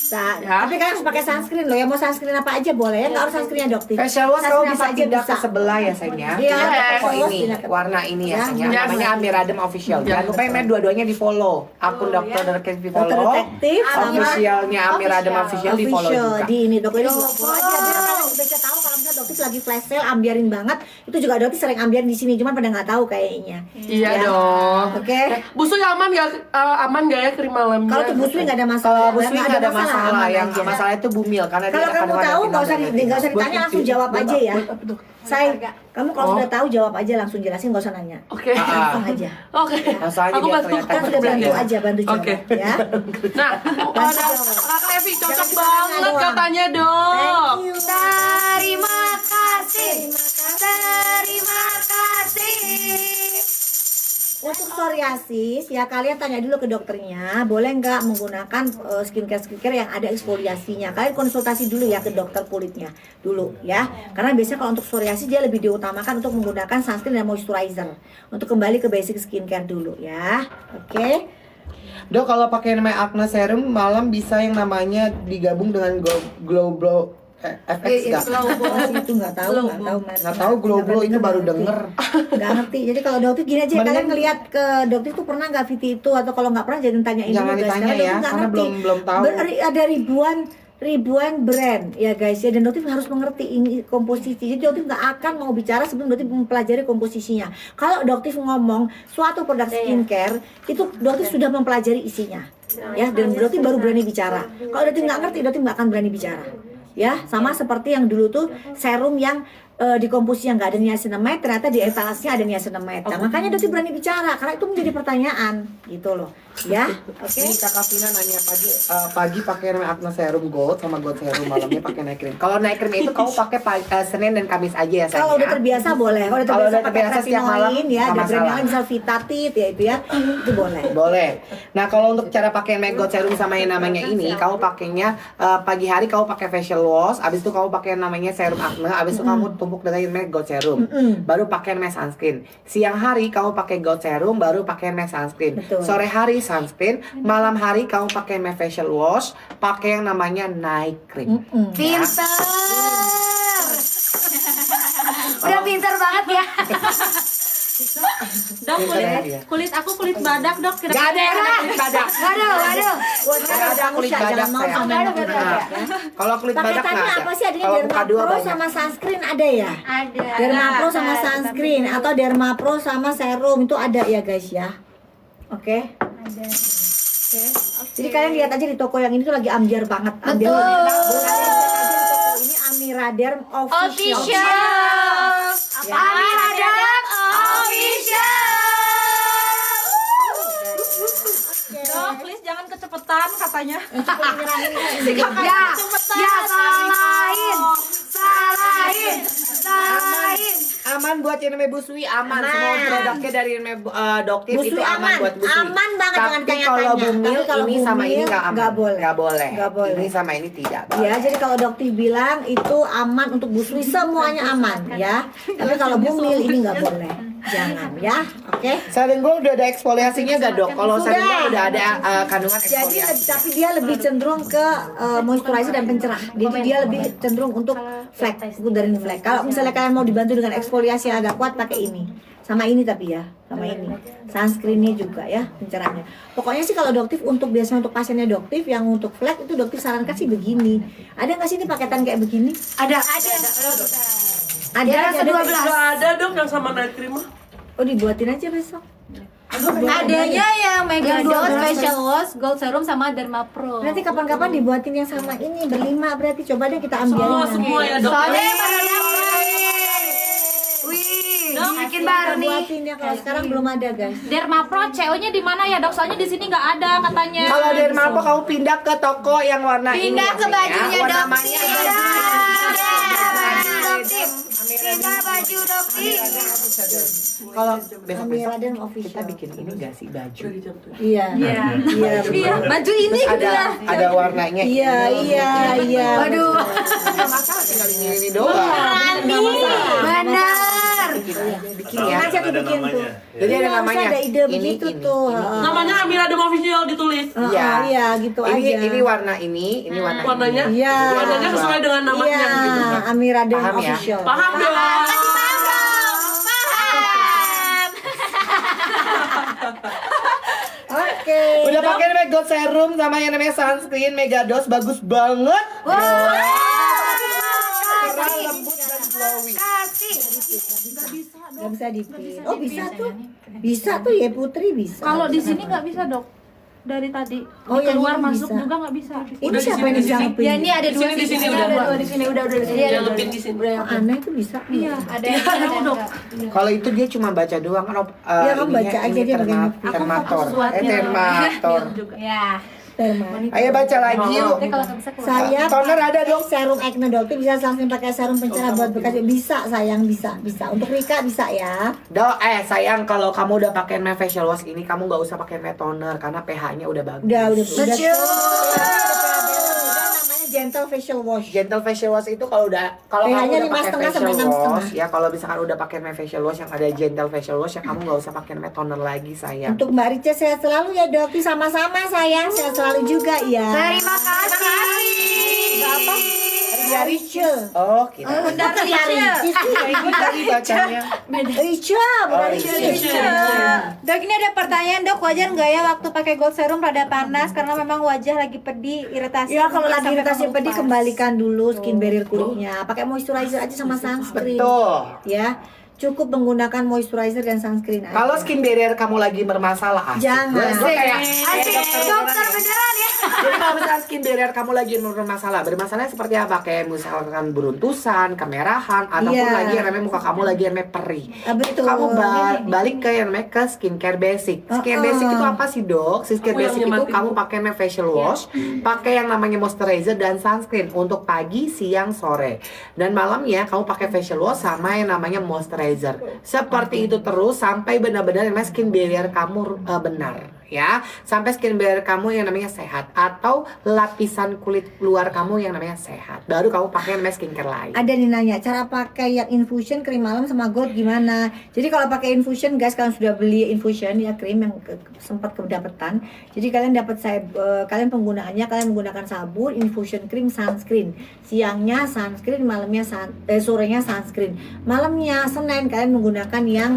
Ya. Tapi kalian harus pakai sunscreen loh ya. Mau sunscreen apa aja boleh ya. Nggak harus sunscreennya dokter. Facial wash kamu Sunscreen bisa apa aja pindah ke bisa. sebelah ya sayangnya. Iya, Pindah ke toko facial wash ini, pindah ke- warna ini ya Ya, sayangnya. yes. Namanya Amiradum Official. Jangan lupa yang namanya dua-duanya di follow. Akun Dokter Detektif di Dokter follow. Detektif sama Officialnya Amiradum Official di follow juga. Di ini dokter ini juga follow aja. Biar kalian bisa tahu kalau misalnya dokter Doktif lagi flash sale, ambiarin banget. Itu juga Doktif sering ambiarin di sini, cuman pada nggak tahu kayaknya. Iya dong. Oke. Busui aman nggak ya krim malamnya? Kalau tuh busui nggak ada masalah. Kalau busui nggak ada masalah, aman yang aja. masalah itu bumil karena dia Kalau ada kamu kandungan tahu nggak usah retinol. ditanya, langsung jawab aja ya. Buat apa tuh? Kamu kalau sudah tahu jawab aja, langsung jelasin, nggak usah nanya. Oke. Langsung aja. Oke. Langsung aja Aku biar bantu. kelihatan. Kan sudah bantu aja, bantu jawab Oke. ya. Nah, ada Kak Levi cocok banget doang. katanya dok. Thank you. Terima kasih. Terima kasih. Untuk psoriasis ya kalian tanya dulu ke dokternya, boleh nggak menggunakan skincare yang ada eksfoliasinya. Kalian konsultasi dulu ya ke dokter kulitnya dulu ya. Karena biasanya kalau untuk psoriasis dia lebih diutamakan untuk menggunakan sunscreen dan moisturizer. Untuk kembali ke basic skincare dulu ya. Oke. Dok, kalau pakai namanya Acne Serum malam bisa yang namanya digabung dengan Glow FX nggak? Itu nggak tahu. Nggak tahu Glow itu baru denger. Nggak ngerti. Jadi kalau dokter gini aja, Mending- kalian ngelihat ke dokter tuh pernah nggak VT itu, atau kalau nggak pernah jangan tanyain Jangan dulu guys. ditanya Karena ya, dokter nggak karena ngerti. belum tahu. Ada ribuan brand ya guys ya, dan dokter harus mengerti ini komposisi. Jadi dokter nggak akan mau bicara sebelum dokter mempelajari komposisinya. Kalau dokter ngomong suatu produk skincare itu dokter sudah mempelajari isinya ya, dan dokter baru berani bicara. Kalau dokter nggak ngerti, dokter nggak akan berani bicara. Ya, sama seperti yang dulu tuh serum yang di komposisi yang nggak ada niacinamide, ternyata di etalasnya ada niacinamide. Nah, makanya dokter berani bicara karena itu menjadi pertanyaan gitu loh. Ya, oke. Ini Kakak Vina nanya pagi pakai namanya Acne Serum Gold sama Gold Serum, malamnya pakai night cream. Kalau naik krim itu kamu pakai Senin dan Kamis aja ya sayang. Kalau udah terbiasa boleh. Kalau Kalau udah udah terbiasa terbiasa pakai setiap malam, retinoin ya, nggak ada brand yang masalah. lain misal Vitatit ya itu ya, itu boleh. Boleh. Nah, kalau untuk cara pakai Make God Serum sama yang namanya ini, kamu pakainya pagi hari kamu pakai facial wash, abis itu kamu pakai yang namanya serum acne, abis itu kamu tumpuk dengan Make God Serum, baru pakai namanya sunscreen. Siang hari kamu pakai God Serum, baru pakai namanya sunscreen. Betul. Sore hari sunscreen, malam hari kamu pakai namanya facial wash, pakai yang namanya night cream. Pinter. Udah pinter banget ya. Dok, kulit aku kulit badak dok. Gak ada yang namanya kulit badak. Waduh. Gak ada kulit badak Jangan mau sayang. sama Nah, kalau kulit badak nggak paketannya ada. apa sih? Adanya Kalau muka dua Dermapro banyak. sama sunscreen ada ya? Ada. Dermapro sama sunscreen atau Dermapro sama serum itu ada ya guys ya. Oke. Ada. Jadi kalian lihat aja di toko yang ini tuh lagi ambiar banget. Ambiar. Betul. Boleh lihat aja di toko ini Amiraderm Official. Official. Amiraderm Official. Dok, please jangan kecepatan katanya. Ya, salahin. Aman buat yang namanya busui, aman. Semua produknya dari namanya Doktif Busui itu aman aman. buat busui. Aman banget, jangan Tapi tanya-tanya. kalau bumil Tapi kalau ini sama ini bumil, nggak aman. nggak boleh. Nggak boleh. Nggak boleh. Ini sama ini tidak. Ya, jadi kalau dokter bilang itu aman untuk busui, semuanya aman ya. Tapi kalau bumil ini nggak boleh. Jangan ya. Oke. Saring Gold udah ada eksfoliasinya nggak dok? Kalau Sudah. Saring Gold udah ada kandungan Jadi eksfoliasi. tapi dia lebih cenderung ke moisturizer dan pencerah. Jadi dia lebih cenderung untuk flek, dari flek. Kalau misalnya kalian mau dibantu dengan eksfoliasi yang agak kuat, pakai ini. Sama ini tapi ya, sama ini. Sunscreennya juga ya, pencerahnya. Pokoknya sih kalau doktif untuk biasanya untuk pasiennya doktif yang untuk flek itu doktif sarankan sih begini. Ada nggak sih ini paketan kayak begini? Ada. Ada. Nggak ada dok yang sama night cream mah. Oh, dibuatin aja besok. Adanya yang Mega Yang Dose 12. Facial Wash, Gold Serum sama Dermapro. Nanti kapan-kapan dibuatin yang sama ini berlima, berarti coba deh kita ambil Semua ya dok. Soalnya yang baru dapet. Wih, bikin baru nih. Buatin ya, kalau sekarang belum ada guys. Dermapro CO-nya di mana ya dok? Soalnya di sini nggak ada katanya. Kalau dari Dermapo kamu pindah ke toko yang warna ini. Pindah ke bajunya warna Doktif. namanya Pindah baju Doktif. Kalau besok Amiraderm kita Official. bikin ini gak sih baju? Iya. Iya. Baju ini Terus gitu ya. ada warnanya. Iya. Waduh, Nggak masalah tinggal ini doang. benar. Bikin ya. Nanti aku bikin tuh. Jadi ada Iya, namanya. harusnya ada ide Ini, begitu ini, tuh. ini. Heeh. Namanya Amiraderm Official ditulis. Iya. Iya, gitu Ini aja. warna ini warna Warnanya, ini. Iya. warnanya sesuai dengan namanya Iya, gitu. Amiraderm Paham ya? Official. Paham dong? Oke. Udah pakai namanya God Serum sama yang namanya sunscreen Mega Dose, bagus banget. Cerah, lembut dan glow. Nggak bisa Nggak dok. bisa dipin. Nggak Oh bisa tuh. Bisa tuh ya Putri bisa. Kalau di sini nggak bisa dok. Dari tadi Oh, yang keluar ini masuk bisa. juga nggak bisa. Ini Udah siapa di yang sini, bisa di ngepin? Ya ini ada dua Di sini, ada udah. dua di sini udah di sini. Yang lebih di sini. Oh, aneh tuh bisa. Iya. Ada yang ada dok. Kalau itu dia cuma baca doang kan. Iya, kamu baca aja dia pakai ngetik. termator. Aku fokus Termator. juga. ya. Terman. Ayo baca lagi yuk. Tapi kalau nggak bisa keluar. Saya Toner ada dong. serum acne dokter bisa langsung pakai serum pencerah buat bekas bisa sayang bisa untuk Rika bisa ya. Sayang kalau kamu udah pakai matte facial wash ini kamu nggak usah pakai matte toner karena pH-nya udah bagus. Udah Lucu. namanya gentle facial wash. Gentle facial wash itu kalau kamu pH-nya udah pakai 5,5 facial sampai 6,5. wash ya, kalau misalkan udah pakai matte facial wash yang ada gentle facial wash ya kamu nggak usah pakai matte toner lagi sayang. Untuk Mbak Rica sehat selalu ya dokter, sama-sama sayang, sehat selalu juga ya. Terima kasih. Mbak Rica. Oh, kita. Bunda Rica. Ini tadi bacanya. Rica, bukan Rica. Dok, ini ada pertanyaan dok, wajar nggak ya waktu pakai gold serum rada panas karena memang wajah lagi pedih, iritasi. Ya kalau mungkin lagi sampai iritasi mengelupas. pedih kembalikan dulu skin barrier kulitnya. Pakai moisturizer aja sama sunscreen. Betul. Ya, cukup menggunakan moisturizer dan sunscreen aja. Kalau skin barrier kamu lagi bermasalah, asik. Jangan. Gue kayak Asik, dokter beneran ya. Jadi kalau misalkan skin barrier kamu lagi bermasalah seperti apa? Kayak misalkan beruntusan, kemerahan, ataupun Iya. lagi yang namanya muka kamu lagi yang namanya perih. Betul. Itu kamu balik ke yang namanya ke skincare basic. Skincare basic itu apa sih dok? Skincare Aku yang basic itu nyematin. kamu pakai namanya facial wash, pakai yang namanya moisturizer dan sunscreen untuk pagi, siang, sore. Dan malamnya kamu pakai facial wash sama yang namanya moisturizer. Seperti itu terus sampai benar-benar yang namanya skin barrier kamu benar. Ya, sampai skin barrier kamu yang namanya sehat atau lapisan kulit luar kamu yang namanya sehat. Baru kamu pakai yang namanya skincare lain. Ada nih nanya, cara pakai yang infusion krim malam sama gold gimana? Jadi kalau pakai infusion guys, kalian sudah beli infusion ya krim yang sempat kedapetan. Jadi kalian dapat kalian penggunaannya kalian menggunakan sabun, infusion krim, sunscreen. Siangnya sunscreen, malamnya sorenya sunscreen. Malamnya Senin kalian menggunakan yang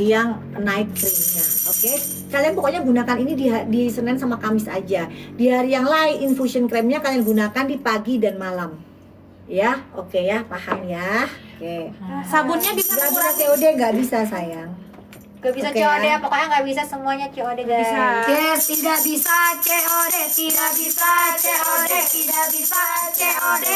yang night creamnya, oke? Kalian pokoknya gunakan ini di Senin sama Kamis aja. Di hari yang lain infusion creamnya kalian gunakan di pagi dan malam, ya, oke ya, paham ya? Oke. Sabunnya bisa Gak bisa mengurangi. COD, gak bisa sayang. Gak bisa Oke, COD, ya. pokoknya nggak bisa semuanya COD guys. Bisa. Yes, tidak bisa COD, tidak bisa COD, tidak bisa COD.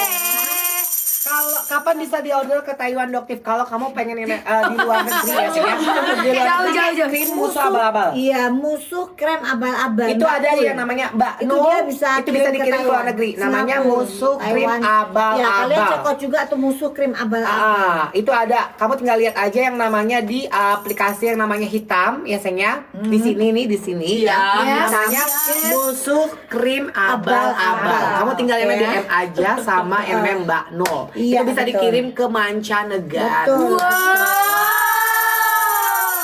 Kalau kapan bisa diorder ke Taiwan Doktif? Kalau kamu pengen di luar negeri ya, Cek, ya. Di luar negeri krim musuh abal-abal. Iya, musuh krem abal-abal. Itu ada Betul. yang namanya Mbak Itu No, dia bisa itu bisa kirim ke dikirim ke luar Taiwan. negeri. Namanya Singapura, musuh krim Taiwan. Ya, kalian abal-abal. cekot juga tuh musuh krim abal-abal. Itu ada. Kamu tinggal lihat aja yang namanya di aplikasi yang namanya hitam, ya sayang ya. Di sini nih, di sini ya. Iya. Namanya musuh krim abal-abal. Kamu tinggal Oke. DM aja sama yang namanya Mbak Nol. Iya, Itu bisa betul. dikirim ke mancanegara. Betul.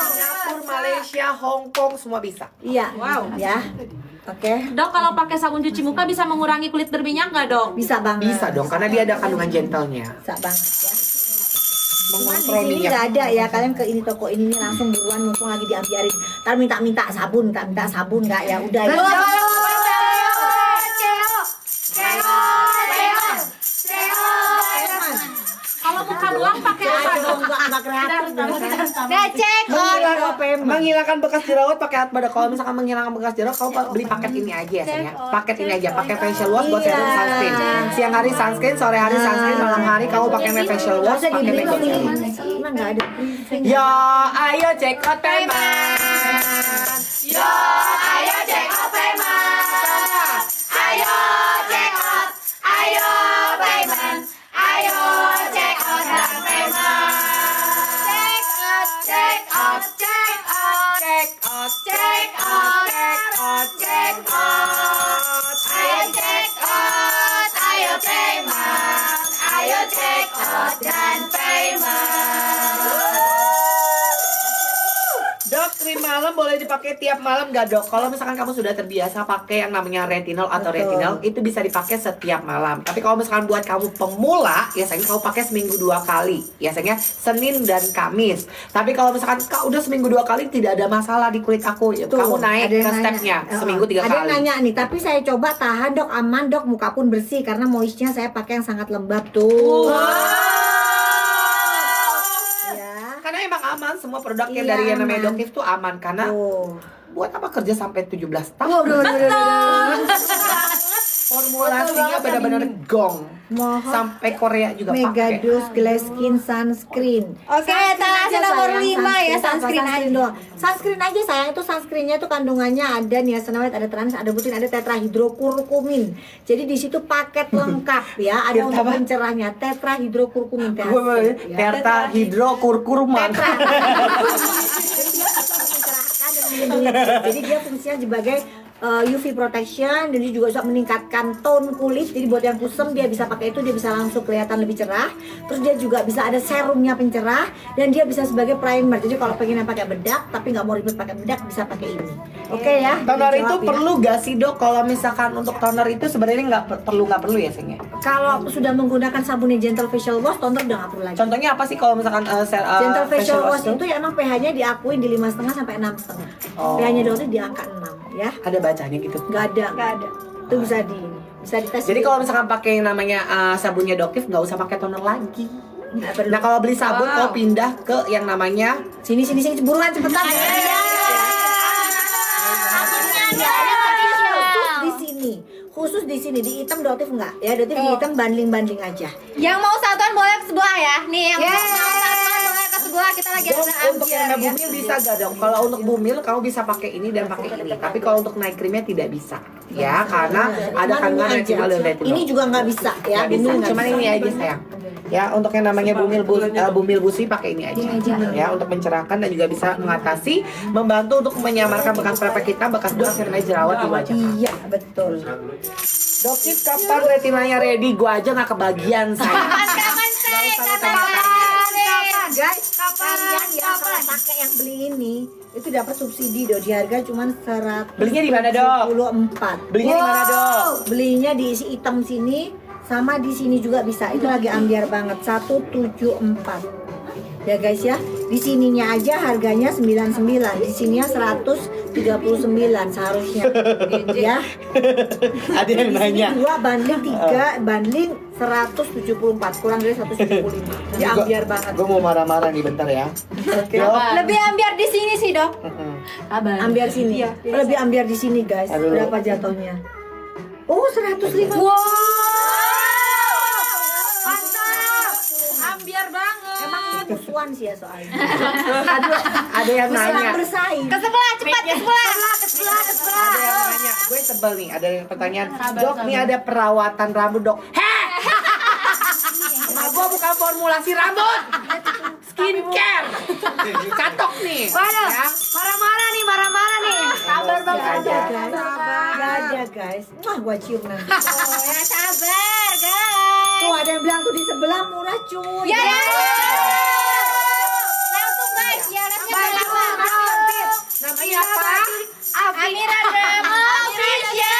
Singapura, Malaysia, Hong Kong semua bisa. Iya. Wow. Ya. Oke. Dok, kalau pakai sabun cuci muka bisa mengurangi kulit berminyak nggak dok? Bisa banget. Bisa dong karena dia ada kandungan gentlenya. Bisa banget ya. Cuman di Mengontrol sini minyak. nggak ada ya, kalian ke ini toko ini nih langsung buruan mumpung lagi diambiarin. Ntar minta sabun nggak ya udah ya. Kalau muka doang pakai apa dok? Nggak kreatif. Menghilangkan bekas jerawat pakai apa? Kalau misalkan menghilangkan bekas jerawat, kamu beli paket ini aja ya, sayang ya. Paket ini aja, pakai facial wash buat serum Iya. sunscreen. Siang hari sunscreen, sore hari sunscreen, malam hari kamu pakai facial Nggak wash, usah pakai dibeli facial ini. wash. Emang nggak ada briefing. Yo, ayo check out teman. Yo, ayo check out payment. Ayo check out, ayo payment. Ayo check out dan payment. Check out, check out, check out, Check out, check out, check out, check out. Ayo check out, ayo payment. Ayo check out dan payment. Dok, krim malam boleh dipakai tiap malam nggak dok? Kalau misalkan kamu sudah terbiasa pakai yang namanya retinol atau Betul. retinol, itu bisa dipakai setiap malam. Tapi kalau misalkan buat kamu pemula, ya sayang kamu pakai seminggu 2 kali. Ya sayangnya Senin dan Kamis. Tapi kalau misalkan kau udah seminggu 2 kali tidak ada masalah di kulit aku, ya, Tuh, kamu naik ada yang ke nanya. stepnya seminggu 3 Ada kali. yang nanya nih, tapi saya coba tahan dok, aman dok, muka pun bersih karena moistnya saya pakai yang sangat lembab tuh. emang aman semua produknya Iya, dari yang namanya aman. Doktif tuh aman karena Oh. buat apa kerja sampai 17 tahun? Formulasinya benar-benar gong. Mohon Sampai Korea juga Mega pakai. Dose Glass Skin Sunscreen. Oke, Sunscreen tasnya aja, nomor sayang. 5 ya, Sunscreen sunscreen doang. Sunscreen aja sayang, itu sunscreennya itu kandungannya ada niacinamide, ada trans, ada butin, ada tetrahidrokurkumin. Jadi di situ paket lengkap ya, ada untuk pencerahnya tetrahidrokurkumin. Terta hidrokurkuman. Mencerahkan dan melindungi. Jadi dia fungsinya sebagai UV protection, dan dia juga bisa meningkatkan tone kulit. Jadi buat yang kusam dia bisa pakai itu, dia bisa langsung kelihatan lebih cerah. Terus dia juga bisa ada serumnya pencerah, dan dia bisa sebagai primer. Jadi kalau pengen yang pakai bedak tapi nggak mau ribet pakai bedak, bisa pakai ini. Oke ya. Toner itu Dijawab ya. perlu gak sih Dok? Kalau misalkan untuk toner itu sebenarnya nggak perlu ya Sing ya? Kalau sudah menggunakan sabunnya Gentle Facial Wash, toner udah nggak perlu lagi. Contohnya apa sih kalau misalkan Gentle Facial Wash tuh? itu ya emang pH-nya diakuin di 5,5 sampai 6,5. Oh. pH-nya dokter di angka 6 ya. Ada bacanya gitu. Nggak ada. Itu bisa dites. Jadi kalau misalkan pakai yang namanya sabunnya Doktif nggak usah pakai toner lagi. nggak perlu. Nah kalau beli sabun kau pindah ke yang namanya sini buruan cepetan. Khusus di sini di hitam Doktif enggak ya, Doktif di hitam banding aja. Yang mau satuan boleh ke sebelah ya. Nih yang mau satuan boleh ke sebelah. Kita lagi Dok, ada untuk yang ambiar ya. bumil bisa gak dong? Kalau untuk bumil kamu bisa pakai ini dan pakai ini. Tapi kalau untuk night creamnya tidak bisa. Ya, karena ada kandungan retinol dan retinol. Ini juga nggak bisa ya. Nggak bisa. Ini nggak Cuman bisa. ini aja sayang. Ya, untuk yang namanya bumil busi pakai ini aja. Ya, untuk mencerahkan dan juga bisa mengatasi, membantu untuk menyamarkan bekas prepek kita, bekas jerawat di wajah. Iya betul. Doktif kapan retinanya ready? Gua aja nggak kebagian sayang. Kapan sih? Kapan? Guys, kalian yang kalau pakai yang beli ini itu dapat subsidi di harga cuman 100. Belinya di mana, Dok? 24. Belinya di mana, Dok? Belinya di isi hitam sini sama di sini juga bisa. Itu lagi ambiar banget 174. Ya guys ya, di sininya aja harganya 99, di sininya 139 seharusnya. Ya. Ada yang nanya. 2 banding 3 banding 174, kurang dari 175. Ya ambiar banget. Gue mau marah-marah nih bentar ya. Lebih ambiar di sini sih, Dok. Ambiar sini. Lebih ambiar di sini guys. Aduh. Berapa jatuhnya? Oh, 105. Wow. Mantap. Ambiar banget. Emang ini musuhan sih ya soalnya. Ada yang nanya. Bersaing. Ke sebelah, cepat ke sebelah. Ada yang nanya. Gue sebel nih. Ada yang pertanyaan. Dok, nih ada perawatan rambut dok. Heh! Nah, gue bukan formulasi rambut. Skincare. Catok nih. Waduh, Ya. marah-marah nih. Sabar Gak banget. ada guys. Gak ada guys. Wah, gua cium nanti. Oh, ya sabar, guys. Tuh ada yang bilang tuh di sebelah murah cuy. Ya, langsung guys, ya langsung. Namanya apa? Amira Drama Official.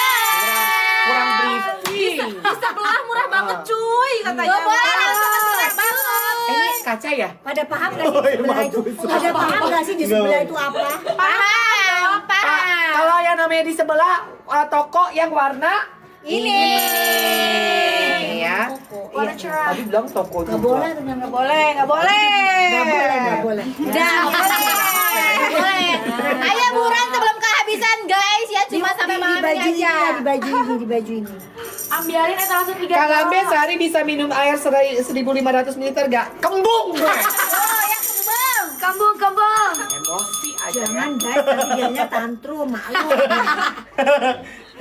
Kurang briefing. Di sebelah murah banget cuy katanya. Gak boleh langsung ke sebelah banget. Ini kaca ya? Pada paham gak sih di sebelah itu? Pada paham gak sih di sebelah itu apa? Paham. Kalau yang namanya di sebelah toko yang warna Ini. ya. Warna cerah. Tadi bilang toko juga. Gak boleh ternyata. Gak boleh. Gak boleh. Udah, nggak boleh. Ayo buruan sebelum kehabisan guys ya, cuma sampai malam di baju ini ini aja. ya, di baju ini. Ambiarin itu langsung 3 Kang Ambe sehari bisa minum air 1.500 ml gak? Kembung gue. Oh, yang kembung. Kembung. Emosi aja. Jangan guys, nanti dianya tantrum,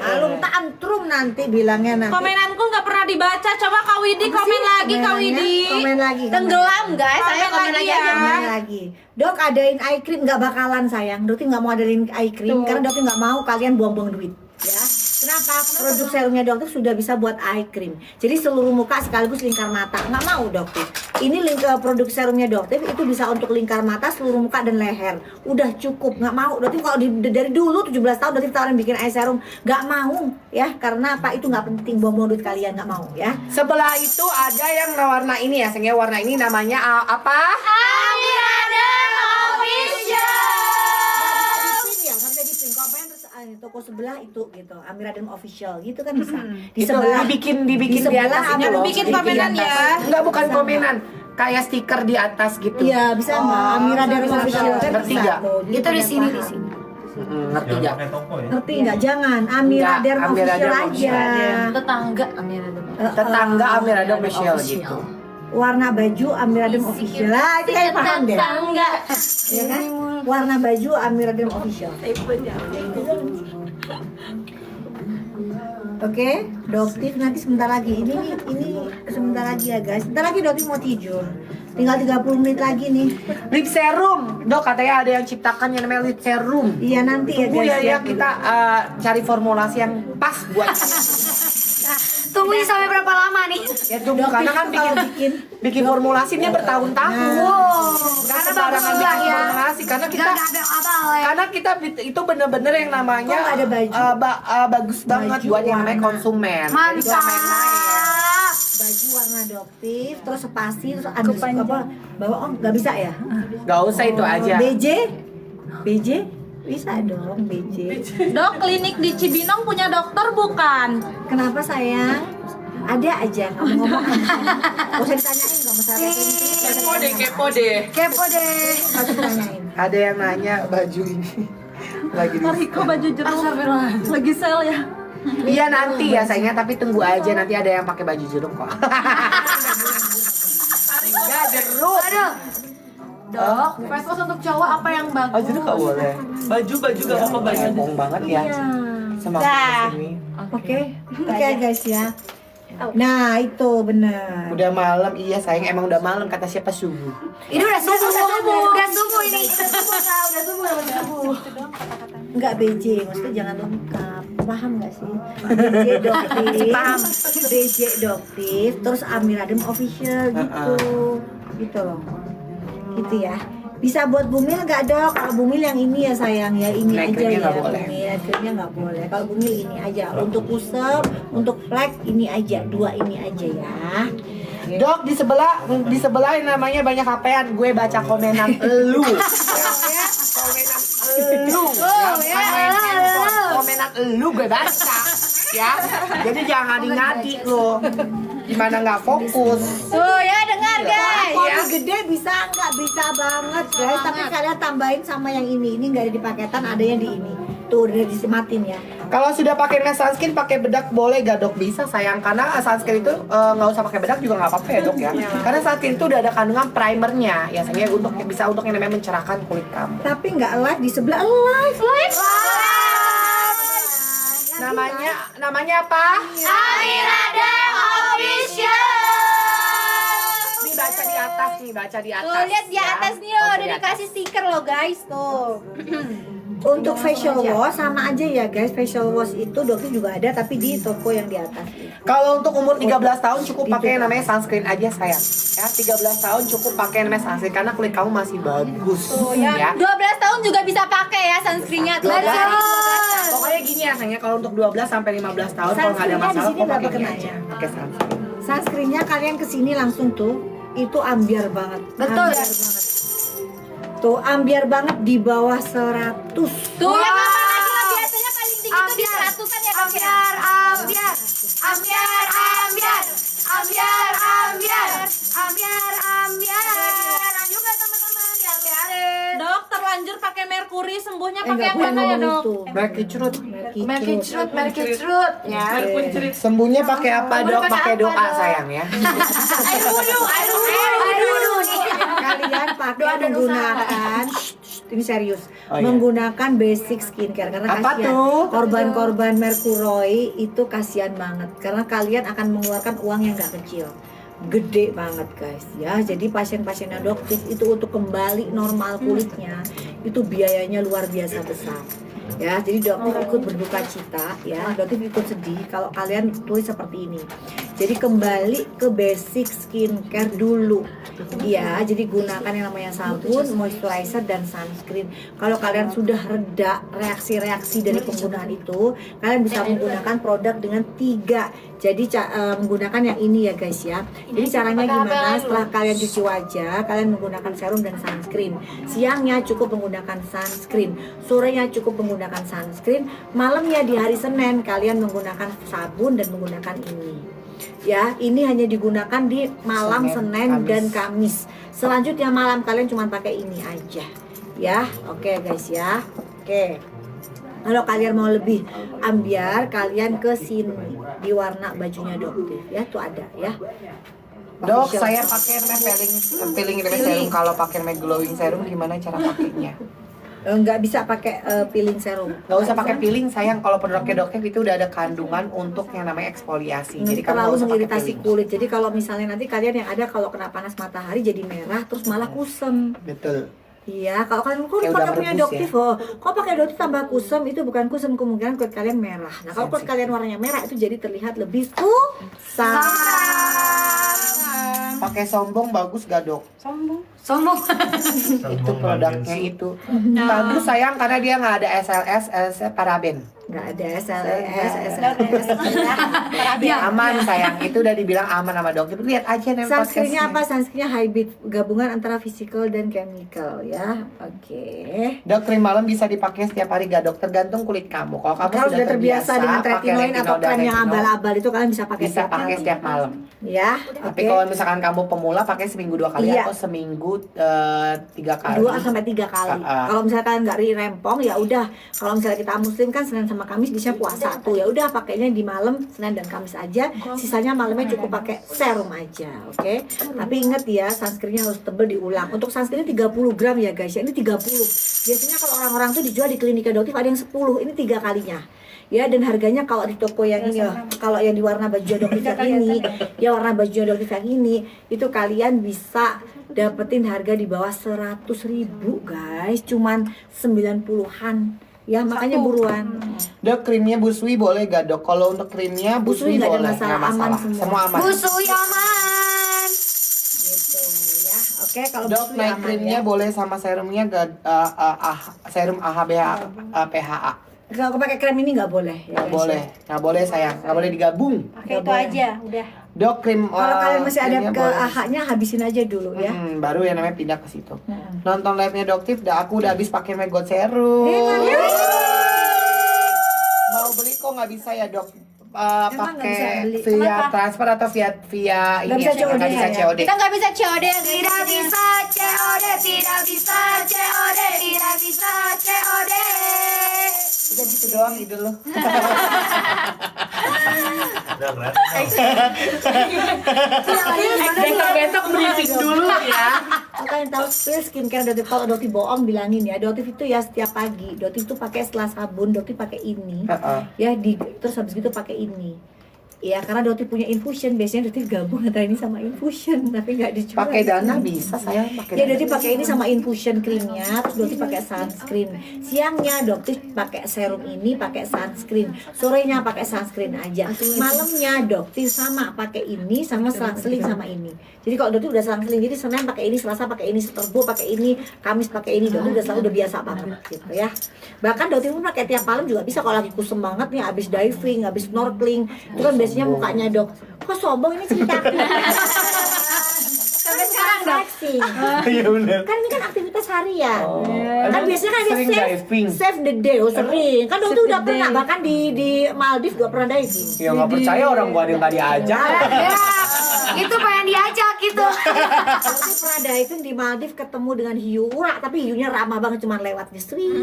malum tantrum nanti bilangnya nanti. Komenanku nggak pernah dibaca. Coba Kak Widi komen lagi, Kak Widi. Komen lagi. Tenggelam guys, saya Komen komen lagi lagi ya. aja. Komen lagi. Dok adain eye cream, nggak bakalan sayang. Dokter nggak mau adain eye cream karena dokter nggak mau kalian buang-buang duit. Ya. Kenapa? Produk serumnya dokter sudah bisa buat eye cream. Jadi seluruh muka sekaligus lingkar mata. Nggak mau dokter. Ini produk serumnya dokter itu bisa untuk lingkar mata, seluruh muka dan leher. Udah cukup, nggak mau. Dokter kalau dari dulu 17 tahun dokter tawarin bikin eye serum, nggak mau ya. Karena apa? Itu nggak penting, buang-buang duit kalian, nggak mau ya. Sebelah itu ada yang warna ini ya, sehingga warna ini namanya apa? Amira Drama Official. Nggak bisa dipin ya, nggak bisa dipin. Kalau pengen terus toko sebelah itu gitu, Amira Derm Official gitu kan bisa. Di Itu sebelah dibikin di sebelah atas ini Amira loh. bikin Official. komenan ya. Enggak, bukan komenan. Kayak stiker di atas gitu. Iya, bisa nggak? Amira Derm Official kan Ngerti bisa nggak? tuh. Jadi Itu di pada sini, paham. di sini. Ngerti nggak? Ngerti nggak? Jangan Amira Nggak, Derm Amira Official Derm aja. Tetangga Amira Derm. Tetangga Amira Derm Official gitu. Warna baju Amira Derm Official. Lah, itu kayak paham deh. Tetangga. Ya kan? Warna baju Amira Derm Official. Oke, Doktif nanti sebentar lagi. Ini sebentar lagi ya guys. Sebentar lagi Doktif mau tidur. Tinggal 30 menit lagi nih. Lip serum, Dok, katanya ada yang ciptakan yang namanya lip serum. Iya nanti ya Tunggu guys. ya, kita cari formulasi yang pas buat kalian. Tungguin sampai berapa lama nih? Ya tunggu, karena kan bikin formulasinya bertahun-tahun. Karena sembarangan bikin formulasi, karena kita Gak ada abal ya. karena kita itu bener-bener yang namanya Kok nggak ada baju? bagus banget Baju buat yang namanya warna. konsumen. Jadi nggak main-main. Mantap. Baju warna Doktif, terus spasi, terus ada apa? Bawa nggak bisa ya? Gak usah itu aja. BJ bisa dong BJ. Dok, klinik di Cibinong punya dokter bukan? Kenapa sayang? Ada aja ngomong-ngomong aja. Gak usah ditanyain, gak masalah. Kepo deh, kepo deh. Kepo deh. Gak usah ditanyain. Ada yang nanya baju ini lagi di Riko baju jeruk. Lagi sale ya. Iya nanti ya sayangnya, tapi tunggu aja, nanti ada yang pakai baju jeruk kok. Ya jeruk. Aduh. Dok, face wash untuk cowok apa yang bagus? Oh jeruk nggak boleh. Baju gak apa-apa baju. Bohong banget ya. Semakin Dah. kesini. Oke guys ya. Nah itu benar. Udah malam, iya sayang, emang udah malam, kata siapa subuh. Ini udah subuh. Udah subuh ini. Enggak BJ, maksudnya jangan lengkap. Paham gak sih? BJ Doktif. Paham. BJ Doktif, terus Amira Derm Official gitu. Gitu loh. Gitu ya. Bisa buat bumil nggak Dok? Kalau bumil yang ini ya sayang ya, ini Naik aja krimnya ya. nggak boleh. Bumil krimnya nggak boleh. Kalau bumil ini aja. Untuk kusep, untuk flek ini aja, dua ini aja ya. Dok, di sebelah yang namanya banyak HP-an, gue baca komenan elu. Ya, komenan elu. Ya, bukan main handphone. Komenan elu gue baca. Ya, jadi jangan ngadi-ngadi lo. Gimana nggak fokus? Tuh ya dengar guys. Kalau gede bisa nggak? Bisa banget guys. Tapi kalian tambahin sama yang ini. Ini nggak ada di paketan, ada yang di ini. Tuh udah disematin ya. Kalau sudah pakai mask sunscreen, pakai bedak boleh gak Dok? Bisa sayang, karena sunscreen itu nggak usah pakai bedak juga nggak apa-apa ya Dok ya. Karena sunscreen itu udah ada kandungan primernya, ya sayangnya bisa untuk yang namanya mencerahkan kulit kamu. Tapi nggak live di sebelah live. Namanya apa? Amira Derm Official. Baca di atas nih, baca di atas. Tuh lihat di ya. atas nih Baca udah di atas. dikasih stiker loh guys tuh. Untuk facial wash sama aja ya guys. Facial wash itu dokter juga ada tapi di toko yang di atas. Kalau untuk umur 13 tahun cukup pakai yang namanya sunscreen aja sayang. Ya, 13 tahun cukup pakai yang namanya sunscreen karena kulit kamu masih bagus. Ya. 12 tahun juga bisa pakai ya sunscreennya tuh. 12. Pokoknya gini ya sayangnya, kalau untuk 12 sampai 15 tahun kalau nggak ada Sunscreen-nya di masalah sini kok berapa pakai ini kenanya? aja. Pakai sunscreen. Sunscreennya kalian kesini langsung tuh. Itu ambiar banget. Betul. Ambiar banget. Tuh ambiar banget di bawah 100. Tuh ya nggak apa lagi lah, biasanya paling tinggi tuh di 100-an ya dok ya. Ambiar juga teman-teman diambiarin. Dok, terlanjur pakai merkuri, sembuhnya Nggak pakai yang boleh mana ya ngomong Dok? itu. Merky curut. Merky cerut ya. Sembuhnya pakai apa Dok? Pakai doa sayang ya. Air wudhu nih. Kalian pakai menggunakan ini serius, Oh, iya. menggunakan basic skincare karena Apa kasihan tuh? korban-korban merkuroi itu kasihan banget karena kalian akan mengeluarkan uang yang gak kecil, gede banget guys ya. Jadi pasien-pasien adoptif itu untuk kembali normal kulitnya itu biayanya luar biasa besar ya. Jadi dokter ikut berduka cita ya, dokter ikut sedih kalau kalian tulis seperti ini. Jadi kembali ke basic skincare dulu. Iya, jadi gunakan yang namanya sabun, moisturizer dan sunscreen. Kalau kalian sudah reda reaksi-reaksi dari penggunaan itu, kalian bisa menggunakan produk dengan 3. Jadi menggunakan yang ini ya guys ya. Jadi caranya gimana? Setelah kalian cuci wajah, kalian menggunakan serum dan sunscreen. Siangnya cukup menggunakan sunscreen, sorenya cukup menggunakan sunscreen, malamnya di hari Senin kalian menggunakan sabun dan menggunakan ini. Ya, ini hanya digunakan di malam Senin dan Kamis. Selanjutnya malam kalian cuma pakai ini aja. Ya, oke guys ya. Oke. Kalau kalian mau lebih ambiar, kalian ke sini di warna bajunya Doktif ya, tuh ada ya. Dok, saya pakai peeling serum. Kalau pakai glowing serum gimana cara pakainya? Nggak bisa pakai peeling serum. Nggak usah pakai peeling sayang, kalau produknya Doktif itu udah ada kandungan untuk yang namanya eksfoliasi. Jadi kamu terlalu nggak usah pakai mengiritasi peeling. kulit. Jadi kalau misalnya nanti kalian yang ada kalau kena panas matahari jadi merah terus malah kusem. Betul. Iya, kalau kalian kok Kayak pakai udah punya merebus Doktif, oh, kok pakai Doktif tambah kusem, itu bukan kusem, kemungkinan kulit kalian merah. Nah, kalau kulit kalian warnanya merah itu jadi terlihat lebih kusam. Pakai sombong bagus gak dok? Sombong. Itu produknya itu bagus sayang karena dia nggak ada SLS, paraben. Nggak ada SLS, SLS. Ya, aman sayang, itu udah dibilang aman sama dokter. Lihat aja nih Sunscreen-nya apa? Sunscreen-nya hybrid, gabungan antara physical dan chemical ya. Oke. Dok, krim malam bisa dipakai setiap hari gak dok? Tergantung kulit kamu. Kalau kamu Kalau sudah terbiasa dengan pakai retinoin atau retinol dan krem yang retinol, abal-abal itu kalian bisa pakai bisa pakai hari. setiap malam. Ya, Tapi oke. kalau misalkan kamu pemula pakai seminggu 2 kali Iya. atau seminggu 3 kali. 2 sampai 3 kali. Kalau misalnya kalian nggak rempong ya udah. Kalau misalnya kita muslim kan Senin sama Kamis bisa puasa tuh. Ya udah pakainya di malam Senin dan Kamis aja. Sisanya malamnya cukup pakai serum aja, oke? Tapi ingat ya, sunscreennya harus tebel diulang. Untuk sunscreen 30 gram ya guys. Ya, ini 30. Biasanya kalau orang-orang tuh dijual di klinik Doktif ada yang 10. Ini 3 kalinya. Ya, dan harganya kalau di toko yang ini, kalau yang di warna baju Doktif yang ini, ya warna baju Doktif yang ini, itu kalian bisa dapetin harga di bawah 100.000 guys, cuman 90-an. Ya, makanya buruan. Dok, krimnya busui boleh gak dok? Kalau untuk krimnya busui Busui nggak ada boleh, masalah, nggak aman semua. Semua aman. Busui aman. Gitu ya. Oke, kalau Dok, busui naik aman krimnya ya. boleh sama serumnya gak? Serum PHA. Kalau pakai krem ini nggak boleh ya, Nggak guys, boleh, ya. nggak boleh sayang, nggak boleh digabung. Pakai itu aja, udah. Dok, krim Kalau kalian masih ada krimnya ke boleh. AHA-nya habisin aja dulu ya. Baru yang namanya pindah ke situ. Nonton live-nya Doktif, aku udah habis pakai Megot Serum. Mau beli kok nggak bisa ya dok? Emang nggak bisa Pakai beli? via Kenapa? transfer atau via Nggak bisa COD nggak bisa ya? COD. Kita nggak bisa COD, tidak bisa COD, tidak bisa COD, tidak bisa COD. Udah gitu doang ide lo. Besok briefing dulu ya. Kalian tahu skincare Doktif, kalau Doktif bohong bilangin ya. Doktif itu ya setiap pagi, Doktif tuh pakai setelah sabun, Doktif pakai ini. Ya terus habis gitu pakai ini. Ya karena Doktif punya infusion, biasanya Doktif gabung antara ini sama infusion, tapi nggak dijual. Pakai dana bisa saya pakai. Ya Dana. Doktif pakai ini sama infusion krimnya, terus Doktif pakai sunscreen. Siangnya Doktif pakai serum ini, pakai sunscreen. Sorenya pakai sunscreen aja. Malamnya Doktif sama pakai ini sama selang-seling sama ini. Jadi kalau Doktif udah selang-seling, jadi Senin pakai ini, Selasa pakai ini, Rabu pakai ini, Kamis pakai ini. Doktif udah biasa banget gitu ya. Bahkan Doktif pun pakai tiap malam juga bisa kalau lagi kusem banget nih, abis diving, abis snorkeling. Itu kan biasanya mukanya dok, kok sombong ini cerita aku. Sampai sekarang dok. Iya benar. Kan ini kan aktivitas harian. Kan Emang biasanya kan dia sering diving? save the day, oh sering. Kan Doktif udah pernah, bahkan di Maldives juga pernah diving. Ya nggak percaya orang gua ada yang tadi aja. Ya, itu pengen diajak gitu. Doktif pernah diving di Maldives ketemu dengan hiu urak, tapi hiunya ramah banget, cuma lewat di street.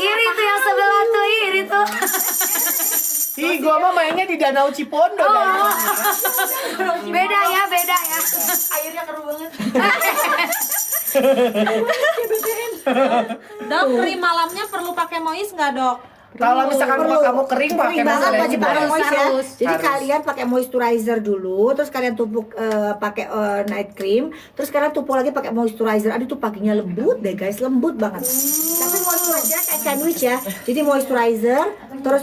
Iri tuh yang sebelah tuh, iri tuh. Ih, gua mah mainnya di Danau Cipondo. Beda ya, beda ya. Airnya keruh banget. Dok, krim malamnya perlu pakai moist nggak dok? Kalau misalkan muka kamu kering pakai kering banget moisturizer wajib pakai boleh. moist ya. Harus. Jadi Harus. kalian pakai moisturizer dulu, terus kalian tumpuk pakai night cream, terus kalian tumpuk lagi pakai moisturizer. Aduh tuh paginya lembut deh guys, lembut banget. Tapi moisturizer kayak sandwich ya. Jadi moisturizer, terus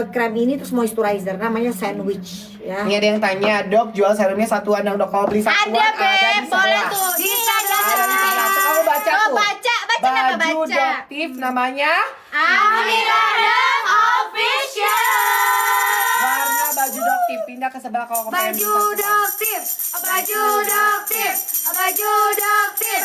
krem ini terus moisturizer, namanya sandwich ya. Ini ada yang tanya, Dok jual serumnya satuan dong Dok, kalau beli satuan Ada Beb, di boleh sebelah. tuh. Bisa Ada di sebelah. Tuh, kamu baca Oh, tuh. baca nama Baju baca. Doktif namanya Amira Dam Official. warna baju Doktif. Pindah ke sebelah kalau kamu pengen Baju satuan. doktif, baju doktif, baju doktif.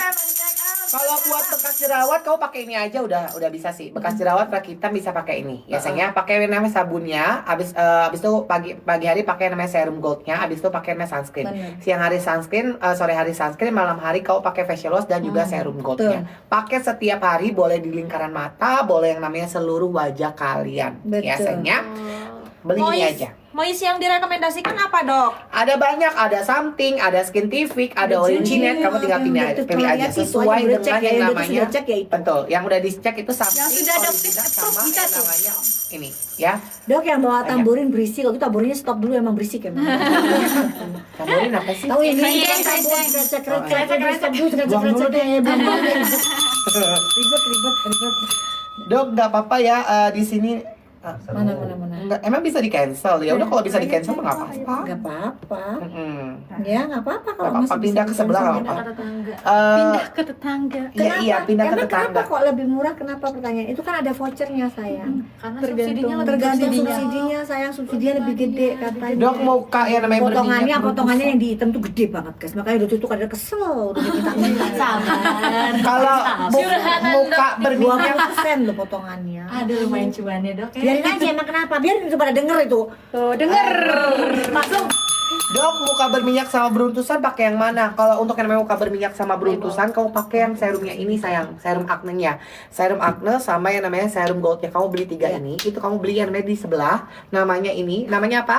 Kalau buat bekas jerawat kamu pakai ini aja udah bisa sih. Bekas jerawat kita bisa pakai ini. Biasanya pakai yang namanya sabunnya, habis itu pagi hari pakai yang namanya serum goldnya, habis itu pakai yang namanya sunscreen. Bener. Siang hari sunscreen, sore hari sunscreen, malam hari kau pakai facial wash dan juga serum goldnya. Pakai setiap hari, boleh di lingkaran mata, boleh yang namanya seluruh wajah kalian. Betul. Biasanya beli ini aja. Moist yang direkomendasikan apa, Dok? Ada banyak, ada something, ada skintific, ada originate, kamu tinggal pilih aja sesuai dengan yang namanya. Betul, yang udah dicek itu something, Yang sudah original Doktif sama bisa yang tuh. namanya ini, ya. Dok yang bawa tamborin berisik, kalau itu tamborinnya stop dulu emang berisik emang. Tamborin apa sih? Tahu ini Kenceng, tamborin kenceng. krecek stop dulu Buang dulu deh. ribet. Dok, nggak apa-apa ya di sini. Mana. Nggak, emang bisa di cancel ya? Udah kalau bisa di cancel nggak apa-apa. Nggak apa-apa. Mm-mm. Ya nggak apa-apa kalau Nggak apa-apa, masih pindah bisa ke sebelah nggak di-cancel. apa-apa. Pindah ke tetangga. Iya, pindah ke Emang tetangga. kenapa kok lebih murah? Kenapa pertanyaan? Itu kan ada vouchernya sayang. Karena subsidinya lebih Tergantung subsidinya. subsidinya sayang, subsidinya lebih gede katanya. Dok mau kak ya namanya Potongannya yang di hitam tuh gede banget guys. Makanya udah tuh ada kesel, udah minta Sabar. Kalau muka berminyak 20% loh potongannya. Aduh, lumayan cuannya, Dok. Biarin aja emang kenapa? Biarin itu pada denger itu. Tuh, denger. Langsung. Dok, muka berminyak sama beruntusan pakai yang mana? Kalau untuk yang namanya muka berminyak sama beruntusan, kamu pakai yang serumnya ini sayang, serum acne-nya. Serum acne sama yang namanya serum goldnya. Kamu beli 3 ini, itu kamu beli yang namanya di sebelah. Namanya ini, namanya apa?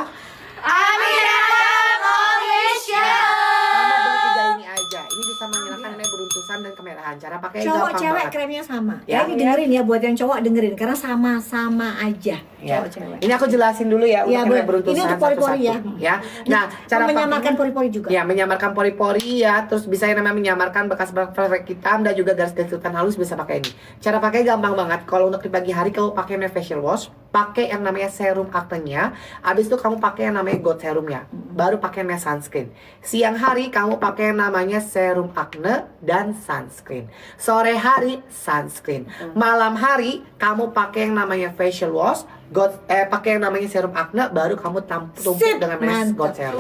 Amira Dam Official. Kamu beli 3 ini aja. Ini bisa menghilangkan namanya beruntusan dan kemerahan. Cara pakai Cowok gampang cewek banget. kremnya sama. Ya. Ya, ini dengerin ya buat yang cowok dengerin karena sama-sama aja. Ya. Cowok cewek. Ini aku jelasin dulu ya, Ya, untuk yang namanya boleh. beruntusan Ini untuk pori-pori ya. ya. Nah, cara menyamarkan pakainya- pori-pori juga. Ya, menyamarkan pori-pori ya, terus bisa yang namanya menyamarkan bekas-bekas flek hitam dan juga garis-garis hitam halus bisa pakai ini. Cara pakai gampang banget. Kalau untuk di pagi hari kamu pakai namanya facial wash, pakai yang namanya serum acne-nya, habis itu kamu pakai yang namanya gold serumnya, baru pakai namanya sunscreen. Siang hari kamu pakai yang namanya serum acne dan sunscreen. Sore hari sunscreen. Malam hari kamu pakai yang namanya facial wash, pakai yang namanya serum acne, baru kamu tumpuk Sip, dengan namanya mantap. gold serum.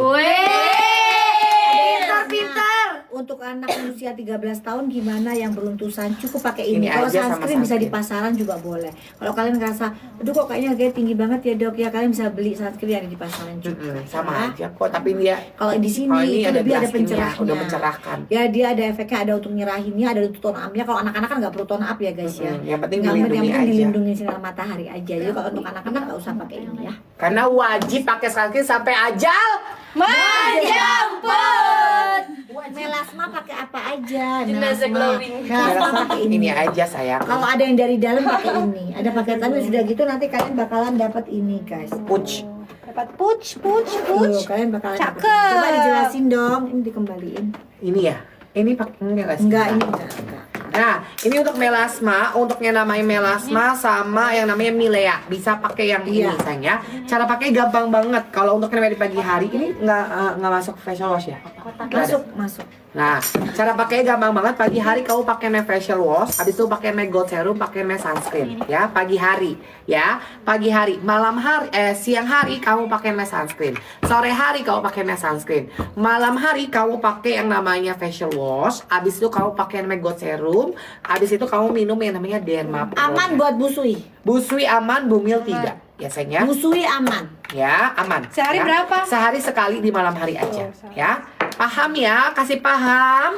Pintar. Untuk anak usia 13 tahun gimana yang beruntusan cukup pakai ini. Ini Kalau aja sama sunscreen bisa di sunscreen. pasaran juga boleh. Kalau kalian ngerasa, aduh kok kayaknya harganya tinggi banget ya dok ya, kalian bisa beli sunscreen yang ada di pasaran juga. Sama Ya. aja kok, tapi dia Kalau di sini kalau ini itu ada lebih ada blastingnya, pencerahnya. udah mencerahkan. Ya dia ada efeknya, ada untuk nyerahinnya, ada untuk tone up-nya. Kalau anak-anak kan nggak perlu tone up ya guys ya. Yang penting Yang dilindungi penting aja. dilindungi sinar matahari aja. Jadi kalau untuk anak-anak nggak usah pakai ini ya. Karena wajib pakai sunscreen sampai ajal. Menjemput. Melasma pakai apa aja? Jenazah glowing. Melasma pakai ini. Ini aja sayang. Kalau ada yang dari dalam pakai ini, ada paketannya sudah gitu nanti kalian bakalan dapat ini guys. Push. Dapat push. Tuh, kalian bakalan dapat. Cakep. Coba dijelasin dong, ini dikembaliin. Ini ya. Ini pakai enggak sih? Enggak, ini enggak. Nah, ini untuk melasma, untuk yang namanya melasma sama yang namanya milea. Bisa pakai yang ini Iya. sayang ya. Cara pakai gampang banget. Kalau untuk yang namanya di pagi hari ini nggak masuk facial wash ya? Nggak ada. Masuk. Nah, cara pakai gampang banget. Pagi hari kamu pakai namanya facial wash, habis itu pakai namanya gold serum, pakai namanya sunscreen, ya. Pagi hari, ya. Pagi hari, siang hari kamu pakai namanya sunscreen. Sore hari kamu pakai namanya sunscreen. Malam hari kamu pakai yang namanya facial wash, habis itu kamu pakai namanya gold serum, habis itu kamu minum yang namanya Derma Pro. Aman buat busui. Busui aman, bumil tidak. Biasanya Busui aman. ya aman. Sehari ya. berapa? Sehari sekali di malam hari aja, ya. Paham ya? Kasih paham.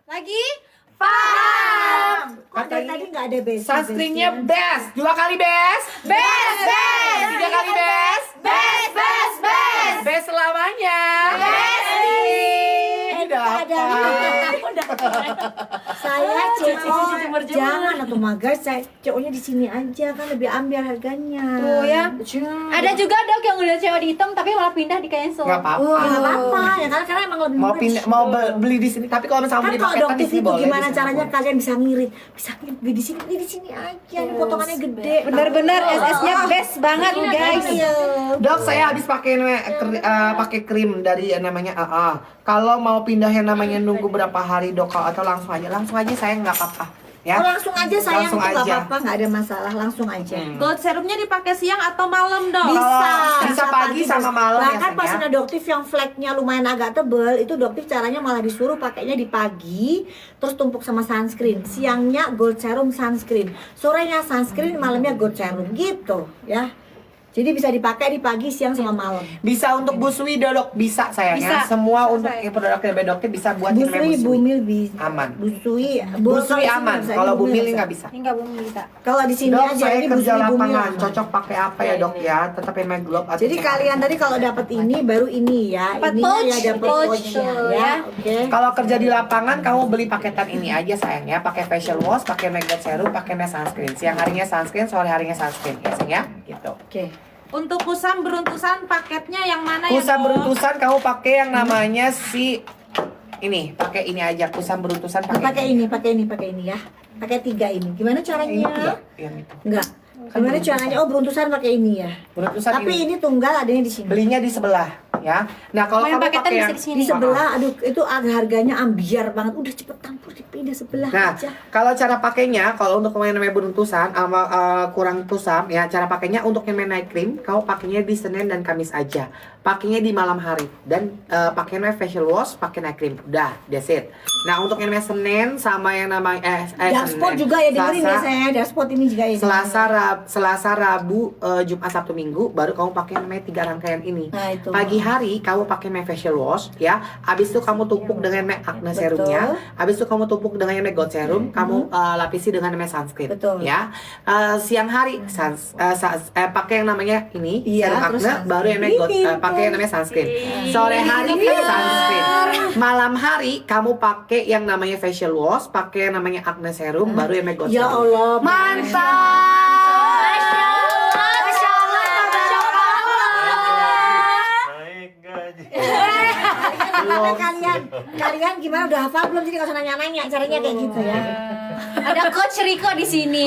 Lagi? Paham. Kok dari tadi nggak ada basic? Sunscreennya best, 2 kali best, Best, best. 3 kali best, Best, best, best. best selamanya. Besti. Dapat. Saya CO jemur-jemur. jangan atau magar, saya CO-nya di sini aja kan lebih ambil harganya. Tuh ya. Ada juga dok yang udah cewek dihitam tapi malah pindah di cancel. Nggak apa-apa. Oh, nggak apa-apa ya karena emang lebih Mau murah. pindah, mau beli di sini. Tapi kalau misalnya Kan beli kalau paketan di adoptif sini itu boleh. gimana di sini caranya boleh. kalian bisa ngirit? Bisa ngirit beli di sini aja. Ini potongannya gede. Bener-bener SS-nya best banget guys. Iya. Dok, saya habis pakai krim dari yang namanya AA. Kalau mau pindah yang namanya nunggu berapa hari dok atau langsung aja saya nggak apa-apa ya. Oh, langsung aja sayang, Langsung itu nggak aja. apa-apa, nggak ada masalah, langsung aja. Gold serumnya dipakai siang atau malam dong? Bisa pagi sama malam ya, Bahkan Sen, pas ya. adoptif yang flagnya lumayan agak tebel, itu adoptif caranya malah disuruh pakainya di pagi, terus tumpuk sama sunscreen. Siangnya gold serum sunscreen, sorenya sunscreen, malamnya gold serum gitu ya. Jadi bisa dipakai di pagi, siang sama malam. Bisa untuk busui dok, bisa sayangnya. Bisa. Semua untuk produk dari dokter bisa buat yang namanya Busui, bumil bisa. Aman. Busui, Busui aman. Kalau bumil nggak nggak bisa. Ini nggak belum bisa. Kalau di sini Dok, aja saya ini kerja busui bumil lapangan. aman. Cocok pakai apa ya dok ya? Tetap yang make glove atau Jadi pakai kalian apa? tadi kalau dapat ini baru ini ya, Dapat ininya pouch, ya dapat pouch pouchnya tuh, ya, ya. oke. Kalau kerja di lapangan kamu beli paketan ini aja sayang ya, pakai facial wash, pakai makeup serum, pakai sunscreen. Siang harinya sunscreen, sore harinya sunscreen ya sayang ya, gitu. Oke. Untuk kusam beruntusan paketnya yang mana ya? Kusam Dok? beruntusan kamu pakai yang namanya ini, pakai ini aja kusam beruntusan Nah, pakai pakai ini ya. Pakai 3 ini. Gimana Ini caranya? enggak, yang itu. Enggak. Gimana caranya? Oh, beruntusan pakai ini ya. Beruntusan Tapi ini. ini tunggal adanya di sini. Belinya di sebelah ya. Nah, kalau Oh, yang kamu paketan pakai bisa yang di sini. Di sebelah, aduh itu harganya ambiar banget. Udah cepet tampur dipindah sebelah Nah, aja. kalau cara pakainya, kalau untuk yang namanya beruntusan sama kurang tusam, ya cara pakainya untuk yang night cream, kamu pakainya di Senin dan Kamis aja. Pakainya di malam hari dan pakai namanya facial wash, pakai night cream. Udah, that's it. Nah, untuk yang namanya Senin sama yang namanya Dashboard Senin, juga ya dengerin ya Selasa, saya. Dashboard ini juga ya. Selasa, Rabu, Jumat, Sabtu, Minggu, baru kamu pakai namanya 3 rangkaian ini. Nah, itu. Pagi hari kamu pakai make facial wash ya. Habis itu kamu tumpuk dengan make acne serumnya. Habis itu kamu tumpuk dengan yang make gold serum, kamu lapisi dengan namanya sunscreen. Betul. Ya. Siang hari pakai yang namanya ini Iya, serum terus acne, sunscreen. baru yang make gold, pakai yang namanya sunscreen. Sore hari sunscreen. Malam hari kamu pakai yang namanya facial wash, pakai yang namanya acne serum, baru yang make gold Ya serum. Allah. Karena kalian gimana udah hafal belum, jadi nggak usah nanya-nanya caranya kayak gitu ya. Ada coach Riko di sini.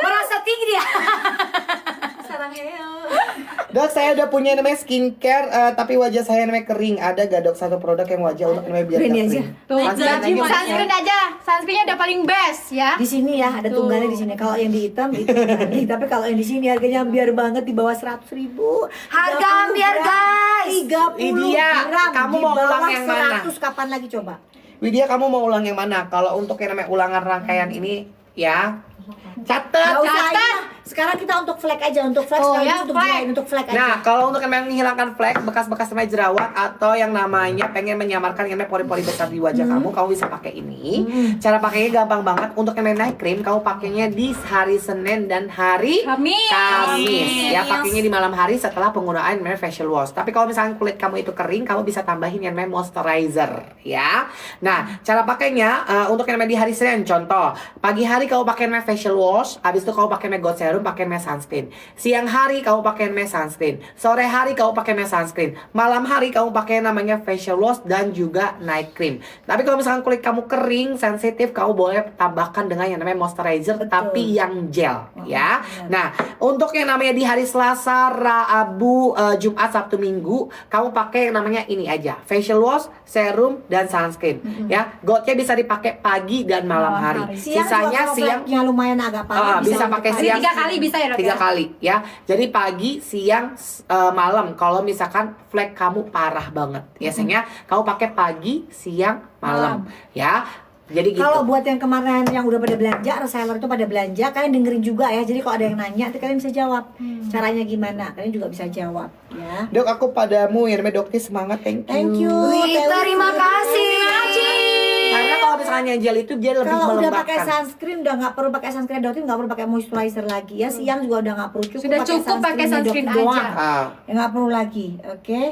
Merasa tinggi dia. Dok, saya udah punya namanya skincare, tapi wajah saya namanya kering. Ada gak dok satu produk yang wajah untuk namanya biar Ini nggak aja. kering? Sunscreen aja. Sunscreen aja. Sunscreennya udah paling best ya. Di sini ya ada tunggalnya di sini. Kalau yang di hitam itu tadi, tapi kalau yang di sini harganya ambiar banget di bawah 100.000. Harga ambiar, guys. 30 Widya, gram. kamu Di mau ulang bawah yang mana? 100 kapan lagi coba? Widya, kamu mau ulang yang mana? Kalau untuk yang namanya ulangan rangkaian ini, ya catat. Nggak usah ini. Sekarang kita untuk flek aja, untuk flek Oh, sekaligus ya, untuk flek. jelain, untuk flek aja. Nah, kalau untuk yang menghilangkan flek, bekas-bekas namanya jerawat atau yang namanya pengen menyamarkan yang namanya pori-pori besar di wajah kamu bisa pakai ini. Cara pakainya gampang banget. Untuk yang namanya night cream, kamu pakainya di hari Senin dan hari Kamis. Ya, pakainya di malam hari setelah penggunaan yang namanya facial wash. Tapi kalau misalnya kulit kamu itu kering, kamu bisa tambahin yang namanya moisturizer, ya. Nah, cara pakainya untuk yang namanya di hari Senin, contoh, pagi hari kamu pakai yang namanya facial wash, habis itu kamu pakai gold serum, pakai sunscreen. Siang hari kamu pakai sunscreen. Sore hari kamu pakai sunscreen. Malam hari kamu pakai namanya facial wash dan juga night cream. Tapi kalau misalkan kulit kamu kering, sensitif, kamu boleh tambahkan dengan yang namanya moisturizer, tapi yang gel, ya. Nah, untuk yang namanya di hari Selasa, Rabu, Jumat, Sabtu, Minggu, kamu pakai yang namanya ini aja, facial wash, serum, dan sunscreen. Ya, goldnya bisa dipakai pagi dan malam hari. Sisanya siang. Fleknya lumayan agak parah. Bisa pakai Jadi siang. 3 kali bisa ya dok 3 ya? kali ya. Jadi pagi, siang, malam. Kalau misalkan flek kamu parah banget, biasanya kamu pakai pagi, siang, malam. Ya. Jadi gitu. Kalau buat yang kemarin yang udah pada belanja, reseller itu pada belanja, kalian dengerin juga ya. Jadi kalau ada yang nanya, nanti kalian bisa jawab. Caranya gimana? Kalian juga bisa jawab ya. Dok, aku padamu ya namanya Dokti, semangat, thank you. Thank you. Terima kasih. Karena kalau misalnya gel itu dia lebih Kalau udah pakai melembabkan. sunscreen udah nggak perlu pakai sunscreen dokter, nggak perlu pakai moisturizer lagi ya. Siang juga udah nggak perlu, Sudah cukup pakai sunscreen doang. aja. Ah. Ya nggak perlu lagi, oke?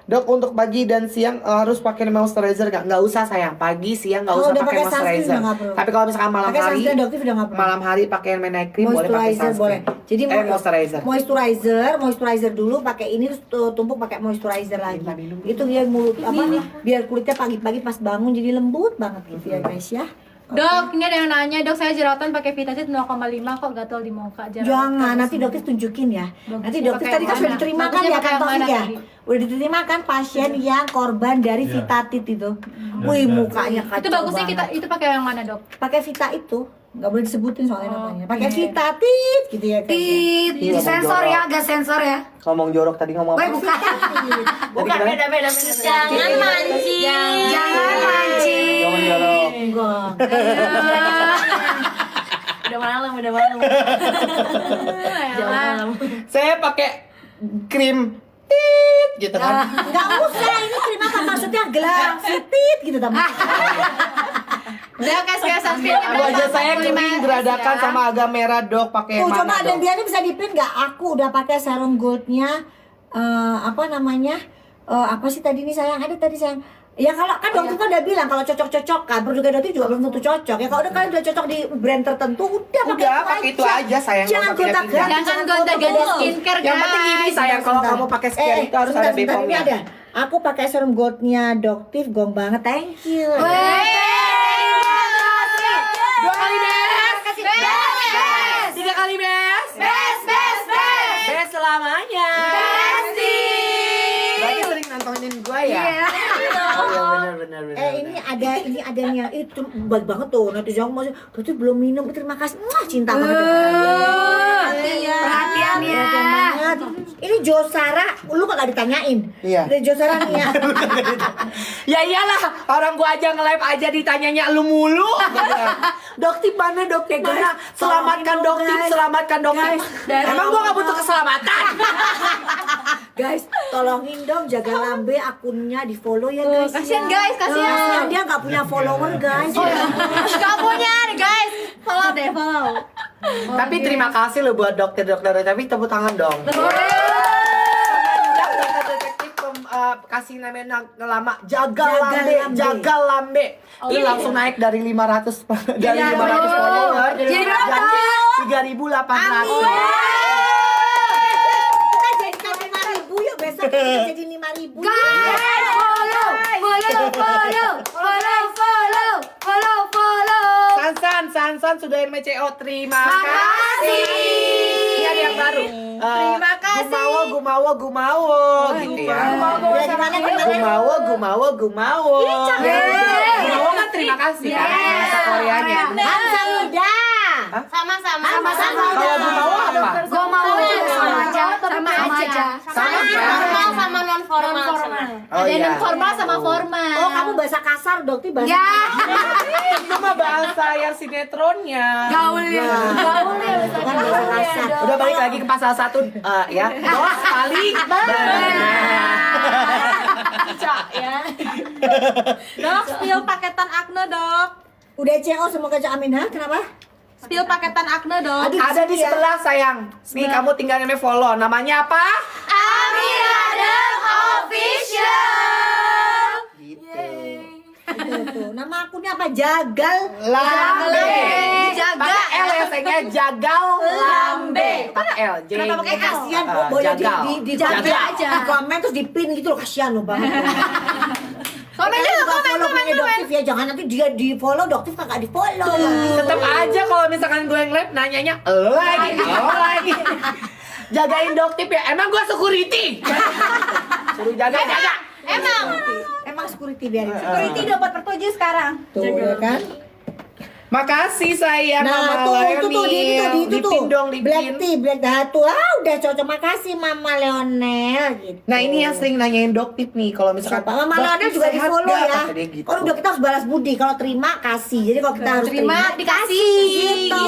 Dok, untuk pagi dan siang harus pakai moisturizer nggak? Nggak usah sayang, pagi siang nggak Kalau usah udah pakai pakai sunscreen moisturizer. udah nggak perlu. Tapi kalau misalkan malam Pakai hari, sunscreen adaptif udah nggak perlu. malam hari pakai night cream boleh pakai Moisturizer boleh. sunscreen. Jadi moisturizer. moisturizer dulu pakai ini terus tumpuk pakai moisturizer lagi. Minum. Itu dia mulut apa biar kulitnya pagi-pagi pas bangun jadi lembut banget gitu ya guys ya. Dok, ini ada yang nanya, dok saya jerawatan pakai Vitasit 0,5 kok gatal di muka jerawatan. Jangan, nanti dokter tunjukin ya. Nanti dokter pakai tadi kan yang sudah mana? diterima kan Bagusnya ya pakai kan yang Taufik mana ya. tadi? Udah diterima kan pasien yang korban dari Vitatit itu. Wih mukanya kacau Itu bagusnya kita banget. itu pakai yang mana, Dok? Pakai Vita itu. Nggak boleh disebutin soalnya namanya. Pakai Vitatit gitu ya guys. Tit, Iya, sensor jorok. ya, agak sensor ya. Ngomong jorok tadi ngomong Weh, apa? bukan. Bukan, beda. Jangan mancing. Jangan mancing. Ngomong jorok. Enggak. Udah malam. Jangan. Saya pakai krim tit gitu kan. Nggak usah, ini krim apa maksudnya gelap Vitit gitu teman. Udah kasih sunscreen. Wajah saya kering geradakan sama agak merah, Dok. Pakai yang Tuh coba mana, ada Dok? biarnya bisa dipin nggak? Aku udah pakai serum goldnya apa namanya? Apa sih tadi nih sayang? Ada tadi sayang. Ya kalau kan dokter kan udah bilang kalau cocok-cocok kan, produk dokter juga belum tentu cocok. Ya kalau udah kalian udah cocok di brand tertentu, udah pakai itu aja sayang. Jangan nggak usah gonta-ganti, pindah-pindah. Jangan gonta-ganti skincare, Yang penting ini sayang, kalau kamu pakai skincare itu harus ada Ini BPOM-nya. ada. Aku pakai serum goldnya Doktif, gong banget. Thank you. Dua kali best. Best. 3 kali best. Best. Best selamanya. Berarti sering nontonin gua ya? Oh iya benar. Ini ada nih yang itu baik banget tuh. Nanti jangan masih tuh belum minum. Terima kasih. Wah, cinta banget. Perhatian ya. Perhatian banget. Ini Josara, lu kok gak ditanyain? Iya. Dari Josara nih ya. Ya iyalah, orang gua aja nge-live aja ditanyanya lu mulu. Dokter mana, dokter mana? Selamatkan dokter, selamatkan dokter. Emang gua gak butuh keselamatan? Guys, tolongin dong jaga lambe akunnya di follow ya guys. Kasian guys, kasian. Kasian dia nggak punya follower guys. Gak punya nih, guys. Follow deh, follow. Tapi terima kasih lo buat dokter-dokter, tapi tepuk tangan dong. Dokter detektif kasih namanya lama jaga lambe. Ini langsung naik dari 500 dari 500 follower Jadi berapa? 3.800. Kita jadikan 5.000 yuk besok kita jadi 5.000. Follow. Sansan sudah MCO, terima kasih. Ini ada yang baru. Terima kasih. Gumawo gitu ya. Gumawo. Gumawo kan terima kasih kan bahasa Koreanya. Hamzah. Sama-sama. Kalau Gumawo apa? Gue mau juga sama aja. Sama aja. Formal sama non formal. Oh Ada iya. yang formal sama formal. Oh, kamu bahasa kasar, Dokter bahasa. Ya. Itu mah bahasa yang sinetronnya. Gaul ya. Bukan bahasa kasar. Udah balik lagi ke pasal 1 ya. Dos paling Dok, spill paketan acne, Dok. Udah CO semoga Cak Amin, ha? Kenapa? Spill paketan acne, Dok. Aduh, ada di ya. sebelah sayang. Nih kamu tinggal namanya follow. Namanya apa? Amiradem Official. Gitu. Tuh, nama akunnya apa? Jagal Lambe. Jaga. Pakai L ya sayangnya, jagal lambe. Pakai L. Kenapa pakai L? kasihan boya di Jagal. aja. Di komen terus dipin gitu loh, kasihan loh banget. Komen dulu, komen. Doktif ya, jangan nanti dia di follow, Doktif kagak di follow. Tetap aja kalau misalkan gue yang live nanyanya lagi. Jagain Doktip ya. Emang gue security. Suruh jaga. Emang security biarin. Security dapat tertuju sekarang. Tuh ya kan. Makasih sayang Nah, Mama itu tuh Leonil. di itu tuh. Dipin dong, Black dipin. tea, udah cocok. Makasih Mama Leonel gitu. Nah ini yang sering nanyain Doktip nih. Kalau misalkan Siapa? Mama Leonel Doktip juga di sehat follow nggak? ya. Kata dia gitu. Kalau udah kita harus balas budi. Kalau terima kasih. Jadi kalau kita harus terima dikasih. gitu.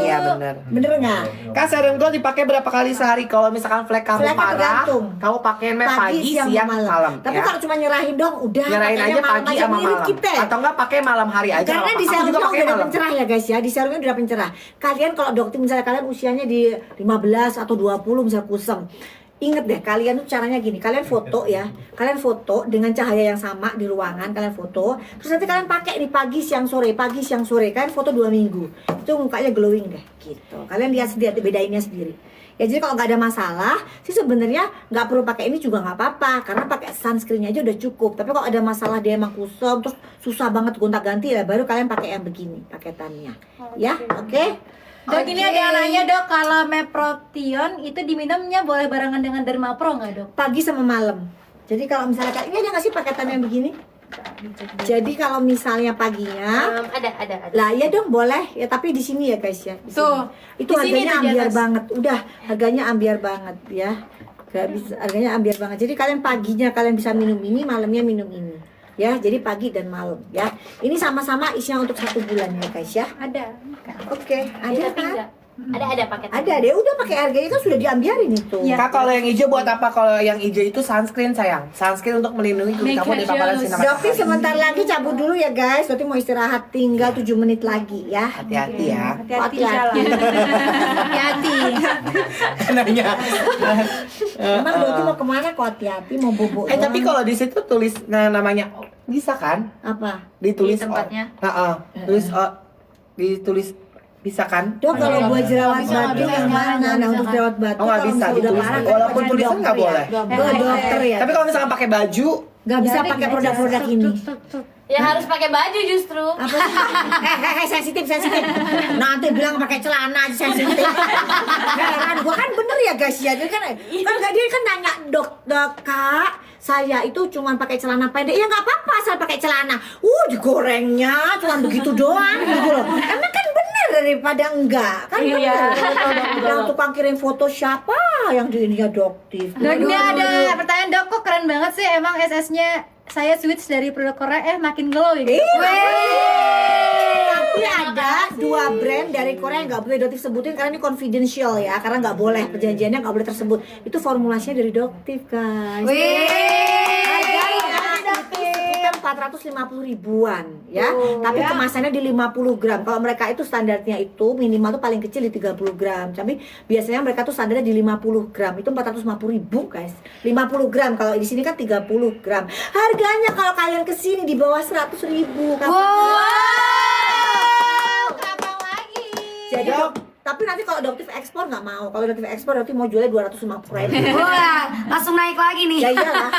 Iya benar. Bener nggak? Kak serum gold dipakai berapa kali sehari? Kalau misalkan flek kamu Flek parah, tergantung. kamu pakai pagi, siang, malam. Tapi ya. kalau cuma nyerahin dong, udah. Nyerahin pakainya aja malam pagi sama mirip malam. kita. Atau enggak pakai malam hari aja. Karena nggak di apa-apa. Aku serumnya juga pakai udah ada malam. pencerah ya guys ya. Di serumnya udah ada pencerah. Kalian kalau dokter misalnya kalian usianya di 15 atau 20 misalnya kusem. Ingat deh, kalian tuh caranya gini, kalian foto ya, kalian foto dengan cahaya yang sama di ruangan, kalian foto, terus nanti kalian pakai di pagi, siang, sore, kalian foto 2 minggu, itu mukanya glowing deh, gitu. Kalian lihat sendiri, bedainnya sendiri. Ya jadi kalau nggak ada masalah sih sebenarnya nggak perlu pakai ini juga nggak apa-apa, karena pakai sunscreen aja udah cukup. Tapi kalau ada masalah dia emang kusam terus susah banget gonta-ganti, ya baru kalian pakai yang begini paketannya. Ya, oke? Dok, ini ada yang nanya dok, kalau Meprotion itu diminumnya boleh barengan dengan Dermapro nggak dok? Pagi sama malam. Jadi kalau misalnya ini ada nggak sih paketan yang begini? Jadi kalau misalnya paginya, Ada. lah ya dong boleh ya, tapi di sini ya guys ya. Di Tuh, sini. Itu di sini harganya tuh di ambiar atas. banget. Udah harganya ambiar banget ya. Gak bisa, harganya ambiar banget. Jadi kalian paginya kalian bisa minum ini, malamnya minum ini. Ya, jadi pagi dan malam ya. Ini sama-sama isinya untuk 1 bulan ya guys ya. Ada. Oke, ada Tapi kan? enggak. Ada paket. Ada deh, udah pakai harganya kan sudah diambiarin itu. Kak, kalau yang hijau buat apa? Kalau yang hijau itu sunscreen sayang. Sunscreen untuk melindungi kulit kamu dari paparan sinar Dokter matahari. sebentar lagi cabut dulu ya guys. Dokter mau istirahat tinggal 7 menit lagi ya. Hati-hati ya. Hati-hati di jalan. Hati-hati. Nanya. Emang Dokter mau kemana kok hati-hati mau bobo? Tapi doang? kalau di situ tulis namanya bisa kan? Apa? Ditulis Di tempatnya. Tulis ditulis bisa kan? Dok, kalau buat jerawat bisa, batu nggak yang bisa. mana? Nah, untuk jerawat batu Oh, nggak kalau bisa misalnya udah ditulis. parah, Walaupun kan tulisan nggak dokter boleh. ya. Ke dokter ya. Tapi kalau misalkan pakai baju, Nggak bisa pakai produk-produk ini. Ya harus pakai baju justru. Apa sih? Sensitif. Nanti bilang pakai celana aja sensitif. Heran, gua kan bener ya guys ya. Dia kan dia kan nanya, dok Kak, saya itu cuma pakai celana pendek. Ya nggak apa-apa asal pakai celana. Digorengnya cuma begitu doang gitu loh. Emang kan bener daripada enggak. Kan Iya. bener. Yang tukang kirim foto siapa yang di ini ya doktif. Dok, ini ada pertanyaan dok, kok keren banget sih emang SS-nya. Saya switch dari produk Korea makin glowing. Tapi ada 2 brand dari Korea yang nggak boleh Doktif sebutin karena ini confidential ya, karena nggak boleh, perjanjiannya nggak boleh tersebut. Itu formulasinya dari Doktif guys. Harganya itu sekitar 450 ribuan ya, tapi kemasannya di 50 gram. Kalau mereka itu standarnya itu minimal tuh paling kecil di 30 gram, tapi biasanya mereka tuh standarnya di 50 gram. Itu 450 ribu guys, 50 gram. Kalau di sini kan 30 gram. Harganya kalau kalian kesini di bawah 100 ribu. Gampang lagi. Jadi tapi nanti kalau Doktif ekspor nggak mau. Kalau Doktif ekspor nanti mau jualnya 250 ribu. Wah, langsung naik lagi nih. Ya iyalah,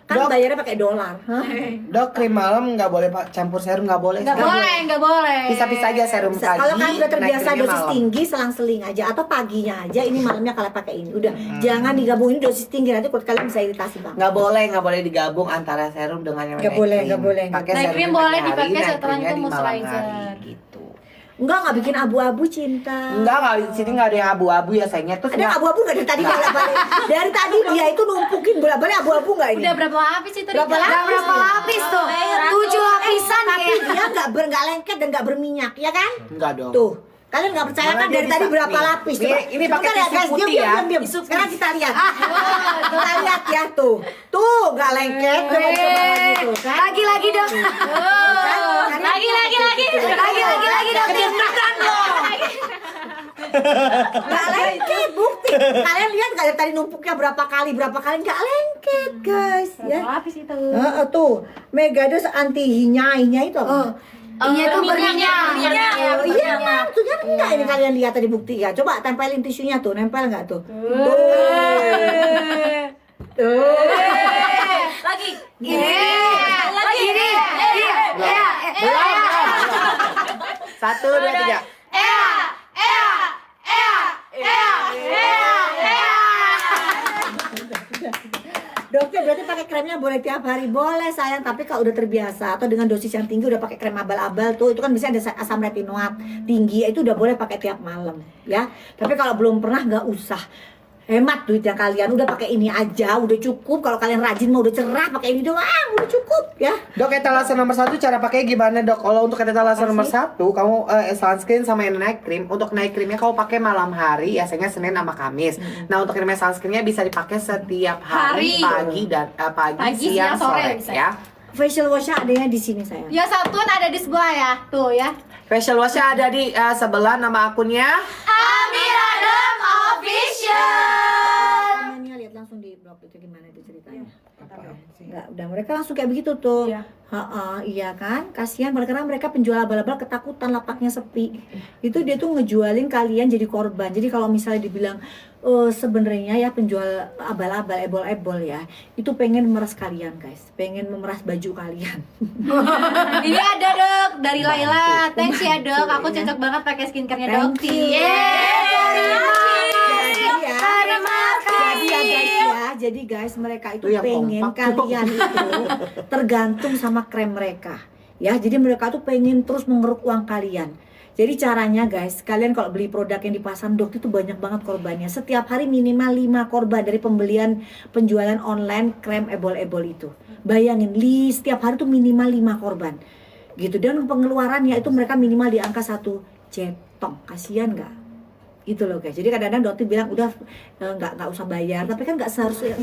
kan Dok. bayarnya pakai dolar. Hah? dok krim malam nggak boleh campur serum, nggak boleh. Nggak boleh. Pisah-pisah aja serum Bisa. pagi. Kalau kalian udah terbiasa naik krimnya dosis malam. tinggi, selang-seling aja atau paginya aja. Ini malamnya kalian pakai ini. Udah, jangan digabungin dosis tinggi, nanti kulit kalian bisa iritasi banget. Nggak boleh digabung antara serum dengan yang Nggak night boleh, cream. nggak boleh. Pakai Night serum cream di boleh pagi hari, dipakai night setelah creamnya itu di malam moisturizer. hari, gitu. Enggak bikin abu-abu cinta. Enggak, di sini nggak ada yang abu-abu ya sayangnya. Terus Ada yang abu-abu nggak dari tadi bolak-balik? Dari tadi dia itu numpukin bolak-balik abu-abu nggak ini? Udah berapa lapis itu? Berapa Rika? lapis? Berapa lapis tuh? 7 lapisan Tapi ya. dia nggak lengket dan nggak berminyak, ya kan? Enggak dong. Tuh, kalian nggak percaya Mana kan dia dari tadi bisa? berapa Nih. lapis? Nih, Coba. ini pakai Sebentar tisu guys, putih diam, ya. diam. Sekarang kita lihat. Kita lihat ya tuh. Tuh, nggak lengket. Coba lagi tuh kan. Lagi dong. Kan? Lagi dong. Kedengeran loh. Nggak lengket, bukti. Kalian lihat nggak dari tadi numpuknya berapa kali nggak lengket guys. Ya. Berapa lapis itu? Tuh, Megados anti hinya itu apa? Iya tuh berminyak. Oh iya maksudnya enggak ini kalian lihat tadi bukti ya. Coba tempelin tisunya tuh, nempel nggak tuh? Tuh. Lagi. Lagi. Satu, dua, tiga. Dokter berarti pakai kremnya boleh tiap hari boleh sayang, tapi kalau udah terbiasa atau dengan dosis yang tinggi udah pakai krem abal-abal tuh itu kan bisa ada asam retinoat tinggi itu udah boleh pakai tiap malam ya. Tapi kalau belum pernah nggak usah. Hemat duitnya kalian, udah pakai ini aja, udah cukup. Kalau kalian rajin mau udah cerah pakai ini doang, udah cukup ya. Dok, etalase nomor 1 cara pakai gimana dok? Kalau untuk etalase nomor 1 kamu sunscreen sama yang night cream. Untuk night creamnya kamu pakai malam hari, biasanya Senin sama Kamis. Nah untuk krimnya sunscreennya bisa dipakai setiap hari, Hari. pagi, siang, sore bisa. ya. Facial washnya adanya di sini sayang. Ya satuan ada di sebelah ya. Tuh ya. Facial washnya ada di sebelah, nama akunnya. Amiradam Official. Namanya lihat langsung. Udah mereka langsung kayak begitu tuh. Iya kan, kasihan karena mereka penjual abal-abal ketakutan lapaknya sepi. Itu dia tuh ngejualin kalian jadi korban. Jadi kalau misalnya dibilang sebenarnya ya penjual abal-abal, ebol-ebol ya, itu pengen memeras kalian guys, pengen memeras baju kalian. Ini ada Dok dari Laila. Thanks ya Dok, aku cocok banget pakai skincare-nya Thank Dokti. you. Jadi guys, mereka itu Itu yang pengen kompak. kalian itu tergantung sama krem mereka. Ya, jadi mereka tuh pengen terus mengeruk uang kalian. Jadi caranya guys, kalian kalau beli produk yang di pasar Dokti itu banyak banget korbannya. Setiap hari minimal 5 korban dari pembelian penjualan online krem ebol-ebol itu. Bayangin, setiap hari tuh minimal 5 korban. Gitu, dan pengeluarannya itu mereka minimal di angka 1 jetong. Kasihan nggak? Gitu loh guys. Jadi kadang-kadang Dokti bilang udah nggak usah bayar, tapi kan nggak seharusnya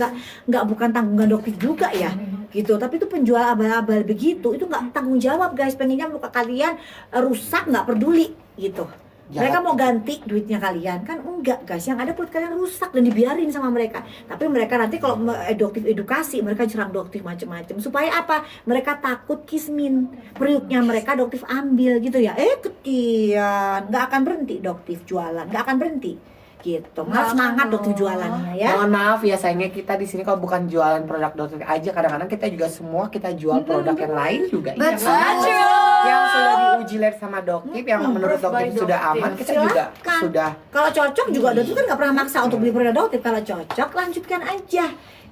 nggak bukan tanggungan Dokti juga ya, gitu. Tapi itu penjual abal-abal begitu, itu nggak tanggung jawab guys. Pengennya muka kalian rusak nggak peduli gitu. Mereka mau ganti duitnya kalian kan enggak guys, yang ada kulit kalian rusak dan dibiarin sama mereka. Tapi mereka nanti kalau Dokti edukasi, mereka serang Dokti macem-macem supaya apa? Mereka takut kismin, periuknya mereka Dokti ambil gitu ya. Ketian, nggak akan berhenti Dokti jualan, nggak akan berhenti gitu. Semangat Dokti jualannya ya. Mohon maaf ya sayangnya kita di sini kalau bukan jualan produk Dokter aja, kadang-kadang kita juga semua kita jual produk yang lain juga. Iya kan? Yang sudah diuji lab sama Dokter, yang menurut Dokter sudah aman, kita juga Silakan. sudah. Kalau cocok juga Dokter kan nggak pernah maksa untuk beli produk Dokter. Kalau cocok lanjutkan aja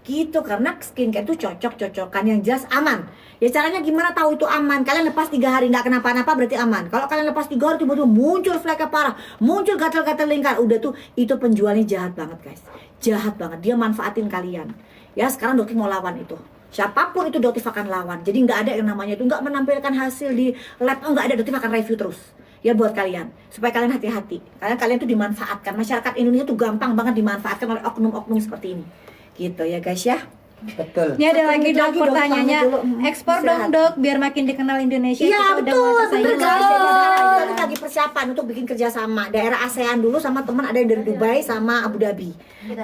gitu, karena skincare itu cocok-cocokan yang jelas aman. Ya caranya gimana tahu itu aman? Kalian lepas 3 hari nggak kenapa-napa berarti aman. Kalau kalian lepas 3 hari tiba-tiba muncul fleknya parah, muncul gatal-gatal lingkar, udah tuh itu penjualnya jahat banget guys, jahat banget. Dia manfaatin kalian. Ya sekarang Dokter mau lawan itu. Siapapun itu Dokter akan lawan. Jadi nggak ada yang namanya itu nggak menampilkan hasil di lab, nggak ada. Dokter akan review terus. Ya buat kalian supaya kalian hati-hati. Kalian tuh dimanfaatkan. Masyarakat Indonesia tuh gampang banget dimanfaatkan oleh oknum-oknum seperti ini. Gitu ya guys ya. Betul. Ini ada lagi Dok Lagi, Dok, pertanyaannya. pamit dulu. Ekspor Istirahat. dong Dok biar makin dikenal Indonesia. Iya Kita udah betul, mau betul saingan. guys. Jadi sekarang kita lagi persiapan untuk bikin kerjasama daerah ASEAN dulu sama teman ada yang dari Dubai sama Abu Dhabi,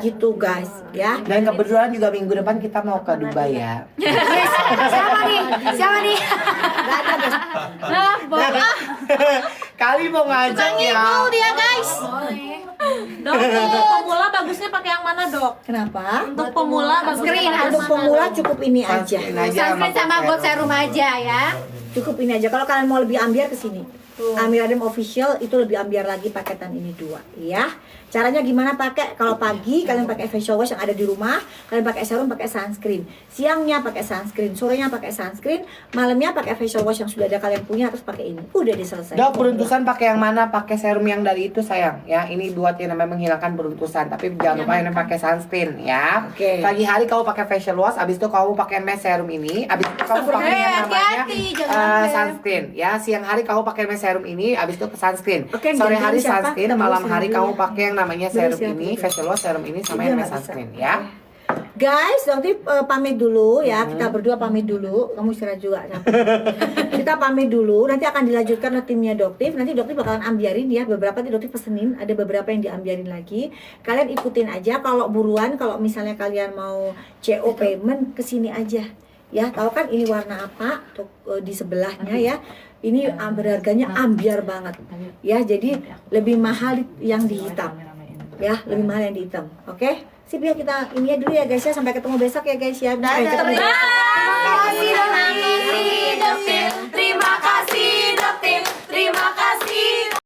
gitu guys, ya. Dan kebetulan juga minggu depan kita mau ke Dubai ya. Siapa nih? Siapa nih? Gak ada guys. Nah, boleh. Kali mau ngajak ya. Dia guys. Dok, untuk pemula bagusnya pakai yang mana Dok? Kenapa? Untuk pemula bagusnya pakai Untuk pemula cukup ini aja. Sunscreen aja sunscreen sama gold serum aja ya. Cukup ini aja. Kalau kalian mau lebih ambiar ke sini. Amiradem Official itu lebih ambiar lagi paketan ini 2 ya. Caranya gimana pakai? Kalau pagi kalian pakai facial wash yang ada di rumah, kalian pakai serum, pakai sunscreen. Siangnya pakai sunscreen, sorenya pakai sunscreen, malamnya pakai facial wash yang sudah ada kalian punya terus pakai ini. Udah diselesai. Dok, beruntusan pakai yang mana? Pakai serum yang dari itu sayang ya. Ini buat yang namanya menghilangkan beruntusan. Tapi jangan lupa yang pakai sunscreen ya. Oke. Pagi hari kamu pakai facial wash, abis itu kamu pakai mask serum ini, abis itu kamu pakai yang namanya hati-hati, jangan sunscreen ya. Siang hari kamu pakai mask serum ini, abis itu ke sunscreen. Oke, Sore gantian hari siapa? sunscreen, Kita malam dulu hari sendiri kamu ya. pakai yang namanya Dulu serum siapa ini, itu? facial wash serum ini sama Iya, yang nggak bisa. sunscreen ya. Guys, nanti pamit dulu ya. Kita berdua pamit dulu. Kamu istirahat juga. Kita pamit dulu. Nanti akan dilanjutkan oleh timnya Doktif. Nanti Doktif bakalan ambiarin ya. Beberapa nanti Doktif pesenin. Ada beberapa yang diambiarin lagi. Kalian ikutin aja. Kalau buruan, kalau misalnya kalian mau CO payment, kesini aja. Ya, tahu kan ini warna apa? Tuh, di sebelahnya ya. Ini harganya ambiar banget. Ya, jadi lebih mahal yang di hitam. Ya, lebih mahal yang di hitam. Oke? Sip ya, kita ini ya dulu ya guys ya. Sampai ketemu besok ya guys ya. Ketemu besok.